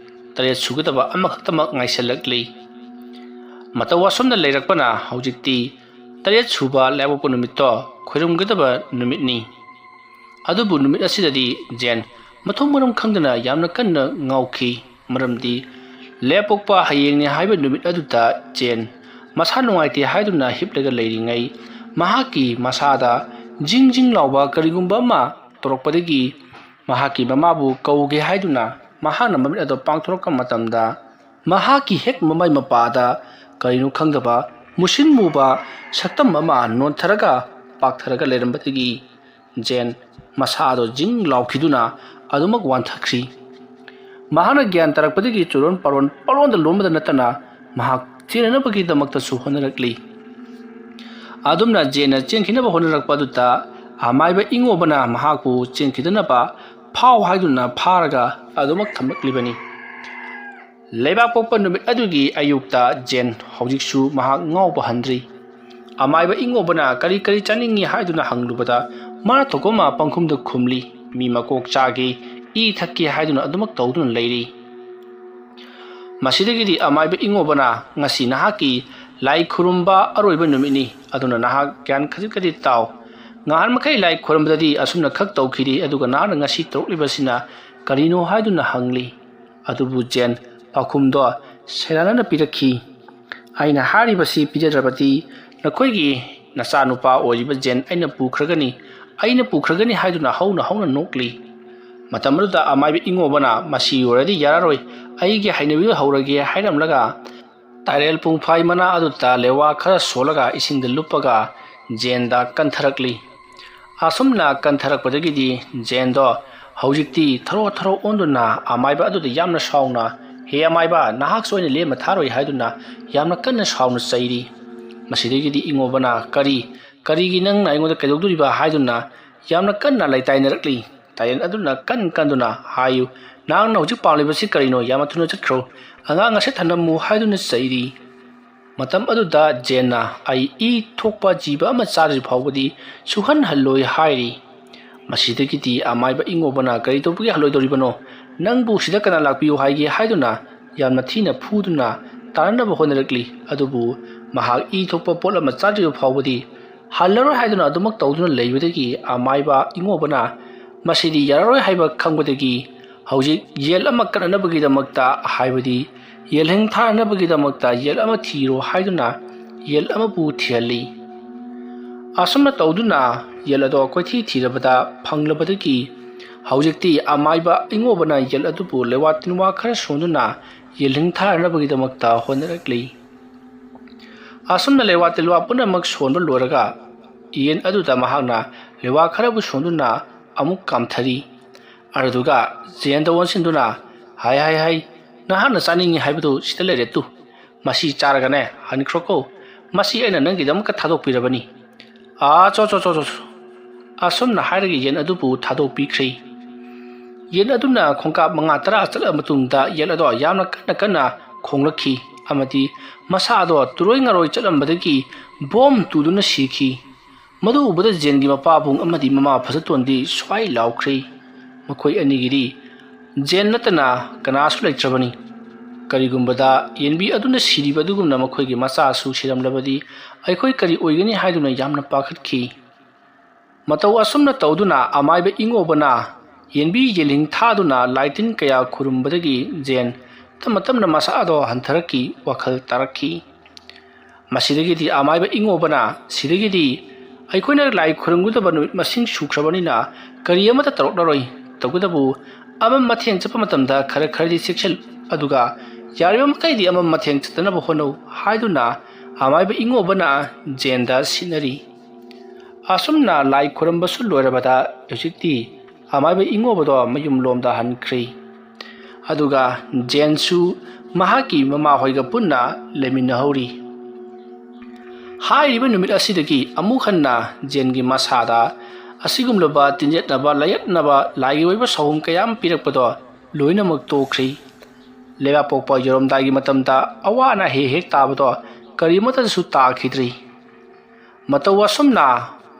7 ꯁꯨꯒꯗꯕ ꯑꯃꯈꯛꯇꯃꯛ ꯉꯥꯏꯁꯜꯂꯛꯂꯤ ꯃꯇꯧ ꯑꯁꯨꯝꯅ ꯂꯩꯔꯛꯄꯅ ꯍꯧꯖꯤꯛꯇꯤ 7 ꯁꯨꯕ ꯂꯩꯕꯥꯛꯄꯣꯛꯄ ꯅꯨꯃꯤꯠꯇꯣ ꯈꯨꯔꯨꯝꯒꯗꯕ ꯅꯨꯃꯤꯠꯅꯤ ꯑꯗꯨꯕꯨ ꯅꯨꯃꯤꯠ ꯑꯁꯤꯗꯗꯤ ꯖꯦꯟ ꯃꯊꯣꯡ ꯃꯔꯝ ꯈꯪꯗꯅ ꯌꯥꯝꯅ ꯀꯟꯅ ꯉꯥꯎꯈꯤ ꯃꯔꯝꯗꯤ ꯂꯩꯕꯥꯛꯄꯣꯛꯄ ꯍꯌꯦꯡꯅꯤ ꯍꯥꯏꯕ ꯅꯨꯃꯤꯠ ꯑꯗꯨꯗ ꯖꯦꯟ ꯃꯁꯥ ꯅꯨꯡꯉꯥꯏꯇꯦ ꯍꯥꯏꯗꯨꯅ ꯍꯤꯞꯂꯒ ꯂꯩꯔꯤꯉꯩ ꯃꯍꯥꯛꯀꯤ ꯃꯁꯥꯗ ꯖꯤꯡ ꯖꯤꯡ ꯂꯥꯎꯕ ꯀꯔꯤꯒꯨꯝꯕ ꯑꯃ ꯇꯧꯔꯛꯄꯗꯒꯤ ꯃꯍꯥꯛꯀꯤ ꯃꯃꯥꯕꯨ ꯀꯧꯒꯦ ꯍꯥꯏꯗꯨꯅ ꯃꯍꯥꯛꯅ ꯃꯃꯤꯠ ꯑꯗꯨ ꯄꯥꯡꯊꯣꯔꯛꯄ ꯃꯇꯝꯗ ꯃꯍꯥꯛꯀꯤ ꯍꯦꯛ ꯃꯃꯥꯏ ꯃꯄꯥꯗ ꯀꯔꯤꯅꯣ ꯈꯪꯗꯕ ꯃꯨꯁꯤꯟ ꯃꯨꯕ ꯁꯛꯇꯝ ꯑꯃ ꯅꯣꯟꯊꯔꯒ ꯄꯥꯛꯊꯔꯒ ꯂꯩꯔꯝꯕꯗꯒꯤ ꯖꯦꯟ ꯃꯁꯥꯗꯣ ꯖꯤꯡ ꯂꯥꯎꯈꯤꯗꯨꯅ ꯑꯗꯨꯃꯛ ꯋꯥꯟꯊꯈ꯭ꯔꯤ ꯃꯍꯥꯛꯅ ꯒ꯭ꯌꯥꯟ ꯇꯥꯔꯛꯄꯗꯒꯤ ꯆꯨꯔꯣꯟ ꯄꯥꯔꯣꯟꯗ ꯂꯣꯟꯕꯗ ꯅꯠꯇꯅ ꯃꯍꯥꯛ ꯆꯦꯟꯅꯅꯕꯒꯤꯗꯃꯛꯇꯁꯨ ꯍꯣꯠꯅꯔꯛꯂꯤ ꯑꯗꯨꯝꯅ ꯖꯦꯟꯅ ꯆꯦꯟꯈꯤꯅꯕ ꯍꯣꯠꯅꯔꯛꯄ ꯑꯗꯨꯗ ꯑꯃꯥꯏꯕ ꯏꯉꯣꯕꯅ ꯃꯍꯥꯛꯄꯨ ꯆꯦꯟꯈꯤꯗꯅꯕ ꯐꯥꯎ ꯍꯥꯏꯗꯨꯅ ꯐꯥꯔꯒ ꯑꯗꯨꯃꯛ ꯊꯝꯂꯛꯂꯤꯕꯅꯤ ꯂꯩꯕꯥꯛꯄꯣꯛꯄ ꯅꯨꯃꯤꯠ ꯑꯗꯨꯒꯤ ꯑꯌꯨꯛꯇ ꯖꯦꯟ ꯍꯧꯖꯤꯛꯁꯨ ꯃꯍꯥꯛ ꯉꯥꯎꯕ ꯍꯟꯗ꯭ꯔꯤ ꯑꯃꯥꯏꯕ ꯏꯉꯣꯕꯅ ꯀꯔꯤ ꯀꯔꯤ ꯆꯥꯅꯤꯡꯉꯤ ꯍꯥꯏꯗꯨꯅ ꯍꯪꯂꯨꯕꯗ ꯃꯥꯅ ꯊꯣꯛꯄ ꯑꯃ ꯄꯪꯈꯨꯝꯗ ꯈꯨꯝꯂꯤ ꯃꯤ ꯃꯀꯣꯛ ꯆꯥꯒꯦ ꯏ ꯊꯛꯀꯦ ꯍꯥꯏꯗꯨꯅ ꯑꯗꯨꯃꯛ ꯇꯧꯗꯨꯅ ꯂꯩꯔꯤ ꯃꯁꯤꯗꯒꯤꯗꯤ ꯑꯃꯥꯏꯕ ꯏꯉꯣꯕꯅ ꯉꯁꯤ ꯅꯍꯥꯛꯀꯤ ꯂꯥꯏ ꯈꯨꯔꯨꯝꯕ ꯑꯔꯣꯏꯕ ꯅꯨꯃꯤꯠꯅꯤ ꯑꯗꯨꯅ ꯅꯍꯥꯛ ꯒ꯭ꯌꯥꯟ ꯈꯖꯤꯛ ꯇꯥꯎ ꯉꯍꯥꯟ ꯃꯈꯩ ꯂꯥꯏ ꯈꯨꯔꯨꯝꯕꯗꯗꯤ ꯑꯁꯨꯝꯅ ꯈꯛ ꯇꯧꯈꯤꯗꯤ ꯑꯗꯨꯒ ꯅꯍꯥꯛꯅ ꯉꯁꯤ ꯇꯧꯔꯛꯂꯤꯕꯁꯤꯅ ꯀꯔꯤꯅꯣ ꯍꯥꯏꯗꯨꯅ ꯍꯪꯂꯤ ꯑꯗꯨꯕꯨ ꯖꯦꯟ ꯄꯥꯎꯈꯨꯝꯗꯣ ꯁꯦꯔꯥꯟꯅꯅ ꯄꯤꯔꯛꯈꯤ ꯑꯩꯅ ꯍꯥꯏꯔꯤꯕꯁꯤ ꯄꯤꯖꯗ꯭ꯔꯕꯗꯤ ꯅꯈꯣꯏꯒꯤ ꯅꯆꯥꯅꯨꯄꯥ ꯑꯣꯏꯔꯤꯕ ꯖꯦꯟ ꯑꯩꯅ ꯄꯨꯈ꯭ꯔꯒꯅꯤ ꯍꯥꯏꯗꯨꯅ ꯍꯧꯅ ꯅꯣꯛꯂꯤ ꯃꯇꯝ ꯑꯗꯨꯗ ꯑꯃꯥꯏꯕ ꯏꯉꯣꯕꯅ ꯃꯁꯤ ꯑꯣꯏꯔꯗꯤ ꯌꯥꯔꯔꯣꯏ ꯑꯩꯒꯤ ꯍꯩꯅꯕꯤꯗꯨ ꯍꯧꯔꯒꯦ ꯍꯥꯏꯔꯝꯂꯒ ꯇꯥꯏꯔꯦꯜ ꯄꯨꯡꯐꯥꯏ ꯃꯅꯥ ꯑꯗꯨꯗ ꯂꯩꯋꯥ ꯈꯔ ꯁꯣꯜꯂꯒ ꯏꯁꯤꯡꯗ ꯂꯨꯞꯄꯒ ꯖꯦꯟꯗ ꯀꯟꯊꯔꯛꯂꯤ ꯑꯁꯨꯝꯅ ꯀꯟꯊꯔꯛꯄꯗꯒꯤꯗꯤ ꯖꯦꯟꯗꯣ ꯍꯧꯖꯤꯛꯇꯤ ꯊꯔꯣ ꯑꯣꯟꯗꯨꯅ ꯑꯃꯥꯏꯕ ꯑꯗꯨꯗ ꯌꯥꯝꯅ ꯁꯥꯎꯅ ꯍꯦ ꯑꯃꯥꯏꯕ ꯅꯍꯥꯛꯁꯨ ꯑꯩꯅ ꯂꯦꯝꯅ ꯊꯥꯔꯣꯏ ꯍꯥꯏꯗꯨꯅ ꯌꯥꯝꯅ ꯀꯟꯅ ꯁꯥꯎꯅ ꯆꯩꯔꯤ ꯃꯁꯤꯗꯒꯤꯗꯤ ꯏꯉꯣꯕꯅ ꯀꯔꯤꯒꯤ ꯅꯪꯅ ꯑꯩꯉꯣꯟꯗ ꯀꯩꯗꯧꯗꯣꯔꯤꯕ ꯍꯥꯏꯗꯨꯅ ꯌꯥꯝꯅ ꯀꯟꯅ ꯂꯩꯇꯥꯏꯅꯔꯛꯂꯤ ꯇꯥꯏꯔꯦꯜ ꯑꯗꯨꯅ ꯀꯟꯗꯨꯅ ꯍꯥꯏꯌꯨ ꯅꯍꯥꯛꯅ ꯍꯧꯖꯤꯛ ꯄꯥꯝꯂꯤꯕꯁꯤ ꯀꯔꯤꯅꯣ ꯌꯥꯝꯅ ꯊꯨꯅ ꯆꯠꯈ꯭ꯔꯣ ꯑꯉꯥꯡ ꯑꯁꯦ ꯊꯅꯝꯃꯨ ꯍꯥꯏꯗꯨꯅ ꯆꯩꯔꯤ ꯃꯇꯝ ꯑꯗꯨꯗ ꯖꯦꯟꯅ ꯑꯩ ꯏ ꯊꯣꯛꯄ ꯖꯤꯕ ꯑꯃ ꯆꯥꯗ꯭ꯔꯤ ꯐꯥꯎꯕꯗꯤ ꯁꯨꯍꯟꯍꯜꯂꯣꯏ ꯍꯥꯏꯔꯤ ꯃꯁꯤꯗꯒꯤꯗꯤ ꯑꯃꯥꯏꯕ ꯏꯉꯣꯕꯅ ꯀꯔꯤ ꯇꯧꯕꯒꯤ ꯍꯜꯂꯣꯏꯗꯧꯔꯤꯕꯅꯣ ꯅꯪꯕꯨ ꯁꯤꯗ ꯀꯅꯥ ꯂꯥꯛꯄꯤꯌꯨ ꯍꯥꯏꯒꯦ ꯍꯥꯏꯗꯨꯅ ꯌꯥꯝꯅ ꯊꯤꯅ ꯐꯨꯗꯨꯅ ꯇꯥꯅꯅꯕ ꯍꯣꯠꯅꯔꯛꯂꯤ ꯑꯗꯨꯕꯨ ꯃꯍꯥꯛ ꯏ ꯊꯣꯛꯄ ꯄꯣꯠ ꯑꯃ ꯆꯥꯗ꯭ꯔꯤꯕ ꯐꯥꯎꯕꯗꯤ ꯍꯜꯂꯔꯣꯏ ꯍꯥꯏꯗꯨꯅ ꯑꯗꯨꯃꯛ ꯇꯧꯗꯨꯅ ꯂꯩꯕꯗꯒꯤ ꯑꯃꯥꯏꯕ ꯏꯉꯣꯕꯅ ꯃꯁꯤꯗꯤ ꯌꯥꯔꯔꯣꯏ ꯍꯥꯏꯕ ꯈꯪꯕꯗꯒꯤ ꯍꯧꯖꯤꯛ ꯌꯦꯜ ꯑꯃ ꯀꯠꯅꯅꯕꯒꯤꯗꯃꯛꯇ ꯍꯥꯏꯕꯗꯤ ꯌꯦꯜꯍꯤꯡ ꯊꯥꯅꯕꯒꯤꯗꯃꯛꯇ ꯌꯦꯜ ꯑꯃ ꯊꯤꯔꯣ ꯍꯥꯏꯗꯨꯅ ꯌꯦꯜ ꯑꯃꯕꯨ ꯊꯤꯍꯜꯂꯤ ꯑꯁꯨꯝꯅ ꯇꯧꯗꯨꯅ ꯌꯦꯜ ꯑꯗꯣ ꯀꯣꯏꯊꯤ ꯊꯤꯔꯕꯗ ꯐꯪꯂꯕꯗꯒꯤ ꯍꯧꯖꯤꯛꯇꯤ ꯑꯃꯥꯏꯕ ꯏꯉꯣꯕꯅ ꯌꯦꯜ ꯑꯗꯨꯕꯨ ꯂꯩꯋꯥ ꯇꯤꯟꯋꯥ ꯈꯔ ꯁꯣꯟꯗꯨꯅ ꯌꯦꯜꯍꯤꯡ ꯊꯥꯅꯕꯒꯤꯗꯃꯛꯇ ꯍꯣꯠꯅꯔꯛꯂꯤ ꯑꯁꯨꯝꯅ ꯂꯩꯋꯥ ꯇꯤꯟꯋꯥ ꯄꯨꯝꯅꯃꯛ ꯁꯣꯟꯕ ꯂꯣꯏꯔꯒ ꯌꯦꯟ ꯑꯗꯨꯗ ꯃꯍꯥꯛꯅ ꯂꯩꯋꯥ ꯈꯔꯕꯨ ꯁꯣꯟꯗꯨꯅ ꯑꯃꯨꯛ ꯀꯥꯝꯊꯔꯤ ꯑꯗꯨꯒ ꯖꯦꯟꯗ ꯑꯣꯟꯁꯤꯟꯗꯨꯅ ꯍꯥꯏ ꯅꯍꯥꯛꯅ ꯆꯥꯅꯤꯡꯉꯤ ꯍꯥꯏꯕꯗꯨ ꯁꯤꯗ ꯂꯩꯔꯦ ꯇꯨ ꯃꯁꯤ ꯆꯥꯔꯒꯅꯦ ꯍꯟꯈ꯭ꯔꯣꯀꯣ ꯃꯁꯤ ꯑꯩꯅ ꯅꯪꯒꯤꯗꯃꯛꯇ ꯊꯥꯗꯣꯛꯄꯤꯔꯕꯅꯤ ꯆꯣ ꯑꯁꯨꯝꯅ ꯍꯥꯏꯔꯒ ꯌꯦꯟ ꯑꯗꯨꯕꯨ ꯊꯥꯗꯣꯛꯄꯤꯈ꯭ꯔꯤ ꯌꯦꯟ ꯑꯗꯨꯅ ꯈꯣꯡꯀꯥꯞ 5-10 ꯆꯠꯂꯕ ꯃꯇꯨꯡꯗ ꯌꯦꯟ ꯑꯗꯣ ꯌꯥꯝꯅ ꯀꯟꯅ ꯈꯣꯡꯂꯛꯈꯤ ꯑꯃꯗꯤ ꯃꯁꯥ ꯑꯗꯣ ꯇꯨꯔꯣꯏ ꯉꯥꯔꯣꯏ ꯆꯠꯂꯝꯕꯗꯒꯤ ꯕꯣꯝ ꯇꯨꯗꯨꯅ ꯁꯤꯈꯤ ꯃꯗꯨ ꯎꯕꯗ ꯖꯦꯟꯒꯤ ꯃꯄꯥꯕꯨꯡ ꯑꯃꯗꯤ ꯃꯃꯥ ꯐꯖꯇꯣꯟꯗꯤ ꯁ꯭ꯋꯥꯏ ꯂꯥꯎꯈ꯭ꯔꯤ ꯃꯈꯣꯏ ꯑꯅꯤꯒꯤꯗꯤ ꯖꯦꯟ ꯅꯠꯇꯅ ꯀꯅꯥꯁꯨ ꯂꯩꯇ꯭ꯔꯕꯅꯤ ꯀꯔꯤꯒꯨꯝꯕꯗ ꯌꯦꯟꯕꯤ ꯑꯗꯨꯅ ꯁꯤꯔꯤꯕ ꯑꯗꯨꯒꯨꯝꯅ ꯃꯈꯣꯏꯒꯤ ꯃꯆꯥꯁꯨ ꯁꯤꯔꯝꯂꯕꯗꯤ ꯑꯩꯈꯣꯏ ꯀꯔꯤ ꯑꯣꯏꯒꯅꯤ ꯍꯥꯏꯗꯨꯅ ꯌꯥꯝꯅ ꯄꯥꯈꯠꯈꯤ ꯃꯇꯧ ꯑꯁꯨꯝꯅ ꯇꯧꯗꯨꯅ ꯑꯃꯥꯏꯕ ꯏꯉꯣꯕꯅ ꯌꯦꯟꯕꯤ ꯌꯦꯜꯍꯤꯡ ꯊꯥꯗꯨꯅ ꯂꯥꯏꯇꯤꯟ ꯀꯌꯥ ꯈꯨꯔꯨꯝꯕꯗꯒꯤ ꯖꯦꯟ ꯇꯞꯅ ꯃꯁꯥ ꯑꯗꯣ ꯍꯟꯊꯔꯛꯈꯤ ꯋꯥꯈꯜ ꯇꯥꯔꯛꯈꯤ ꯃꯁꯤꯗꯒꯤꯗꯤ ꯑꯃꯥꯏꯕ ꯏꯉꯣꯕꯅ ꯁꯤꯗꯒꯤꯗꯤ ꯑꯩꯈꯣꯏꯅ ꯂꯥꯏ ꯈꯨꯔꯨꯝꯒꯗꯕ ꯅꯨꯃꯤꯠ ꯃꯁꯤꯡ ꯁꯨꯈ꯭ꯔꯕꯅꯤꯅ ꯀꯔꯤ ꯑꯃꯠꯇ ꯇꯧꯔꯛꯂꯔꯣꯏ ꯇꯧꯕꯇꯕꯨ ꯑꯃꯝ ꯃꯊꯦꯡ ꯆꯠꯄ ꯃꯇꯝꯗ ꯈꯔꯗꯤ ꯆꯦꯛꯁꯤꯜꯂꯨ ꯑꯗꯨꯒ ꯌꯥꯔꯤꯕ ꯃꯈꯩꯗꯤ ꯑꯃꯝ ꯃꯊꯦꯡ ꯆꯠꯇꯅꯕ ꯍꯣꯠꯅꯧ ꯍꯥꯏꯗꯨꯅ ꯑꯃꯥꯏꯕ ꯏꯉꯣꯕꯅ ꯖꯦꯟꯗ ꯁꯤꯟꯅꯔꯤ ꯑꯁꯨꯝꯅ ꯂꯥꯏ ꯈꯨꯔꯨꯝꯕꯁꯨ ꯂꯣꯏꯔꯕꯗ ꯍꯧꯖꯤꯛꯇꯤ ꯑꯃꯥꯏꯕ ꯏꯉꯣꯕꯗꯣ ꯃꯌꯨꯝ ꯂꯣꯝꯗ ꯍꯟꯈ꯭ꯔꯦ ꯑꯗꯨꯒ ꯖꯦꯟꯁꯨ ꯃꯍꯥꯛꯀꯤ ꯃꯃꯥꯍꯣꯏꯒ ꯄꯨꯟꯅ ꯂꯩꯃꯤꯟꯅꯍꯧꯔꯤ ꯍꯥꯏꯔꯤꯕ ꯅꯨꯃꯤꯠ ꯑꯁꯤꯗꯒꯤ ꯑꯃꯨꯛ ꯍꯟꯅ ꯖꯦꯟꯒꯤ ꯃꯁꯥꯗ ꯑꯁꯤꯒꯨꯝꯂꯕ ꯇꯤꯟꯖꯦꯠꯅꯕ ꯂꯥꯌꯦꯠꯅꯕ ꯂꯥꯏꯒꯤ ꯑꯣꯏꯕ ꯁꯥꯎꯍꯨꯝ ꯀꯌꯥꯝ ꯄꯤꯔꯛꯄꯗꯣ ꯂꯣꯏꯅꯃꯛ ꯇꯣꯛꯈ꯭ꯔꯤ ꯂꯩꯕꯥꯛꯄꯣꯛꯄ ꯌꯧꯔꯝꯗꯥꯏꯒꯤ ꯃꯇꯝꯗ ꯑꯋꯥ ꯑꯅꯥ ꯍꯦꯛ ꯇꯥꯕꯗꯣ ꯀꯔꯤꯃꯠꯇꯁꯨ ꯇꯥꯈꯤꯗ꯭ꯔꯤ ꯃꯇꯧ ꯑꯁꯨꯝꯅ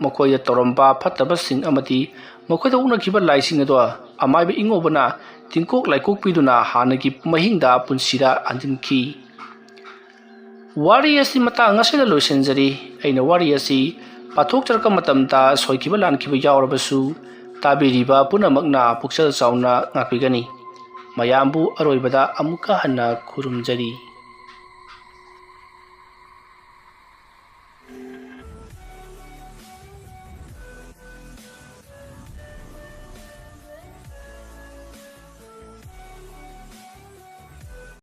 ꯃꯈꯣꯏꯗ ꯇꯧꯔꯝꯕ ꯐꯠꯇꯕꯁꯤꯡ ꯑꯃꯗꯤ ꯃꯈꯣꯏꯗ ꯎꯅꯈꯤꯕ ꯂꯥꯏꯁꯤꯡ ꯑꯗꯣ ꯑꯃꯥꯏꯕ ꯏꯉꯣꯕꯅ ꯇꯤꯡꯀꯣꯛ ꯂꯥꯏꯀꯣꯛꯄꯤꯗꯨꯅ ꯍꯥꯟꯅꯒꯤ ꯃꯍꯤꯡꯗ ꯄꯨꯟꯁꯤꯗ ꯍꯟꯖꯤꯟꯈꯤ ꯋꯥꯔꯤ ꯑꯁꯤ ꯃꯇꯥꯡ ꯑꯁꯤꯗ ꯂꯣꯏꯁꯤꯟꯖꯔꯤ ꯑꯩꯅ ꯋꯥꯔꯤ ꯑꯁꯤ ꯄꯥꯊꯣꯛꯆꯔꯛꯄ ꯃꯇꯝꯗ ꯁꯣꯏꯈꯤꯕ ꯂꯥꯟꯈꯤꯕ ꯌꯥꯎꯔꯕꯁꯨ ꯇꯥꯕꯤꯔꯤꯕ ꯄꯨꯝꯅꯃꯛꯅ ꯄꯨꯛꯆꯦꯜ ꯆꯥꯎꯅ ꯉꯥꯛꯄꯤꯒꯅꯤ ꯃꯌꯥꯝꯕꯨ ꯑꯔꯣꯏꯕꯗ ꯑꯃꯨꯛꯀ ꯍꯟꯅ ꯈꯨꯔꯨꯝꯖꯔꯤ